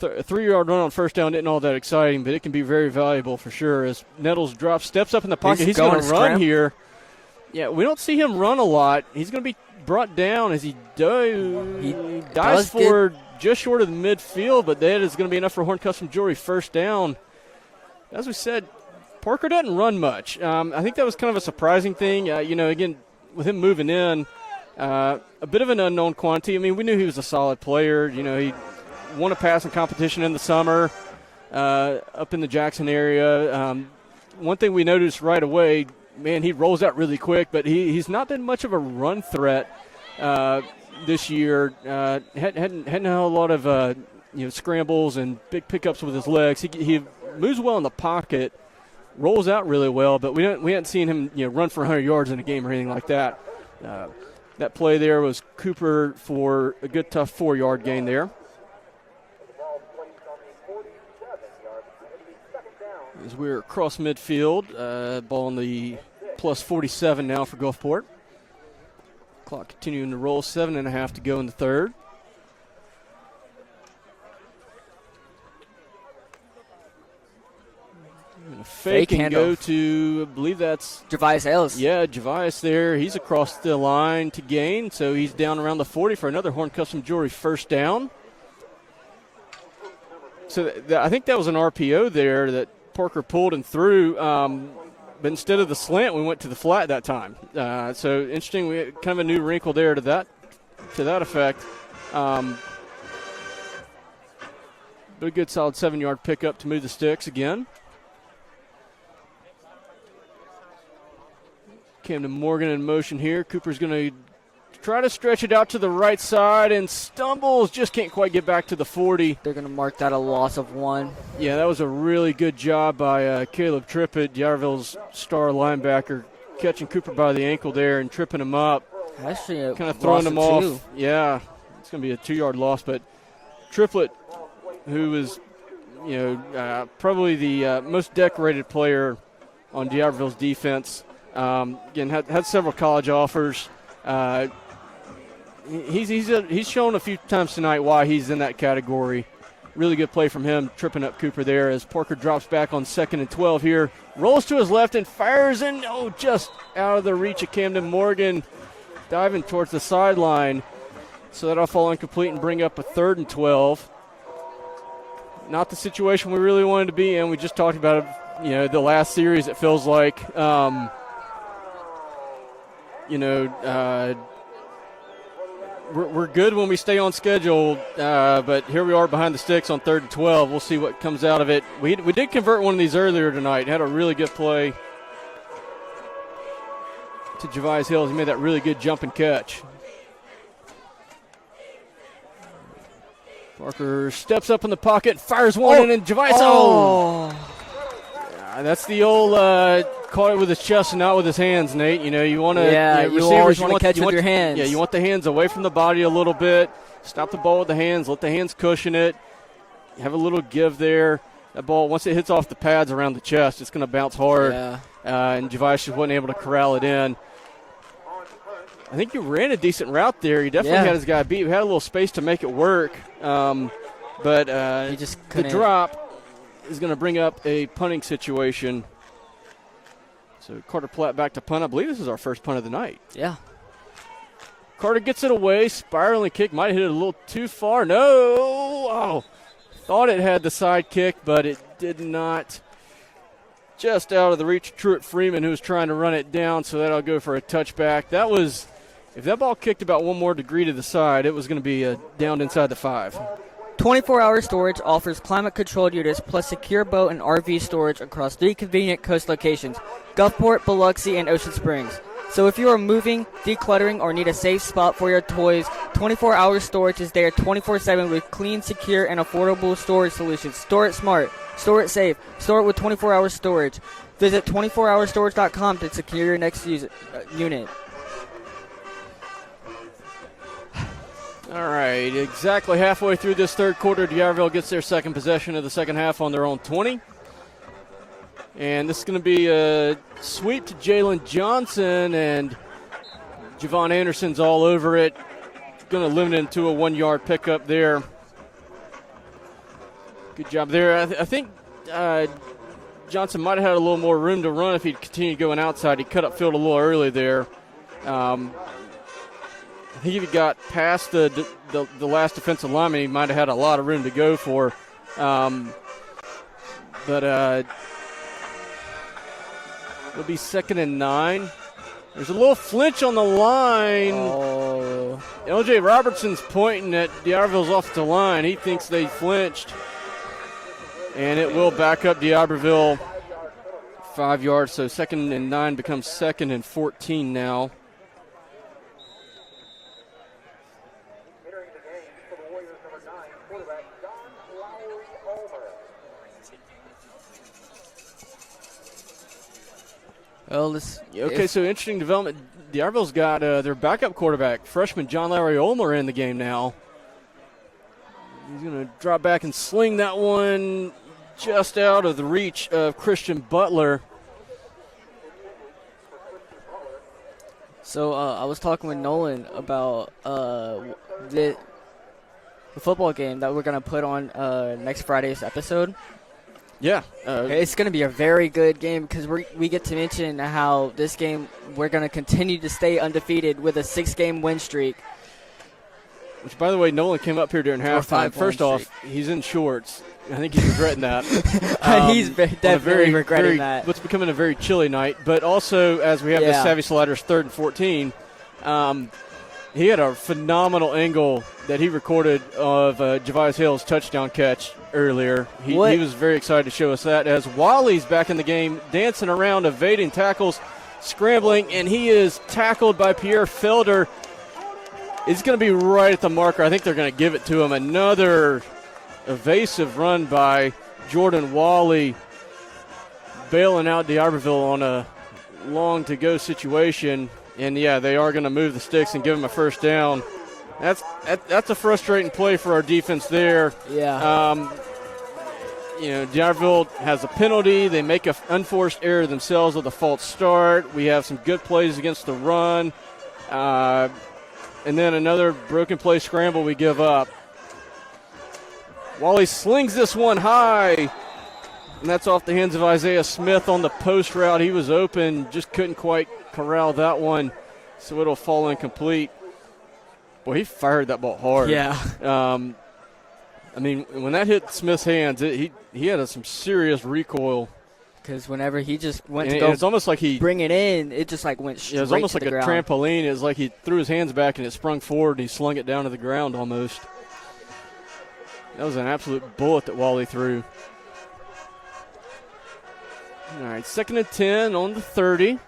A 3-yard run on 1st down isn't all that exciting, but it can be very valuable for sure. As Nettles steps up in the pocket, he's going to run here. Yeah, we don't see him run a lot. He's going to be brought down as he dives forward just short of the midfield, but that is going to be enough for Horn Custom Jewelry 1st down. as we said, Parker doesn't run much. I think that was kind of a surprising thing. Again, with him moving in, a bit of an unknown quantity. I mean, we knew he was a solid player. He won a passing competition in the summer up in the Jackson area. One thing we noticed right away, man, he rolls out really quick, but he's not been much of a run threat this year. Hadn't had a lot of scrambles and big pickups with his legs. He moves well in the pocket, rolls out really well, but we hadn't seen him run for 100 yards in a game or anything like that. That play there was Cooper for a good tough 4-yard gain there. As we're across midfield, ball on the plus 47 now for Gulfport. Clock continuing to roll, 7.5 to go in the third. Fake and go to, I believe that's Javius Ellis. Yeah, Javius there. He's across the line to gain, so he's down around the 40 for another Horn Custom Jewelry first down. So I think that was an RPO there that Parker pulled and threw, but instead of the slant, we went to the flat that time. So interesting, we had kind of a new wrinkle there to that effect. But a good solid 7-yard pickup to move the sticks again. Camden Morgan in motion here. Cooper's going to try to stretch it out to the right side and stumbles. Just can't quite get back to the 40. They're going to mark that a loss of 1. Yeah, that was a really good job by Caleb Trippett, Yarville's star linebacker, catching Cooper by the ankle there and tripping him up. Actually, kind of throwing him off. 2. Yeah, it's going to be a 2-yard loss. But Triplett, who is, probably the most decorated player on D'Iberville's defense, again, had several college offers. He's shown a few times tonight why he's in that category. Really good play from him, tripping up Cooper there as Parker drops back on 2nd and 12 here. Rolls to his left and fires in. Oh, just out of the reach of Camden Morgan, diving towards the sideline. So that'll fall incomplete and bring up a 3rd and 12. Not the situation we really wanted to be in. We just talked about it, the last series, it feels like. We're good when we stay on schedule, but here we are behind the sticks on 3rd and 12. We'll see what comes out of it. We did convert one of these earlier tonight. Had a really good play to Javius Hills. He made that really good jump and catch. Parker steps up in the pocket, fires one, and then Javius. That's the old caught it with his chest and not with his hands, Nate. You want to you always want to catch with your hands. Yeah, you want the hands away from the body a little bit. Stop the ball with the hands. Let the hands cushion it. Have a little give there. That ball, once it hits off the pads around the chest, it's going to bounce hard. Yeah. And Javius just wasn't able to corral it in. I think he ran a decent route there. He definitely had his guy beat. We had a little space to make it work. But he just couldn't. The drop is going to bring up a punting situation. So Carter Platt back to punt. I believe this is our first punt of the night. Yeah. Carter gets it away. Spiraling kick. Might have hit it a little too far. No. Oh. Thought it had the side kick, but it did not. Just out of the reach of Truett Freeman, who was trying to run it down, so that'll go for a touchback. That was, if that ball kicked about one more degree to the side, it was going to be down inside the 5. 24-hour storage offers climate-controlled units plus secure boat and RV storage across 3 convenient coast locations, Gulfport, Biloxi, and Ocean Springs. So if you are moving, decluttering, or need a safe spot for your toys, 24-hour storage is there 24/7 with clean, secure, and affordable storage solutions. Store it smart. Store it safe. Store it with 24-hour storage. Visit 24hourstorage.com to secure your next unit. All right, exactly halfway through this third quarter, D'Iberville gets their second possession of the second half on their own 20. And this is going to be a sweep to Jalen Johnson, and Javon Anderson's all over it. Going to limit it to a 1-yard pickup there. Good job there. I think Johnson might have had a little more room to run if he'd continued going outside. He cut up field a little early there. I think if he got past the last defensive lineman, he might have had a lot of room to go for. But It'll be 2nd and 9. There's a little flinch on the line. Oh. LJ Robertson's pointing at D'Iberville's offensive line. He thinks they flinched. And it will back up D'Iberville 5 yards. So 2nd and 9 becomes 2nd and 14 now. Well, so interesting development. D'Iberville's got their backup quarterback, freshman John Lowry Olmer, in the game now. He's going to drop back and sling that one just out of the reach of Christian Butler. So I was talking with Nolan about the football game that we're going to put on next Friday's episode. Yeah. It's going to be a very good game because we get to mention how this game we're going to continue to stay undefeated with a 6-game win streak. Which, by the way, Nolan came up here during halftime. First off, he's in shorts. I think he's regretting that. He's definitely regretting that. What's becoming a very chilly night. But also, as we have the Savvy Sliders 3rd and 14, he had a phenomenal angle that he recorded of Javius Hill's touchdown catch earlier. He was very excited to show us that, as Wally's back in the game, dancing around, evading tackles, scrambling, and he is tackled by Pierre Felder. It's going to be right at the marker. I think they're going to give it to him. Another evasive run by Jordan Wally, bailing out D'Iberville on a long-to-go situation. And, yeah, they are going to move the sticks and give him a first down. That's a frustrating play for our defense there. Yeah. D'Iberville has a penalty. They make an unforced error themselves with a false start. We have some good plays against the run. And then another broken play scramble we give up. Wally slings this one high, and that's off the hands of Isaiah Smith on the post route. He was open, just couldn't quite corral that one, so it'll fall incomplete. Boy, he fired that ball hard. Yeah. When that hit Smith's hands, he had some serious recoil. Because whenever he just went and to go it's almost like he bring it in, it just like went straight it was almost to like the a ground. trampoline. It was like he threw his hands back and it sprung forward and he slung it down to the ground almost. That was an absolute bullet that Wally threw. All right, 2nd and 10 on the 30.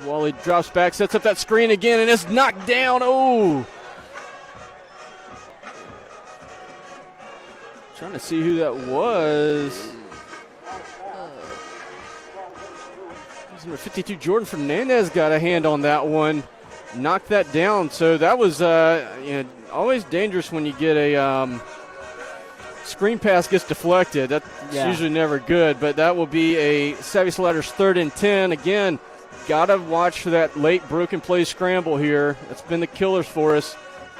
Wally drops back, sets up that screen again, and it's knocked down. Oh! Trying to see who that was. Number 52, Jordan Fernandez, got a hand on that one. Knocked that down. So that was always dangerous when you get a screen pass gets deflected. That's usually never good, but that will be a Savvy Sliders 3rd and 10. Again, got to watch for that late broken play scramble here. That's been the killers for us.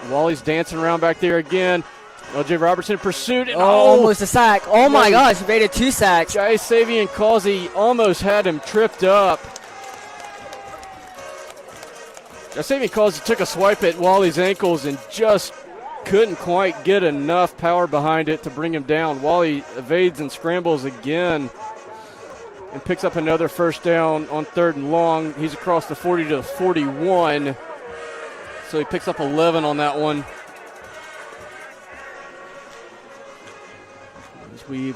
Wally's dancing around back there again. LJ Robertson in pursuit. And almost a sack. Oh, my gosh, evaded 2 sacks. Jai Savian Causey almost had him tripped up. Jai Savian Causey took a swipe at Wally's ankles and just couldn't quite get enough power behind it to bring him down. Wally evades and scrambles again and picks up another first down on 3rd and long. He's across the 40 to the 41. So he picks up 11 on that one. As we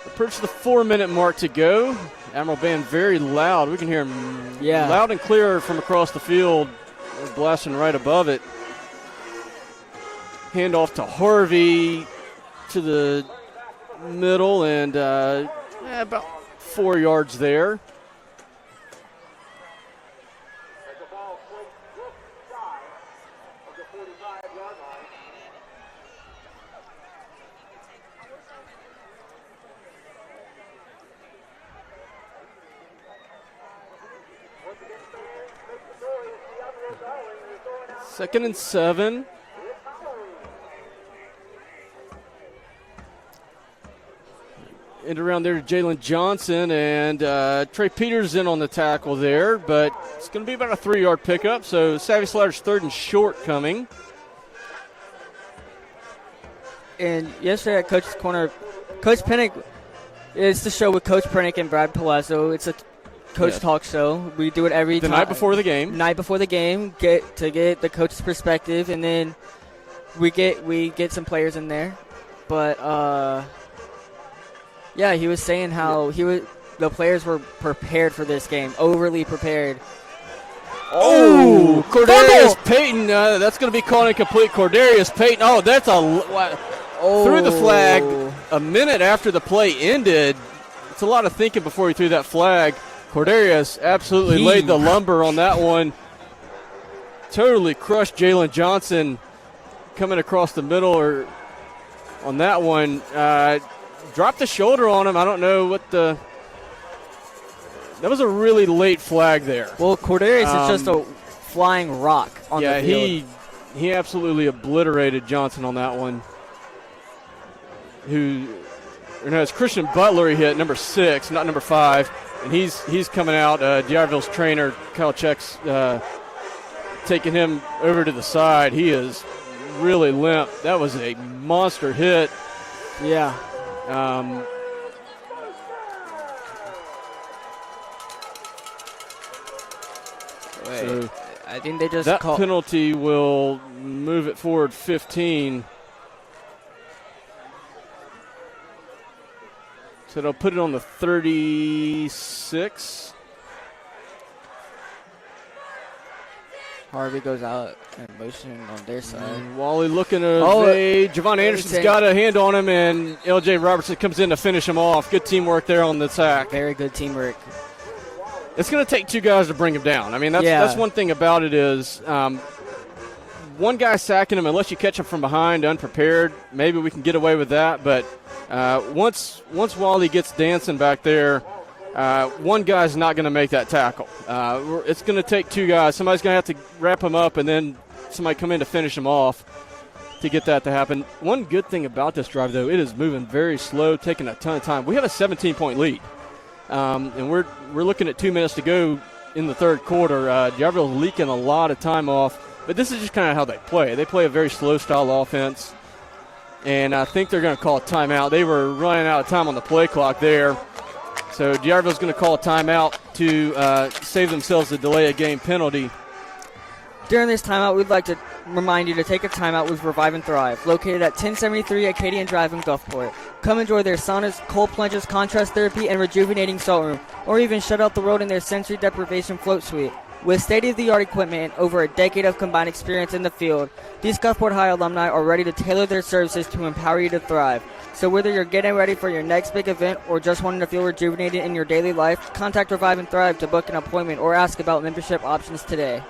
approach the 4-minute mark to go, Admiral Band very loud. We can hear him loud and clear from across the field. They're blasting right above it. Hand off to Harvey to the middle and about 4 yards there. Second and 7. And around there to Jalen Johnson, and Trey Peters in on the tackle there, but it's going to be about a 3-yard pickup, so Savvy Sliders 3rd and short coming. And yesterday at Coach's Corner, Coach Pinnick, it's the show with Coach Pinnick and Brad Palazzo. It's a coach talk show. We do it every the night before the game. Night before the game, get the coach's perspective, and then we get some players in there. But yeah, he was saying how the players were prepared for this game, overly prepared. Oh, Cordarius Payton. That's going to be called incomplete. Cordarius Payton. Oh, that's threw the flag a minute after the play ended. It's a lot of thinking before he threw that flag. Cordarius absolutely laid the lumber on that one. Totally crushed Jalen Johnson coming across the middle or on that one. Dropped the shoulder on him. I don't know what the... That was a really late flag there. Well, Cordarius is just a flying rock on the field. He absolutely obliterated Johnson on that one. It's Christian Butler he hit, number 6, not number 5. And he's coming out. D'Iberville's trainer, Kyle Check's taking him over to the side. He is really limp. That was a monster hit. Yeah. So I think they just that penalty will move it forward 15. So they'll put it on the 36. Harvey goes out and motion on their side. And Wally looking to evade. Javon Anderson's got a hand on him, and L.J. Robertson comes in to finish him off. Good teamwork there on the sack. Very good teamwork. It's going to take 2 guys to bring him down. I mean, that's one thing about it is one guy sacking him, unless you catch him from behind unprepared, maybe we can get away with that. But once Wally gets dancing back there, one guy's not going to make that tackle. It's going to take 2 guys. Somebody's going to have to wrap him up, and then somebody come in to finish him off to get that to happen. One good thing about this drive, though, it is moving very slow, taking a ton of time. We have a 17-point lead. And we're looking at 2 minutes to go in the third quarter. D'Iberville's leaking a lot of time off, but this is just kind of how they play. They play a very slow style offense, and I think they're going to call a timeout. They were running out of time on the play clock there, so D'Iberville's going to call a timeout to save themselves the delay of game penalty. During this timeout, we'd like to remind you to take a timeout with Revive and Thrive, located at 1073 Acadian Drive in Gulfport. Come enjoy their saunas, cold plunges, contrast therapy, and rejuvenating salt room, or even shut out the road in their sensory deprivation float suite. With state-of-the-art equipment and over a decade of combined experience in the field, these Gulfport High alumni are ready to tailor their services to empower you to thrive. So whether you're getting ready for your next big event or just wanting to feel rejuvenated in your daily life, contact Revive and Thrive to book an appointment or ask about membership options today.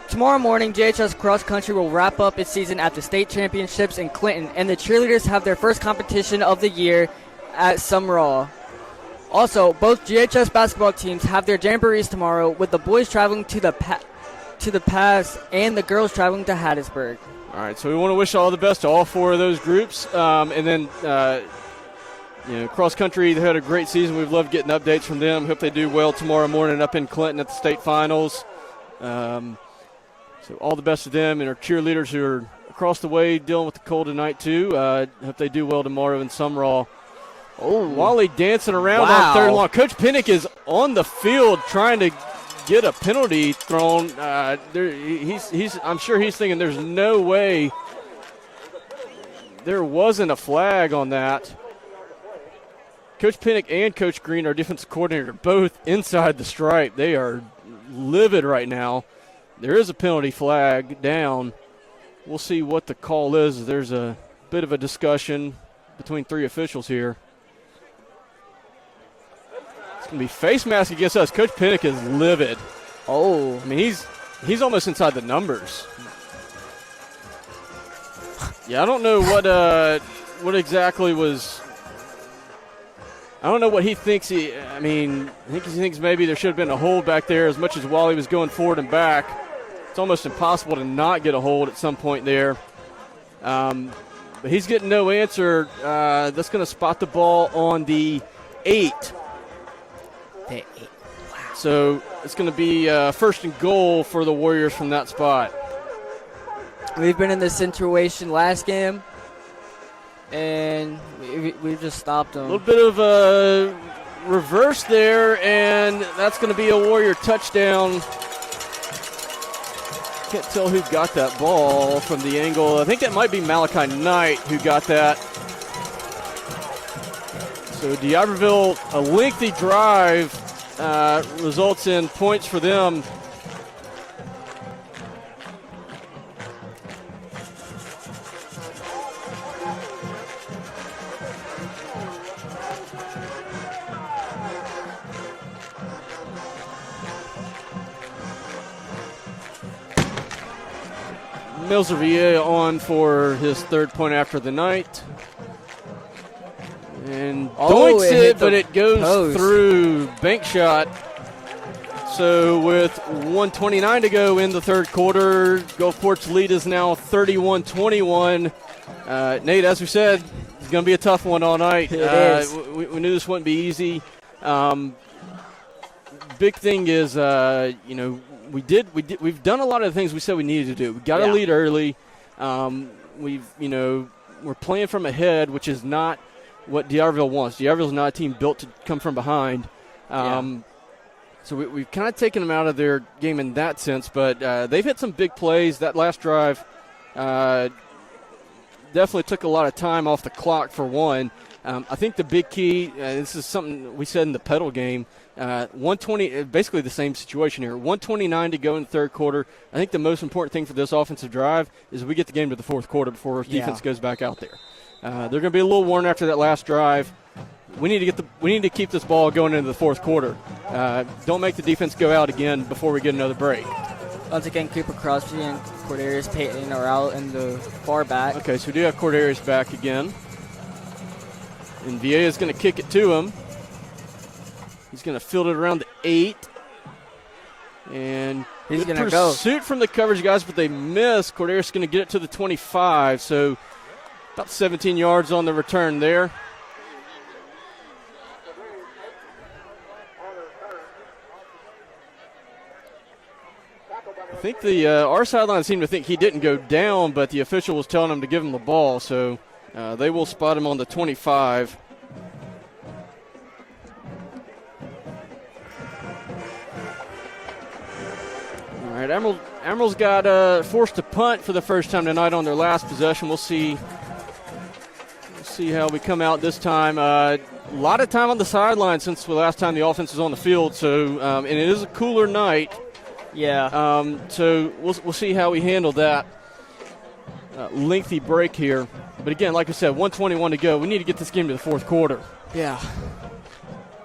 Tomorrow morning, JHS Cross Country will wrap up its season at the state championships in Clinton, and the cheerleaders have their first competition of the year at Summerall. Also, both GHS basketball teams have their jamborees tomorrow, with the boys traveling to the Pass and the girls traveling to Hattiesburg. All right, so we want to wish all the best to all 4 of those groups, and then cross country, they had a great season. We've loved getting updates from them. Hope they do well tomorrow morning up in Clinton at the state finals. So all the best to them and our cheerleaders who are across the way dealing with the cold tonight too. Hope they do well tomorrow in Summerall. Oh, Wally dancing around on third and long. Coach Pinnick is on the field trying to get a penalty thrown. I'm sure he's thinking there's no way there wasn't a flag on that. Coach Pinnick and Coach Green, our defensive coordinator, both inside the stripe. They are livid right now. There is a penalty flag down. We'll see what the call is. There's a bit of a discussion between 3 officials here. It's going to be face mask against us. Coach Pinnick is livid. Oh. I mean, he's almost inside the numbers. Yeah, I don't know what exactly was. I don't know what he thinks. I think he thinks maybe there should have been a hold back there. As much as Wally was going forward and back, it's almost impossible to not get a hold at some point there. But he's getting no answer. That's going to spot the ball on the 8. The 8. Wow. So it's going to be first and goal for the Warriors from that spot. We've been in this situation last game, and we've just stopped them. A little bit of a reverse there, and that's going to be a Warrior touchdown. Can't tell who got that ball from the angle. I think that might be Malachi Knight who got that. So D'Iberville, a lengthy drive, results in points for them. Mills-Riviere on for his third point after the night. And doinks it, but it goes post through. Bank shot. So with 1:29 to go in the third quarter, Gulfport's lead is now 31-21. Nate, as we said, it's going to be a tough one all night. It is. We knew this wouldn't be easy. Big thing is, we've done a lot of the things we said we needed to do. We got a lead early. We're playing from ahead, which is not what D'Iberville wants. D'Iberville's not a team built to come from behind. So we've kind of taken them out of their game in that sense, but they've hit some big plays. That last drive definitely took a lot of time off the clock for one. I think the big key, this is something we said in the Pedal game, 120, basically the same situation here. 1:29 to go in the third quarter. I think the most important thing for this offensive drive is we get the game to the fourth quarter before defense goes back out there. They're going to be a little worn after that last drive. We need to keep this ball going into the fourth quarter. Don't make the defense go out again before we get another break. Once again, Cooper Crosby and Cordarius Payton are out in the far back. Okay, so we do have Cordarius back again. And Villa is going to kick it to him. He's going to field it around the 8. And he's good going to go. Pursuit from the coverage guys, but they miss. Cordarius is going to get it to the 25. So about 17 yards on the return there. I think our sideline seemed to think he didn't go down, but the official was telling him to give him the ball, so they will spot him on the 25. All right, Emerald's got forced to punt for the first time tonight on their last possession. We'll see how we come out this time. A lot of time on the sideline since the last time the offense was on the field, so and it is a cooler night. Yeah. So we'll see how we handle that lengthy break here. But again, like I said, 1:21 to go. We need to get this game to the fourth quarter. Yeah.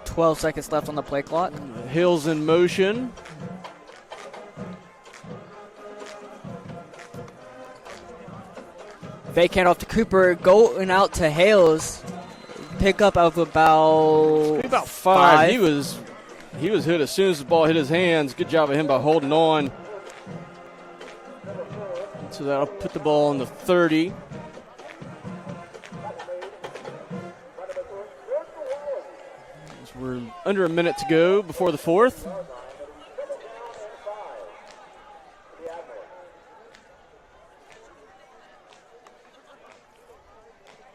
12 seconds left on the play clock. Hill's in motion. Fake handoff to Cooper, going out to Hales. Pick up of about 5. He was hit as soon as the ball hit his hands. Good job of him by holding on. So that'll put the ball on the 30. As we're under a minute to go before the fourth.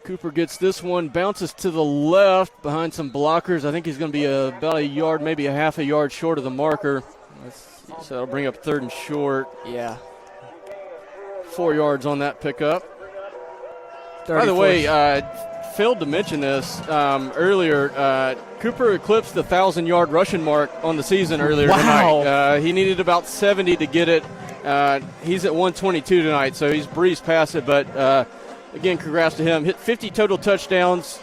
Cooper gets this one, bounces to the left behind some blockers. I think he's going to be about a yard, maybe a half a yard short of the marker. So that'll bring up third and short. Yeah. 4 yards on that pickup. By the way, failed to mention this earlier. Cooper eclipsed the 1,000-yard rushing mark on the season earlier tonight. He needed about 70 to get it. He's at 122 tonight, so he's breezed past it, but again, congrats to him. Hit 50 total touchdowns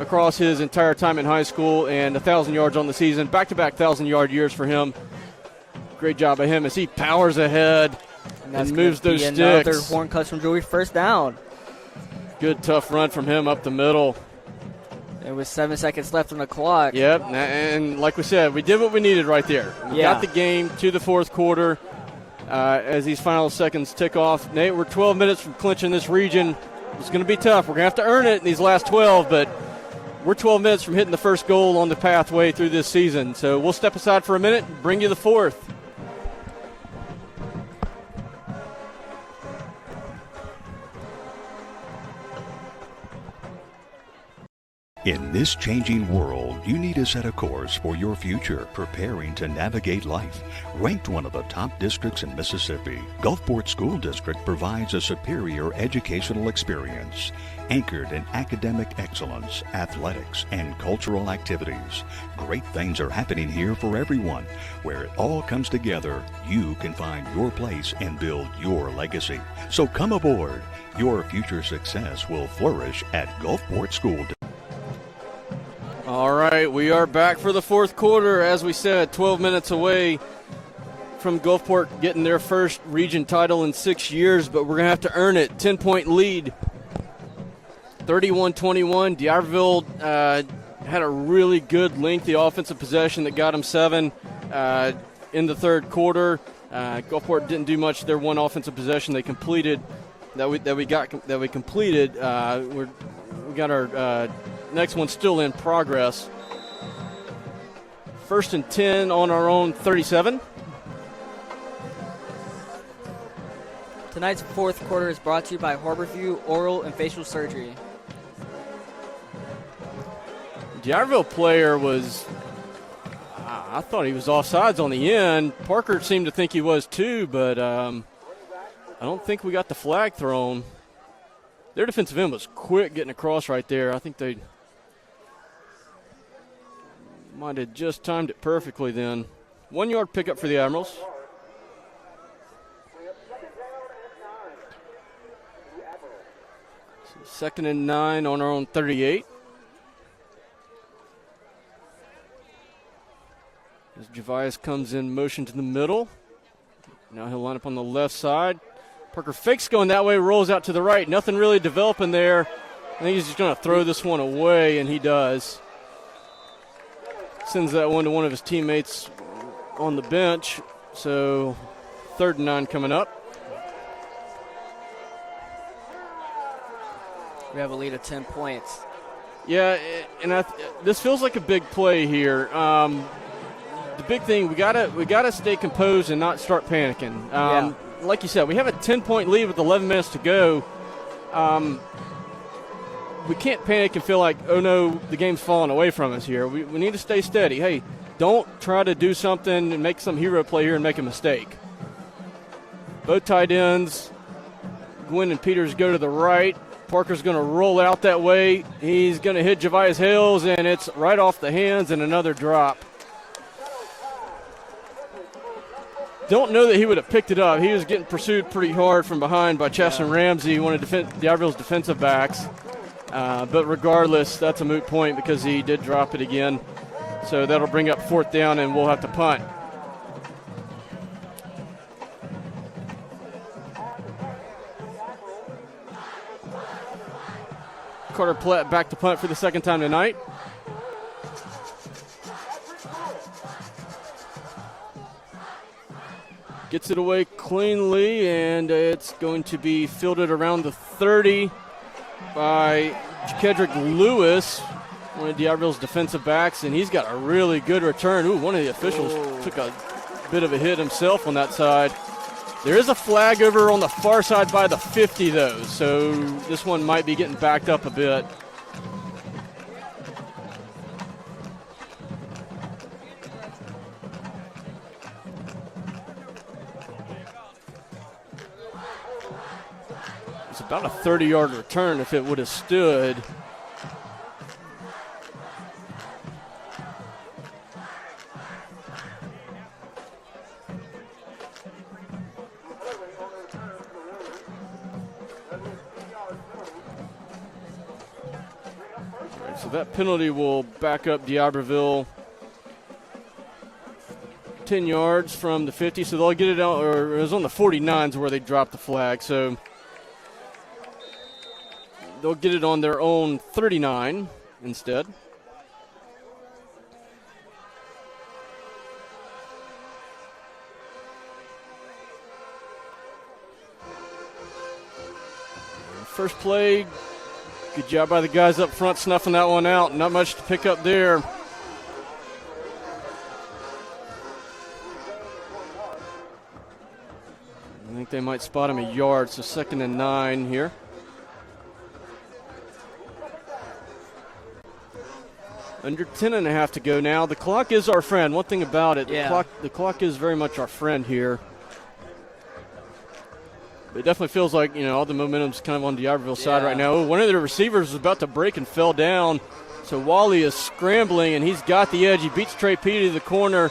across his entire time in high school and 1,000 yards on the season. Back-to-back 1,000-yard years for him. Great job by him as he powers ahead and moves those sticks. Another horn cuts from Joey, first down. Good, tough run from him up the middle. It was 7 seconds left on the clock. Yep, and like we said, we did what we needed right there. We got the game to the fourth quarter as these final seconds tick off. Nate, we're 12 minutes from clinching this region. It's going to be tough. We're going to have to earn it in these last 12, but we're 12 minutes from hitting the first goal on the pathway through this season. So we'll step aside for a minute and bring you the fourth. In this changing world, you need to set a course for your future, preparing to navigate life. Ranked one of the top districts in Mississippi, Gulfport School District provides a superior educational experience, anchored in academic excellence, athletics, and cultural activities. Great things are happening here for everyone. Where it all comes together, you can find your place and build your legacy. So come aboard. Your future success will flourish at Gulfport School District. All right, we are back for the fourth quarter. As we said, 12 minutes away from Gulfport getting their first region title in 6 years, but we're going to have to earn it. 10-point lead, 31-21. D'Iberville had a really good lengthy offensive possession that got them 7 in the third quarter. Gulfport didn't do much. Their one offensive possession they completed that we completed. We got our next one still in progress. 1st and 10 on our own 37. Tonight's fourth quarter is brought to you by Harborview Oral and Facial Surgery. D'Iberville player was, I thought he was offsides on the end. Parker seemed to think he was too, but I don't think we got the flag thrown. Their defensive end was quick getting across right there. I think they might have just timed it perfectly then. 1 yard pickup for the Admirals. So 2nd and 9 on our own 38. As Javias comes in motion to the middle. Now he'll line up on the left side. Parker fakes going that way, rolls out to the right. Nothing really developing there. I think he's just going to throw this one away, and he does. Sends that one to one of his teammates on the bench. So 3rd and 9 coming up. We have a lead of 10 points. Yeah, and this feels like a big play here. The big thing, we gotta stay composed and not start panicking. Like you said, we have a 10-point lead with 11 minutes to go. We can't panic and feel like, oh no, the game's falling away from us here. We need to stay steady. Hey, don't try to do something and make some hero play here and make a mistake. Both tight ends, Gwynn and Peters, go to the right. Parker's going to roll out that way. He's going to hit Javias Hales, and it's right off the hands and another drop. Don't know that he would have picked it up. He was getting pursued pretty hard from behind by Chesson Ramsey, one of D'Iberville's defensive backs. But regardless, that's a moot point because he did drop it again. So that'll bring up 4th down, and we'll have to punt. Carter Platt back to punt for the 2nd time tonight. Gets it away cleanly, and it's going to be fielded around the 30 by Kedrick Lewis, one of D'Iberville's defensive backs, and he's got a really good return. Ooh, one of the officials took a bit of a hit himself on that side. There is a flag over on the far side by the 50, though, so this one might be getting backed up a bit. It's about a 30-yard return if it would have stood. So that penalty will back up D'Iberville 10 yards from the 50. So they'll get it out, or it was on the 49s where they dropped the flag. So they'll get it on their own 39 instead. First play Good job by the guys up front snuffing that one out. Not much to pick up there. I think they might spot him a yard, so 2nd and 9 here. Under 10 and a half to go now. The clock is our friend. One thing about it, the clock is very much our friend here. It definitely feels like, all the momentum's kind of on D'Iberville's side right now. One of their receivers was about to break and fell down. So Wally is scrambling, and he's got the edge. He beats Trey Petey to the corner.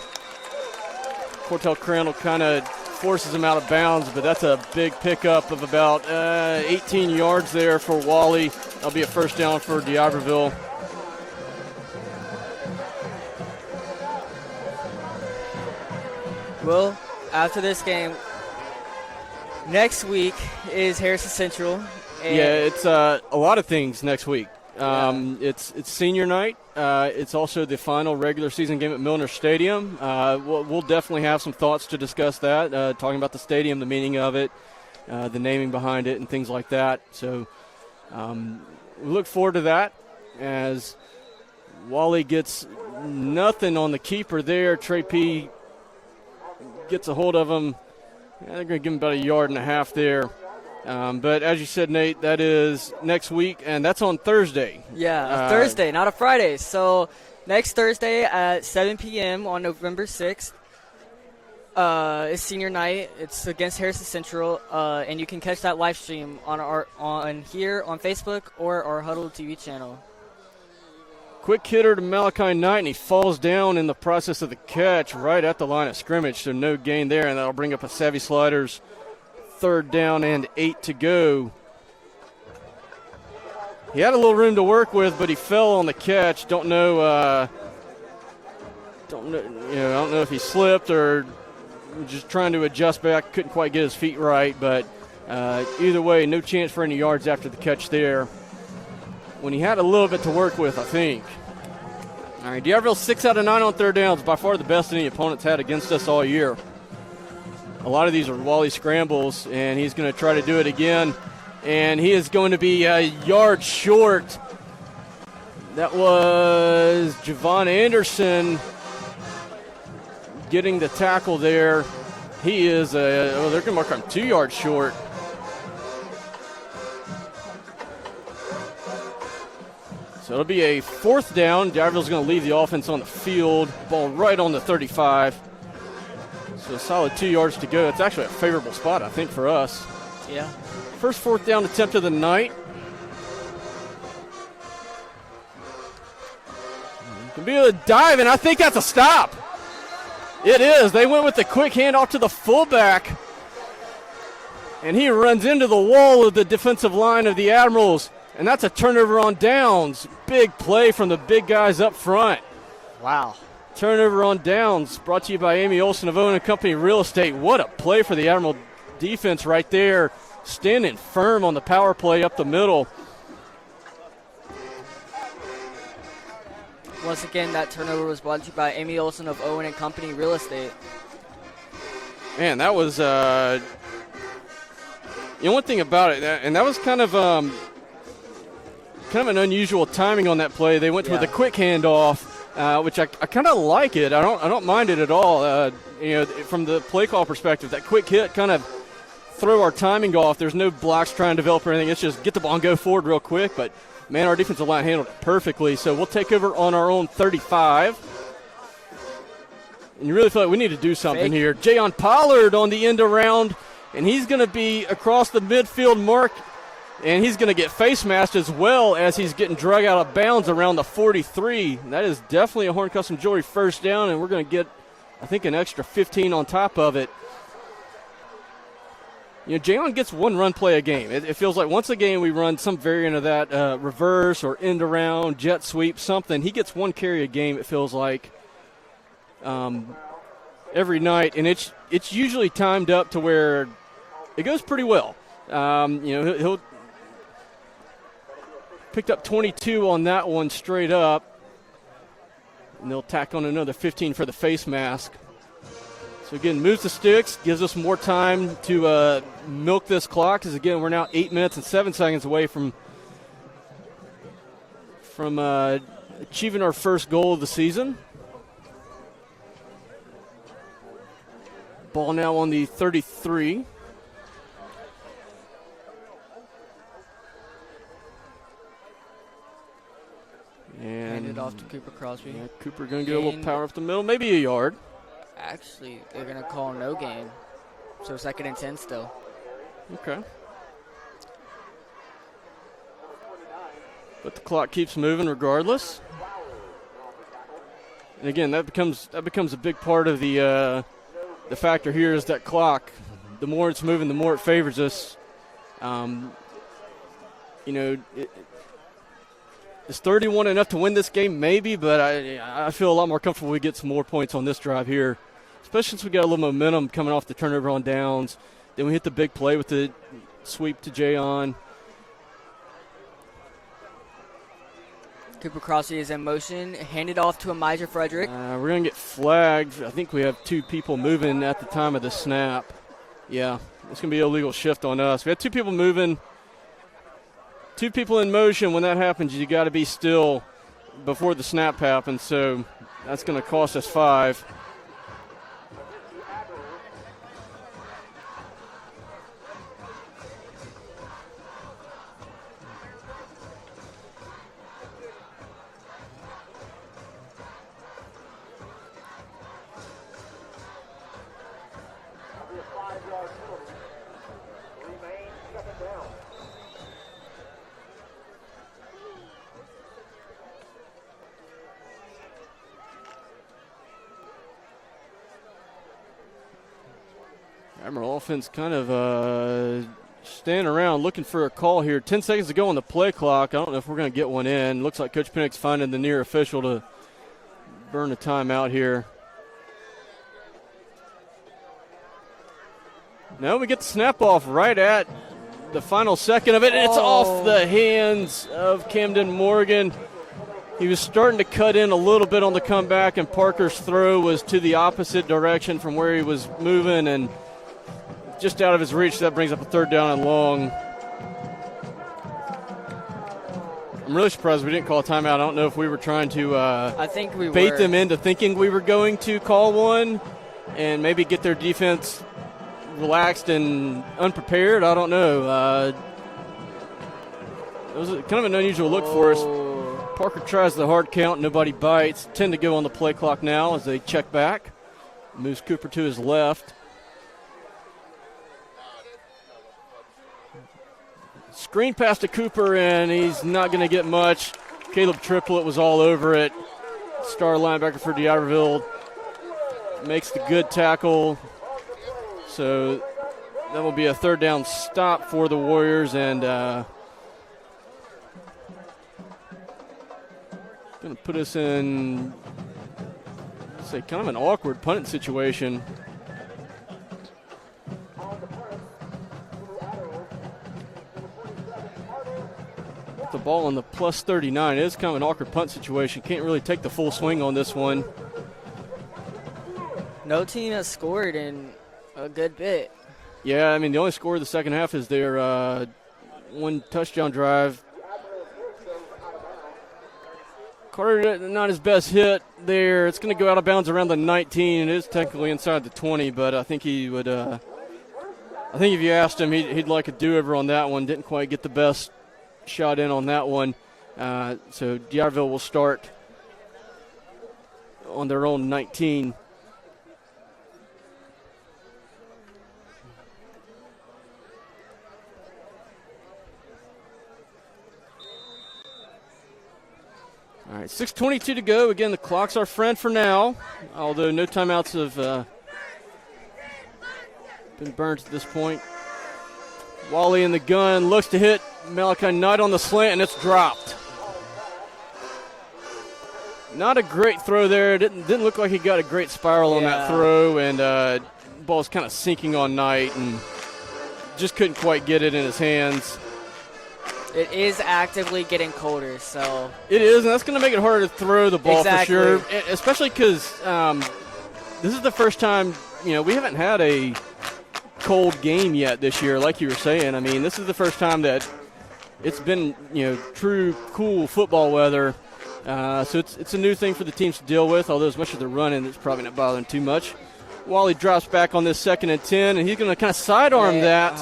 Cortell Crandall kind of forces him out of bounds, but that's a big pickup of about 18 yards there for Wally. That'll be a first down for D'Iberville. Well, after this game, next week is Harrison Central. It's a lot of things next week. It's senior night. It's also the final regular season game at Milner Stadium. We'll definitely have some thoughts to discuss that, talking about the stadium, the meaning of it, the naming behind it, and things like that. So we look forward to that as Wally gets nothing on the keeper there. Trey P gets a hold of him. They're going to give him about a yard and a half there. But as you said, Nate, that is next week, and that's on Thursday. Yeah, a Thursday, not a Friday. So next Thursday at 7 p.m. on November 6th is senior night. It's against Harrison Central, and you can catch that live stream on here on Facebook or our Huddle TV channel. Quick hitter to Malachi Knight, and he falls down in the process of the catch right at the line of scrimmage, so no gain there, and that'll bring up a Savvy Sliders 3rd down and 8 to go. He had a little room to work with, but he fell on the catch. Don't know if he slipped or just trying to adjust back. Couldn't quite get his feet right, but either way, no chance for any yards after the catch there. When he had a little bit to work with, I think. All right, D'Iberville 6 out of 9 on 3rd downs, by far the best any opponent's had against us all year. A lot of these are Wally scrambles, and he's going to try to do it again, and he is going to be a yard short. That was Javon Anderson getting the tackle there. He is they're going to mark him 2 yards short. So it'll be a 4th down. D'Iberville's going to leave the offense on the field. Ball right on the 35. So a solid 2 yards to go. It's actually a favorable spot, I think, for us. Yeah. First 4th down attempt of the night. Can be a dive, and I think that's a stop. It is. They went with the quick handoff to the fullback. And he runs into the wall of the defensive line of the Admirals. And that's a turnover on downs. Big play from the big guys up front. Wow. Turnover on downs brought to you by Amy Olson of Owen & Company Real Estate. What a play for the Admiral defense right there. Standing firm on the power play up the middle. Once again, that turnover was brought to you by Amy Olson of Owen & Company Real Estate. Man, that was one thing about it, and that was kind of an unusual timing on that play. They went with a quick handoff, which I kind of like it. I don't mind it at all. From the play call perspective, that quick hit kind of throw our timing off. There's no blocks trying to develop or anything. It's just get the ball and go forward real quick. But man, our defensive line handled it perfectly. So we'll take over on our own 35. And you really feel like we need to do something here. Jayon Pollard on the end around, and he's going to be across the midfield mark. And he's going to get face masked as well as he's getting drug out of bounds around the 43. That is definitely a Horn Custom Jewelry first down, and we're going to get, I think, an extra 15 on top of it. Jayon gets one run play a game. It feels like once a game we run some variant of that, reverse or end around, jet sweep, something. He gets one carry a game, it feels like, every night. And it's usually timed up to where it goes pretty well. He'll picked up 22 on that one straight up. And they'll tack on another 15 for the face mask. So, again, moves the sticks, gives us more time to milk this clock. Because, again, we're now 8 minutes and 7 seconds away from from achieving our first goal of the season. Ball now on the 33. And handed off to Cooper Crosby. Yeah, Cooper going to get a little power up the middle, maybe a yard. Actually, they're going to call no gain. So 2nd and 10 still. Okay. But the clock keeps moving regardless. And again, that becomes a big part of the factor here is that clock. The more it's moving, the more it favors us. Is 31 enough to win this game? Maybe, but I feel a lot more comfortable we get some more points on this drive here, especially since we got a little momentum coming off the turnover on downs. Then we hit the big play with the sweep to Jayon. Cooper Crosby is in motion, handed off to Elijah Frederick. We're going to get flagged. I think we have 2 people moving at the time of the snap. Yeah, it's going to be an illegal shift on us. We had 2 people moving. 2 people in motion. When that happens, you got to be still before the snap happens. So that's going to cost us 5. Admiral offense kind of standing around looking for a call here. 10 seconds to go on the play clock. I don't know if we're going to get one in. Looks like Coach Pennick's finding the near official to burn a timeout here. No, we get the snap off right at the final second of it. And it's off the hands of Camden Morgan. He was starting to cut in a little bit on the comeback, and Parker's throw was to the opposite direction from where he was moving, and just out of his reach. That brings up a 3rd down and long. I'm really surprised we didn't call a timeout. I don't know if we were trying to I think we bait were. them into thinking we were going to call one and maybe get their defense relaxed and unprepared. I don't know. It was kind of an unusual look for us. Parker tries the hard count. Nobody bites. 10 to go on the play clock now as they check back. Moves Cooper to his left. Screen pass to Cooper, and he's not going to get much. Caleb Triplett was all over it. Star linebacker for D'Iberville makes the good tackle. So that will be a 3rd down stop for the Warriors, and going to put us in, let's say, kind of an awkward punting situation. The ball on the plus 39. It is kind of an awkward punt situation. Can't really take the full swing on this one. No team has scored in a good bit. Yeah, I mean, the only score of the second half is their 1 touchdown drive. Carter, not his best hit there. It's going to go out of bounds around the 19. It is technically inside the 20, but I think he would. I think if you asked him, he'd like a do-over on that one. Didn't quite get the best shot in on that one. So D'Iberville will start on their own 19. All right, 6:22 to go. Again, the clock's our friend for now, although no timeouts have been burned at this point. Wally in the gun, looks to hit Malachi Knight on the slant, and it's dropped. Not a great throw there. Didn't look like he got a great spiral on that throw, and the ball's kind of sinking on Knight, and just couldn't quite get it in his hands. It is actively getting colder, so. It is, and that's going to make it harder to throw the ball exactly. for sure, especially because this is the first time, we haven't had a cold game yet this year, like you were saying. I mean, this is the first time that it's been, true cool football weather. So it's a new thing for the teams to deal with, although as much as they're running, it's probably not bothering too much. Wally drops back on this 2nd and 10, and he's going to kind of sidearm that,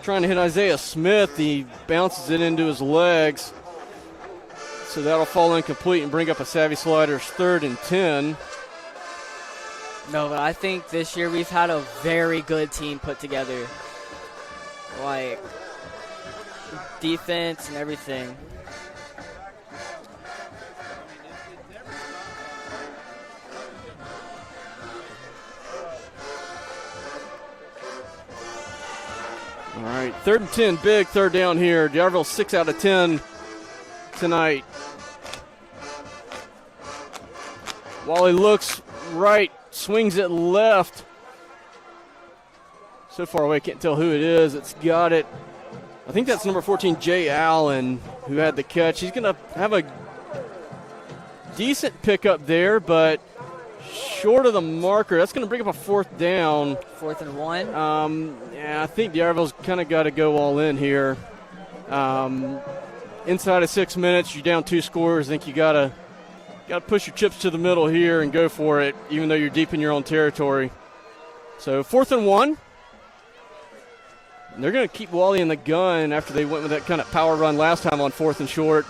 trying to hit Isaiah Smith. He bounces it into his legs. So that'll fall incomplete and bring up a Savvy Sliders 3rd and 10. No, but I think this year we've had a very good team put together. Like, defense and everything. All right, 3rd and 10, big 3rd down here. D'Iberville 6 out of 10 tonight. Wally looks right, swings it left. So far away, can't tell who it is. It's got it. I think that's number 14, Jay Allen, who had the catch. He's going to have a decent pickup there, but short of the marker. That's going to bring up a 4th down. 4th and 1. Yeah, I think D'Iberville's kind of got to go all in here. Inside of 6 minutes, you're down 2 scores. I think you got to push your chips to the middle here and go for it, even though you're deep in your own territory. So 4th and 1. And they're going to keep Wally in the gun after they went with that kind of power run last time on 4th and short.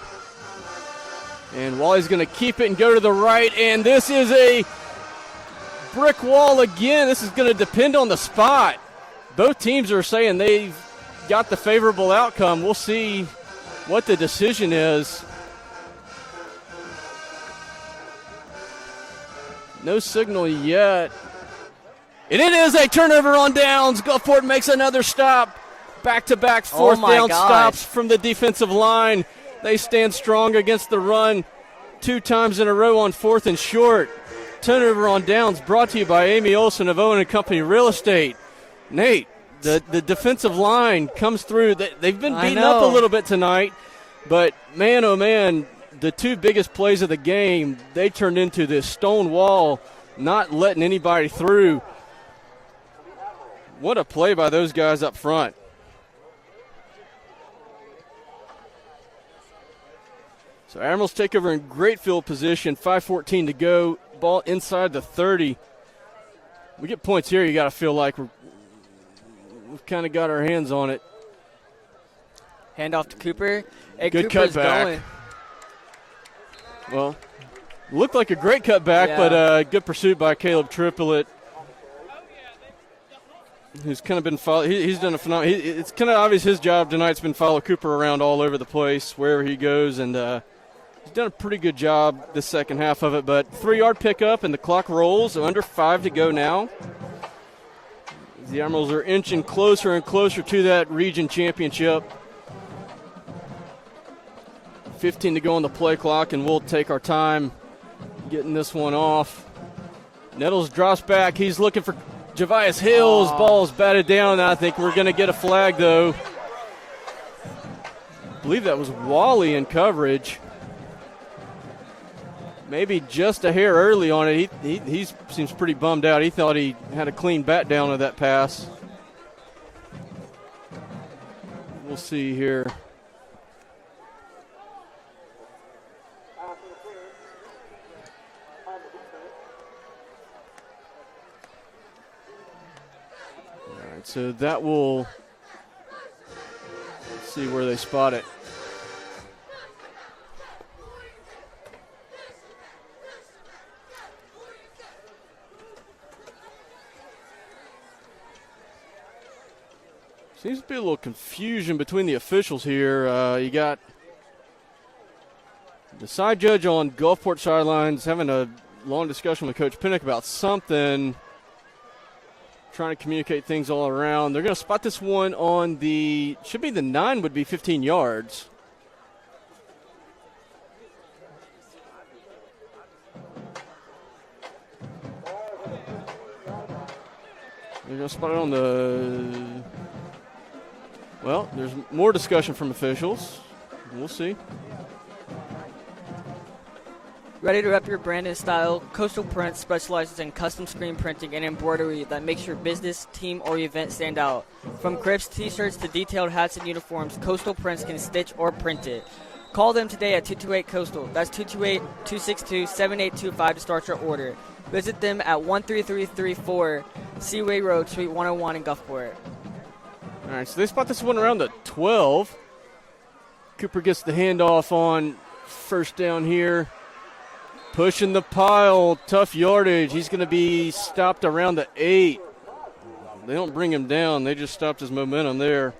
And Wally's going to keep it and go to the right, and this is a brick wall again. This is going to depend on the spot. Both teams are saying they've got the favorable outcome. We'll see what the decision is. No signal yet. And it is a turnover on downs. Gulfport makes another stop. Back-to-back 4th down stops from the defensive line. They stand strong against the run 2 times in a row on 4th and short. Turnover on downs brought to you by Amy Olson of Owen & Company Real Estate. Nate, the defensive line comes through. They've been beaten up a little bit tonight, but man, oh man, the 2 biggest plays of the game, they turned into this stone wall, not letting anybody through. What a play by those guys up front. So Admirals take over in great field position, 5:14 to go, ball inside the 30. We get points here, you got to feel like we've kind of got our hands on it. Hand off to Cooper. Hey, good Cooper's cutback. going. Well, looked like a great cutback, but good pursuit by Caleb Triplett, who's kind of been followed. He's done a phenomenal. It's kind of obvious his job tonight's been follow Cooper around all over the place, wherever he goes, and he's done a pretty good job this second half of it. But 3-yard pickup, and the clock rolls. Under 5 to go now. The Admirals are inching closer and closer to that region championship. 15 to go on the play clock, and we'll take our time getting this one off. Nettles drops back. He's looking for Javius Hills. Ball's batted down. I think we're going to get a flag, though. I believe that was Wally in coverage. Maybe just a hair early on it. He seems pretty bummed out. He thought he had a clean bat down of that pass. We'll see here. So that will see where they spot it. Seems to be a little confusion between the officials here. You got the side judge on Gulfport sidelines having a long discussion with Coach Pinnock about something, trying to communicate things all around. They're going to spot this one on the, should be the 9, would be 15 yards. They're going to spot it on the, well, there's more discussion from officials. We'll see. Ready to rep your brand and style? Coastal Prints specializes in custom screen printing and embroidery that makes your business, team, or event stand out. From crisp t-shirts to detailed hats and uniforms, Coastal Prints can stitch or print it. Call them today at 228-COASTAL. That's 228-262-7825 to start your order. Visit them at 13334 Seaway Road, Suite 101 in Gulfport. All right, so they spot this one around the 12. Cooper gets the handoff on first down here. Pushing the pile, tough yardage. He's going to be stopped around the 8. They don't bring him down. They just stopped his momentum there.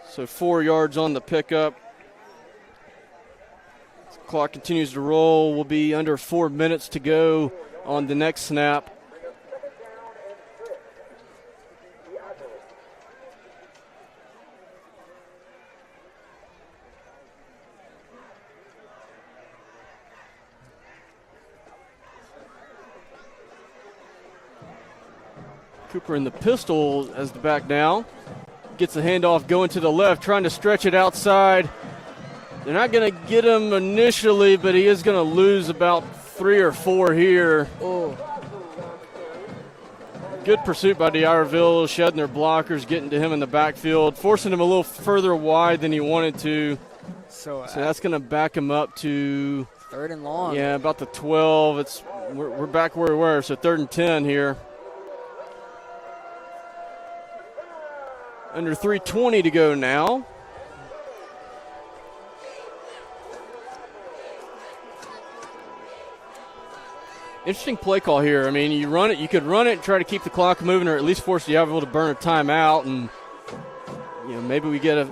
So 4 yards on the pickup. The clock continues to roll. We'll be under 4 minutes to go on the next snap. Cooper in the pistol as the back now. Gets the handoff going to the left, trying to stretch it outside. They're not going to get him initially, but he is going to lose about 3 or 4 here. Oh. Good pursuit by D'Iberville, shedding their blockers, getting to him in the backfield, forcing him a little further wide than he wanted to. So that's going to back him up to 3rd and long. Yeah, about the 12. We're back where we were, so 3rd and 10 here. Under 3:20 to go now. Interesting play call here. I mean, you could run it and try to keep the clock moving, or at least force the D'Iberville to burn a timeout, and maybe we get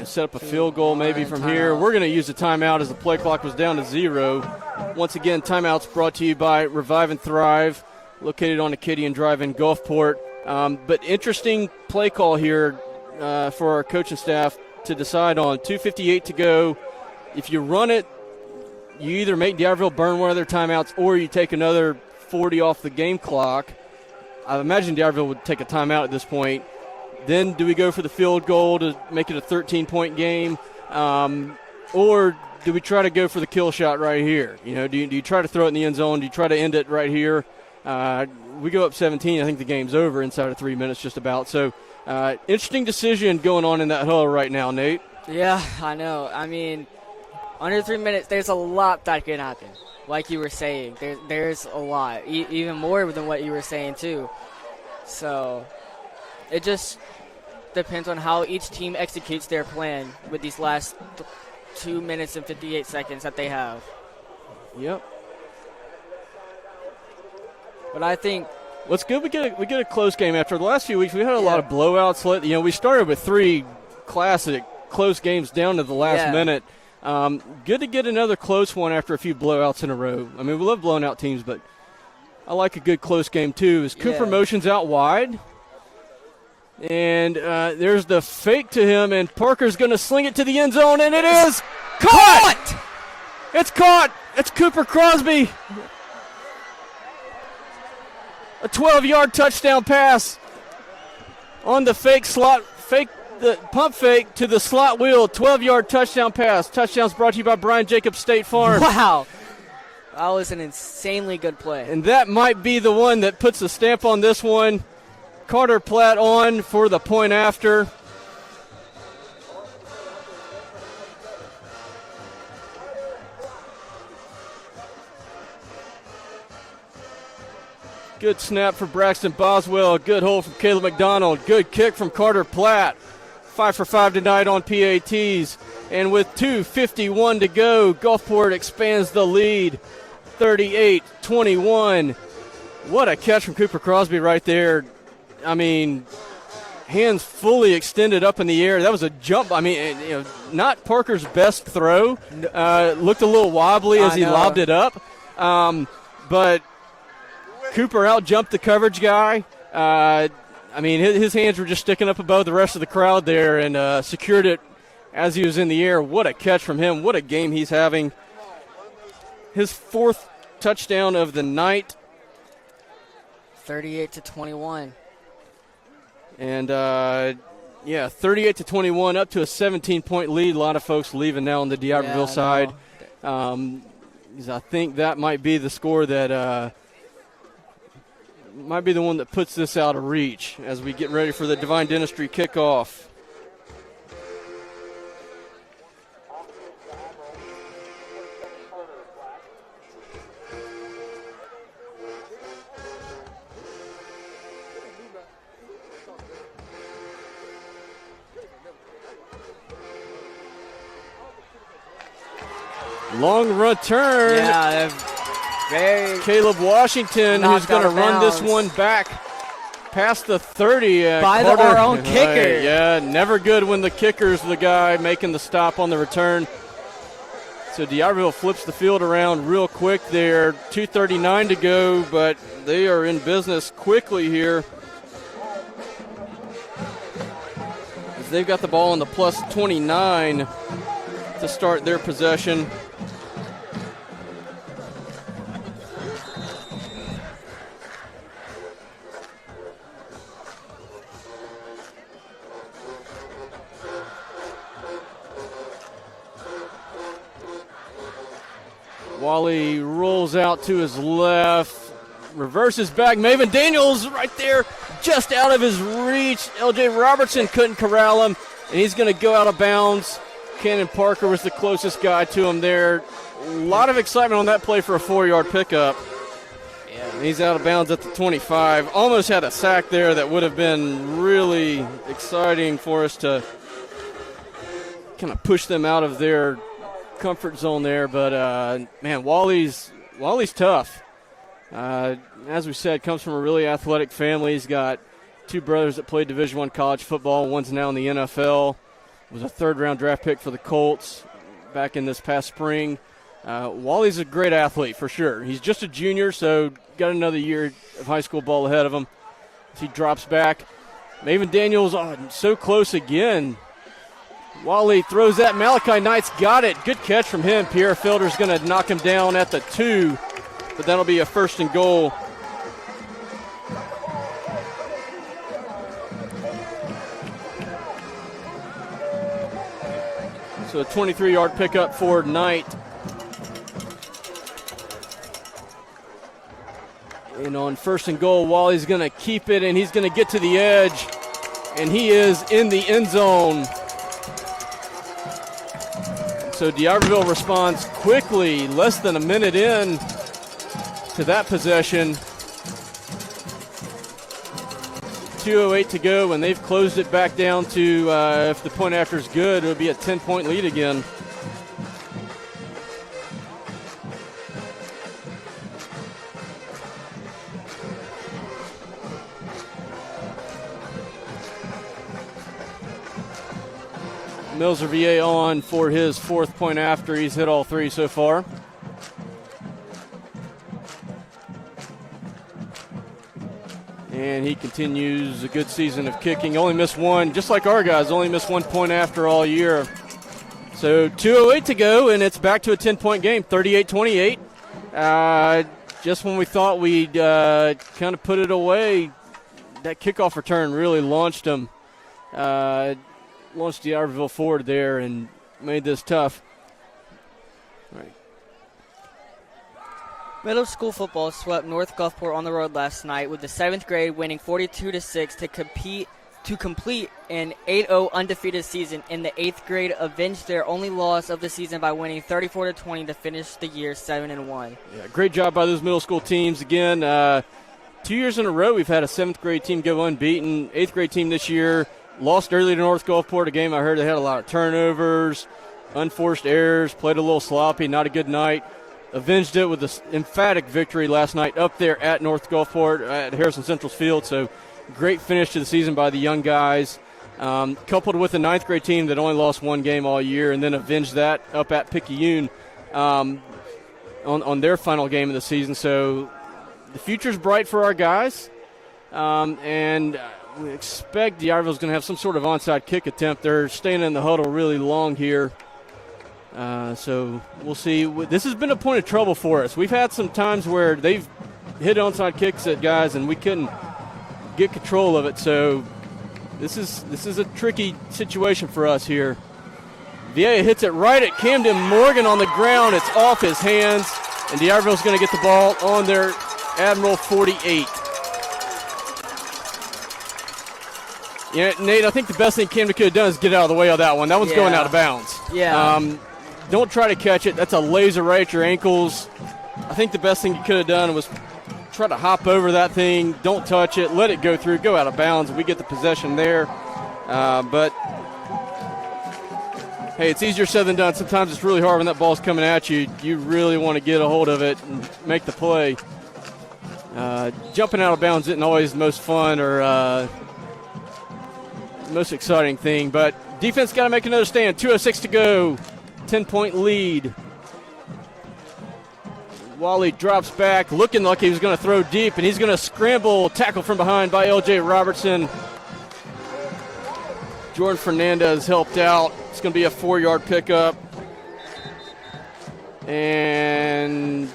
set up a field goal maybe from here. We're going to use the timeout as the play clock was down to 0. Once again, timeouts brought to you by Revive and Thrive, located on Acadian Drive in Gulfport. But interesting play call here for our coaching staff to decide on. 2:58 to go. If you run it, you either make D'Iberville burn one of their timeouts or you take another 40 off the game clock. I imagine D'Iberville would take a timeout at this point. Then do we go for the field goal to make it a 13-point game? Or do we try to go for the kill shot right here? Do you try to throw it in the end zone? Do you try to end it right here? We go up 17. I think the game's over inside of 3 minutes just about. So interesting decision going on in that huddle right now, Nate. Yeah, I know. I mean, under 3 minutes, there's a lot that can happen. Like you were saying, there's a lot, even more than what you were saying too. So it just depends on how each team executes their plan with these last 2 minutes and 58 seconds that they have. Yep. But I think what's good, we get a close game. After the last few weeks, we had a lot of blowouts. We started with 3 classic close games down to the last minute. Good to get another close one after a few blowouts in a row. I mean, we love blowing out teams, but I like a good close game too. As Cooper motions out wide, and there's the fake to him, and Parker's going to sling it to the end zone, and it is caught! It's caught! It's Cooper Crosby. A 12-yard touchdown pass on the the pump fake to the slot wheel. 12-yard touchdown pass. Touchdowns brought to you by Brian Jacobs State Farm. Wow. That was an insanely good play. And that might be the one that puts the stamp on this one. Carter Platt on for the point after. Good snap for Braxton Boswell. Good hold from Caleb McDonald. Good kick from Carter Platt. 5 for 5 tonight on PATs. And with 2:51 to go, Gulfport expands the lead. 38-21. What a catch from Cooper Crosby right there. I mean, hands fully extended up in the air. That was a jump. I mean, not Parker's best throw. Looked a little wobbly as he lobbed it up. But Cooper out-jumped the coverage guy. I mean, his hands were just sticking up above the rest of the crowd there and secured it as he was in the air. What a catch from him. What a game he's having. His 4th touchdown of the night. 38-21. And, 38-21, up to a 17-point lead. A lot of folks leaving now on the D'Iberville side. because I think that might be the score that might be the one that puts this out of reach as we get ready for the Divine Dentistry kickoff. Long return. Yeah, very Caleb Washington, who's going to run this one back past the 30. By our own kicker. Yeah, never good when the kicker's the guy making the stop on the return. So D'Iberville flips the field around real quick there. 2:39 to go, but they are in business quickly here. As they've got the ball on the plus 29 to start their possession. Wally rolls out to his left, reverses back. Maven Daniels right there, just out of his reach. L.J. Robertson couldn't corral him, and he's going to go out of bounds. Cannon Parker was the closest guy to him there. A lot of excitement on that play for a 4-yard pickup. Yeah, he's out of bounds at the 25. Almost had a sack there that would have been really exciting for us to kind of push them out of their comfort zone there, but man, Wally's tough. As we said, comes from a really athletic family. He's got 2 brothers that played Division I college football. One's now in the NFL. Was a 3rd-round draft pick for the Colts back in this past spring. Wally's a great athlete for sure. He's just a junior, so got another year of high school ball ahead of him. As he drops back, Maven Daniels so close again. Wally throws that. Malachi Knight's got it. Good catch from him. Pierre Felder's going to knock him down at the 2, but that'll be a 1st and goal. So a 23-yard pickup for Knight. And on 1st and goal, Wally's going to keep it, and he's going to get to the edge, and he is in the end zone. So D'Iberville responds quickly, less than a minute in to that possession. 2:08 to go, and they've closed it back down to, if the point after is good, it'll be a 10-point lead again. Mills VA on for his 4th point after. He's hit all 3 so far. And he continues a good season of kicking. Only missed 1, just like our guys, only missed 1 point after all year. So 2:08 to go, and it's back to a 10-point game, 38-28. Just when we thought we'd kind of put it away, that kickoff return really launched them. Launched D'Iberville forward there and made this tough. All right. Middle school football swept North Gulfport on the road last night, with the 7th grade winning 42-6 to complete an 8-0 undefeated season. In the 8th grade, avenged their only loss of the season by winning 34-20 to finish the year 7-1. Yeah, great job by those middle school teams. Again, 2 years in a row we've had a 7th grade team go unbeaten. 8th grade team this year lost early to North Gulfport, a game I heard they had a lot of turnovers, unforced errors, played a little sloppy, not a good night. Avenged it with an emphatic victory last night up there at North Gulfport at Harrison Central's field. So great finish to the season by the young guys, coupled with a 9th grade team that only lost 1 game all year, and then avenged that up at Picayune on their final game of the season. So the future's bright for our guys, and we expect D'Iberville's going to have some sort of onside kick attempt. They're staying in the huddle really long here. So we'll see. This has been a point of trouble for us. We've had some times where they've hit onside kicks at guys and we couldn't get control of it. So this is a tricky situation for us here. VA hits it right at Camden Morgan on the ground. It's off his hands. And D'Iberville's going to get the ball on their Admiral 48. Yeah, Nate, I think the best thing Camden could have done is get out of the way of that one. That one's going out of bounds. Yeah. Don't try to catch it. That's a laser right at your ankles. I think the best thing you could have done was try to hop over that thing. Don't touch it. Let it go through. Go out of bounds. We get the possession there. But, hey, it's easier said than done. Sometimes it's really hard when that ball's coming at you. You really want to get a hold of it and make the play. Jumping out of bounds isn't always the most fun or most exciting thing. But defense got to make another stand. 2:06 to go. 10-point lead. Wally drops back, looking like he was going to throw deep, and he's going to scramble. Tackle from behind by L.J. Robertson. Jordan Fernandez helped out. It's going to be a 4-yard pickup. And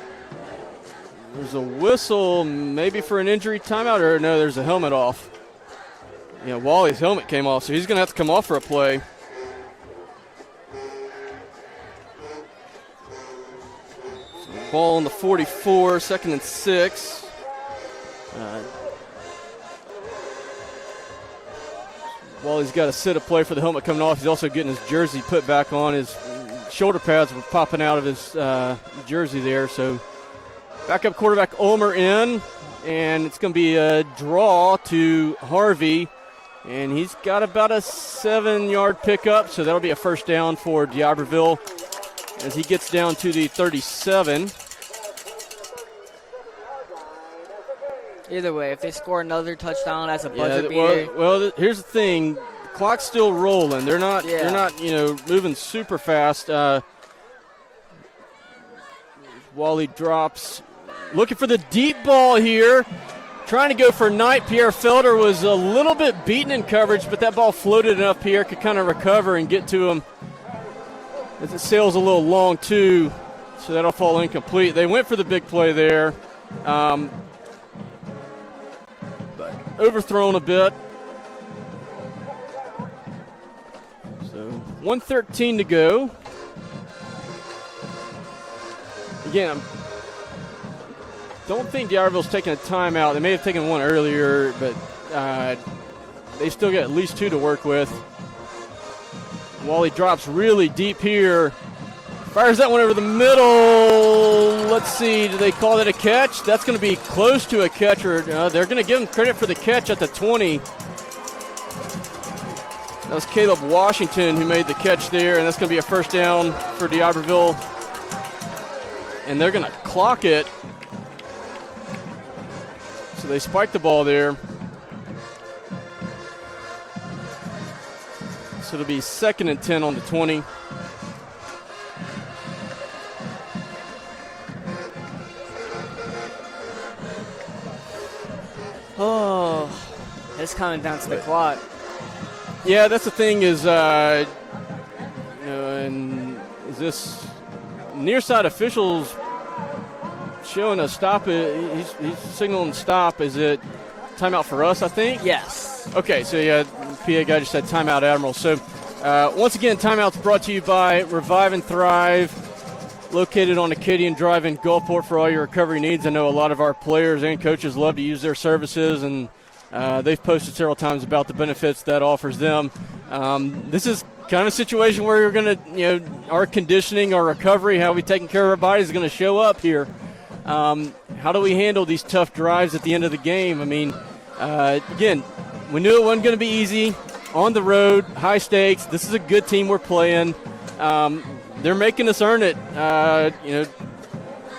there's a whistle maybe for an injury timeout, or no, there's a helmet off. Yeah, Wally's helmet came off, so he's going to have to come off for a play. Ball on the 44, 2nd and 6. Wally's got to sit a play for the helmet coming off. He's also getting his jersey put back on. His shoulder pads were popping out of his jersey there. So backup quarterback Ulmer in, and it's going to be a draw to Harvey. And he's got about a 7-yard pickup, so that'll be a first down for D'Iberville as he gets down to the 37. Either way, if they score another touchdown, that's a buzzer beater. Well, here's the thing: the clock's still rolling. They're not, moving super fast. Wally drops, looking for the deep ball here, trying to go for Knight. Pierre Felder was a little bit beaten in coverage, but that ball floated enough. Pierre could kind of recover and get to him. As it sails a little long too, so that'll fall incomplete. They went for the big play there. Overthrown a bit. So 1:13 to go. Again, don't think D'Iberville's taking a timeout. They may have taken one earlier, but they still got at least 2 to work with. Wally drops really deep here. Fires that one over the middle. Let's see, do they call that a catch? That's going to be close to a catch, or they're going to give him credit for the catch at the 20. That was Caleb Washington who made the catch there, and that's going to be a first down for D'Iberville. And they're going to clock it. So they spiked the ball there. So it'll be 2nd and 10 on the 20. Oh, it's coming down to the clock. Yeah, that's the thing is, and is this near side officials showing a stop? He's signaling stop. Is it timeout for us, I think? Yes. Okay, so yeah, PA guy just said timeout, Admiral. So once again, timeout's brought to you by Revive and Thrive, located on Acadian Drive in Gulfport for all your recovery needs. I know a lot of our players and coaches love to use their services, and they've posted several times about the benefits that offers them. This is kind of a situation where you're going to, our conditioning, our recovery, how we taking care of our bodies is going to show up here. How do we handle these tough drives at the end of the game? I mean, again, we knew it wasn't going to be easy. On the road, high stakes. This is a good team we're playing. They're making us earn it.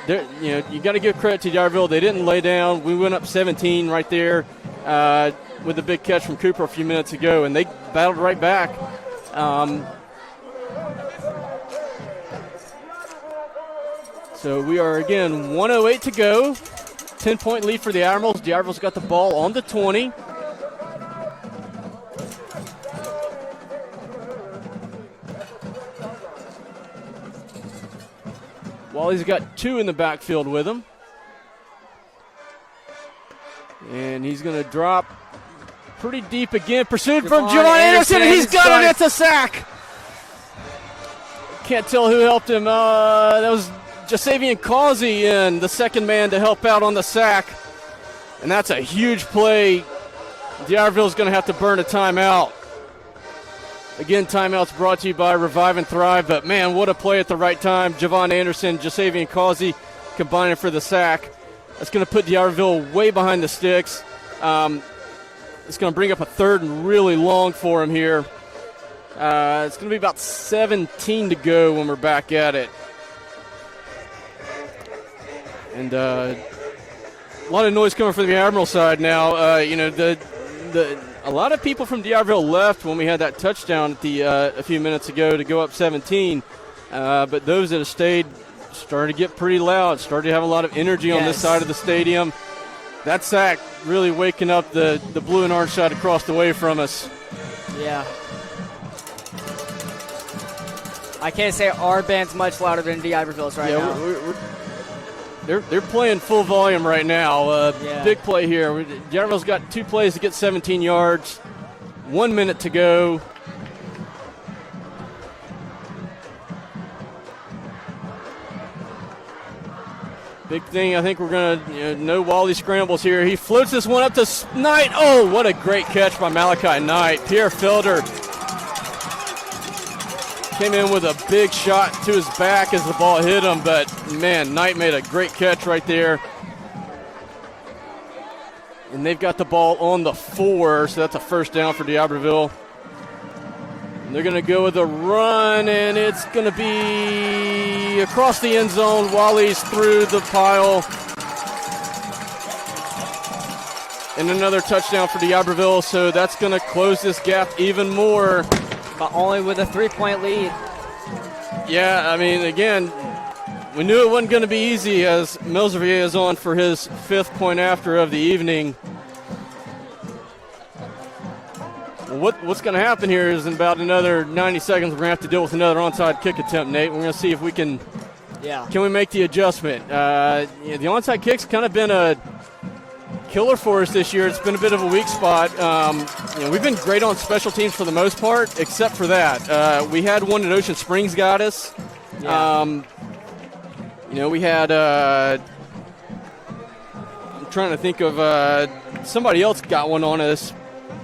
You got to give credit to D'Iberville. They didn't lay down. We went up 17 right there with a big catch from Cooper a few minutes ago, and they battled right back. So we are, again, 1:08 to go. 10-point lead for the Admirals. D'Iberville's got the ball on the 20. Wally's got 2 in the backfield with him. And he's going to drop pretty deep again. Pursued from Javon Anderson, and he's got it. It's a sack. Can't tell who helped him. That was Jasavian Causey in, the second man to help out on the sack. And that's a huge play. D'Iberville's going to have to burn a timeout. Again, timeouts brought to you by Revive and Thrive, but man, what a play at the right time. Javon Anderson, Jasavian Causey combining for the sack. That's going to put D'Iberville way behind the sticks. It's going to bring up a third and really long for him here. It's going to be about 17 to go when we're back at it. And a lot of noise coming from the Admiral side now. A lot of people from D'Iberville left when we had that touchdown at a few minutes ago to go up 17. But those that have stayed started to get pretty loud, started to have a lot of energy on this side of the stadium. That sack really waking up the blue and orange side across the way from us. Yeah. I can't say our band's much louder than D'Iberville's right now. They're playing full volume right now. Big play here. D'Iberville's got 2 plays to get 17 yards. 1 minute to go. Big thing, I think we're going to no Wally scrambles here. He floats this one up to Knight. Oh, what a great catch by Malachi Knight. Pierre Felder came in with a big shot to his back as the ball hit him, but man, Knight made a great catch right there. And they've got the ball on the 4, so that's a first down for D'Iberville. And they're going to go with a run, and it's going to be across the end zone. Wally's through the pile. And another touchdown for D'Iberville, so that's going to close this gap even more. But only with a 3-point lead. Yeah, I mean, again, we knew it wasn't going to be easy as Melservier is on for his 5th point after of the evening. Well, what's going to happen here is in about another 90 seconds, we're going to have to deal with another onside kick attempt, Nate. We're going to see if we can we make the adjustment. The onside kick's kind of been a killer for us this year. It's been a bit of a weak spot. We've been great on special teams for the most part, except for that. We had one at Ocean Springs got us. Yeah. We had I'm trying to think of somebody else got one on us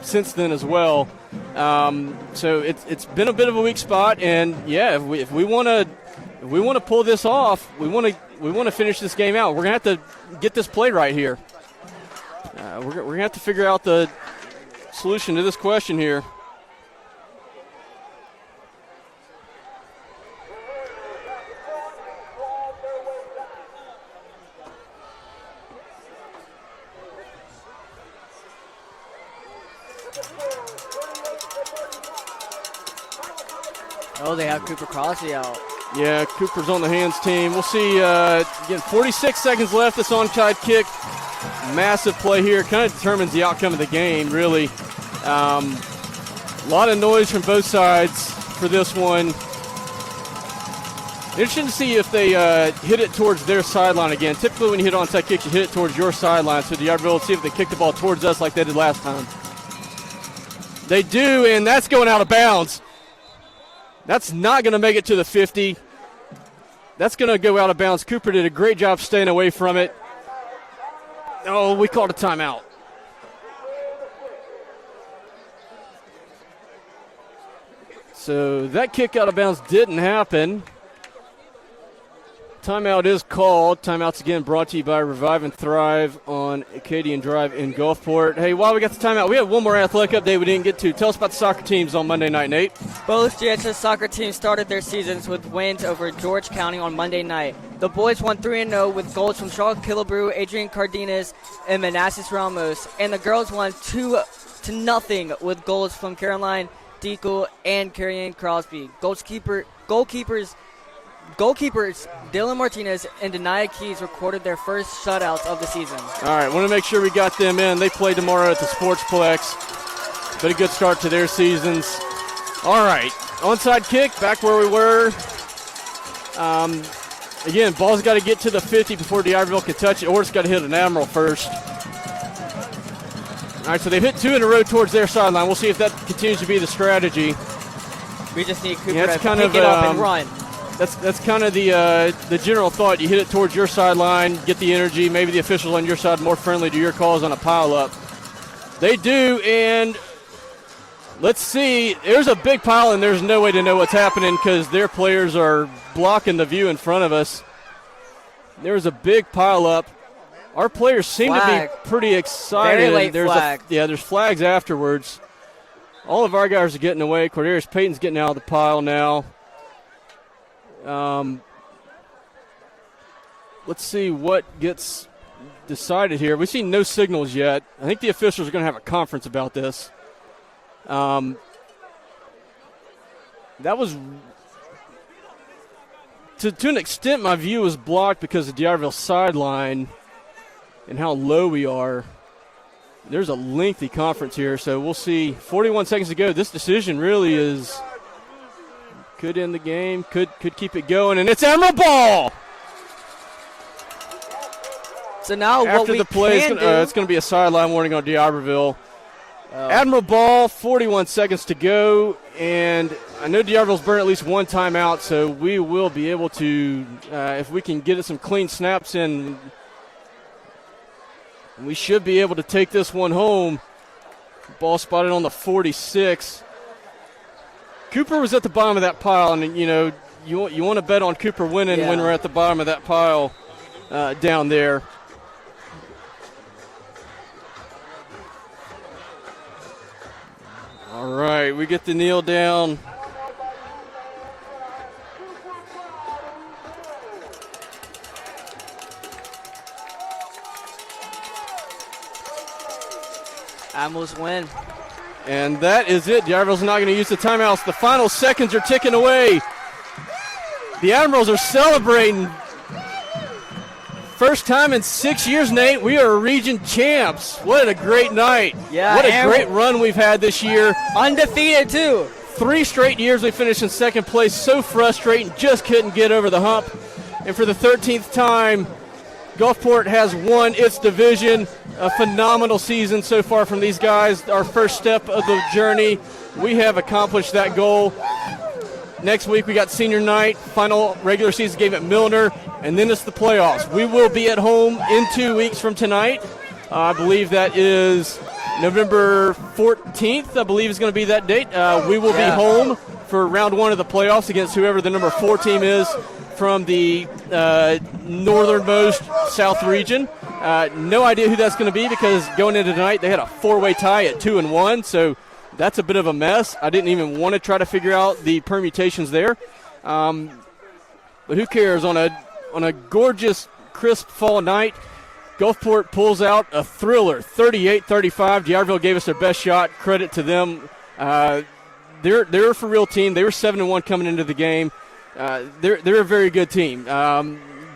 since then as well. So it's been a bit of a weak spot, and if we want to pull this off, we want to finish this game out. We're gonna have to get this play right here. We're going to have to figure out the solution to this question here. Oh, they have Cooper Crosby out. Yeah, Cooper's on the hands team. We'll see. Again, 46 seconds left. This onside kick. Massive play here. Kind of determines the outcome of the game, really. A lot of noise from both sides for this one. Interesting to see if they hit it towards their sideline again. Typically when you hit onside kicks, you hit it towards your sideline. So D'Iberville, let's see if they kick the ball towards us like they did last time. They do, and that's going out of bounds. That's not going to make it to the 50. That's going to go out of bounds. Cooper did a great job staying away from it. Oh, we called a timeout. So that kick out of bounds didn't happen. Timeout is called. Timeouts again brought to you by Revive and Thrive on Acadian Drive in Gulfport. Hey, while we got the timeout, we have one more athletic update we didn't get to. Tell us about the soccer teams on Monday night, Nate. Both GHS soccer teams started their seasons with wins over George County on Monday night. The boys won 3-0 with goals from Shaw Killebrew, Adrian Cardenas, and Manassas Ramos. And the girls won 2-0 with goals from Caroline Deacle and Carrie-Ann Crosby. Goalkeepers Dylan Martinez and Denia Keys recorded their first shutouts of the season. All right, want to make sure we got them in. They play tomorrow at the Sportsplex. But a good start to their seasons. All right, onside kick, back where we were. Again, ball's got to get to the 50 before D'Iberville can touch it, or it's got to hit an Admiral first. All right, so they've hit 2 in a row towards their sideline. We'll see if that continues to be the strategy. We just need Cooper to pick kind of, it up and run. that's kind of the general thought. You hit it towards your sideline, get the energy. Maybe the officials on your side more friendly to your calls on a pile up. They do, and let's see. There's a big pile, and there's no way to know what's happening because their players are blocking the view in front of us. There's a big pile up. Our players seem to be pretty excited. Very late flag. There's flags afterwards. All of our guys are getting away. Cordarius Payton's getting out of the pile now. Let's see what gets decided here. We've seen no signals yet. I think the officials are going to have a conference about this. That was, to an extent, my view was blocked because of D'Iberville sideline and how low we are. There's a lengthy conference here, so we'll see. 41 seconds to go. This decision really could end the game, could keep it going, and it's Admiral Ball. So now after the play, it's going to be a sideline warning on D'Iberville. Admiral Ball, 41 seconds to go, and I know D'Iberville's burned at least one timeout, so we will be able to, if we can get some clean snaps in, we should be able to take this one home. Ball spotted on the 46. Cooper was at the bottom of that pile, and you want to bet on Cooper winning when we're at the bottom of that pile down there. All right, we get the kneel down. Admirals win. And that is it. D'Iberville's not going to use the timeouts. The final seconds are ticking away. The Admirals are celebrating. First time in 6 years, Nate, we are region champs. What a great night. Yeah, what a great run we've had this year. Undefeated, too. 3 straight years we finished in second place. So frustrating. Just couldn't get over the hump. And for the 13th time, Gulfport has won its division. A phenomenal season so far from these guys. Our first step of the journey. We have accomplished that goal. Next week we got senior night, final regular season game at Milner, and then it's the playoffs. We will be at home in 2 weeks from tonight. I believe that is November 14th, I believe is going to be that date. We will be home for round 1 of the playoffs against whoever the number 4 team is from the northernmost South region. No idea who that's going to be because going into tonight they had a 4-way tie at 2-1, so that's a bit of a mess. I didn't even want to try to figure out the permutations there. But who cares? On a gorgeous, crisp fall night, Gulfport pulls out a thriller, 38-35. D'Iberville gave us their best shot. Credit to them. They're a for-real team. They were 7-1 coming into the game. They're a very good team.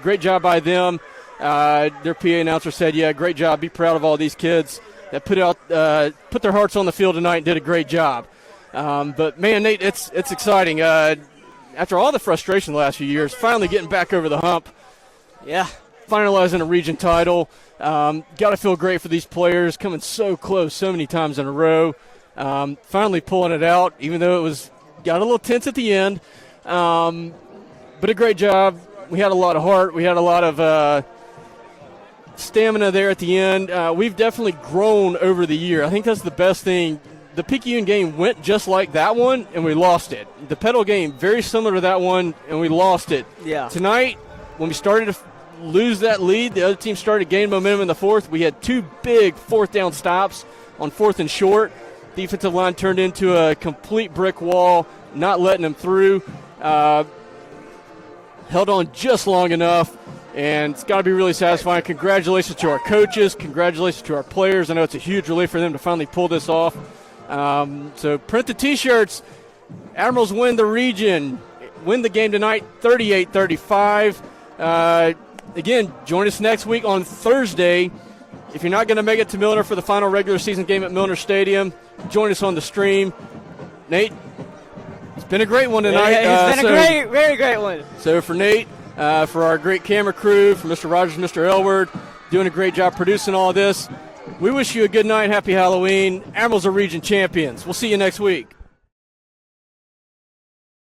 Great job by them. Their PA announcer said, great job. Be proud of all these kids that put their hearts on the field tonight and did a great job. But, man, Nate, it's exciting. After all the frustration the last few years, finally getting back over the hump. Yeah. Finalizing a region title. Got to feel great for these players coming so close so many times in a row. Finally pulling it out, even though got a little tense at the end. But a great job. We had a lot of heart. We had a lot of stamina there at the end. We've definitely grown over the year. I think that's the best thing. The Picayune game went just like that one, and we lost it. The Petal game, very similar to that one, and we lost it. Yeah. Tonight, when we started to lose that lead, the other team started gaining momentum in the fourth. We had 2 big fourth down stops on 4th and short. Defensive line turned into a complete brick wall, not letting them through. Held on just long enough, and it's got to be really satisfying. Congratulations to our coaches. Congratulations to our players. I know it's a huge relief for them to finally pull this off. So print the T-shirts. Admirals win the region. Win the game tonight, 38-35. Again, join us next week on Thursday. If you're not going to make it to Milner for the final regular season game at Milner Stadium, join us on the stream. Nate, it's been a great one tonight. It's been a very great one. So for Nate, for our great camera crew, for Mr. Rogers, Mr. Elward, doing a great job producing all this, we wish you a good night. Happy Halloween. Admirals are region champions. We'll see you next week.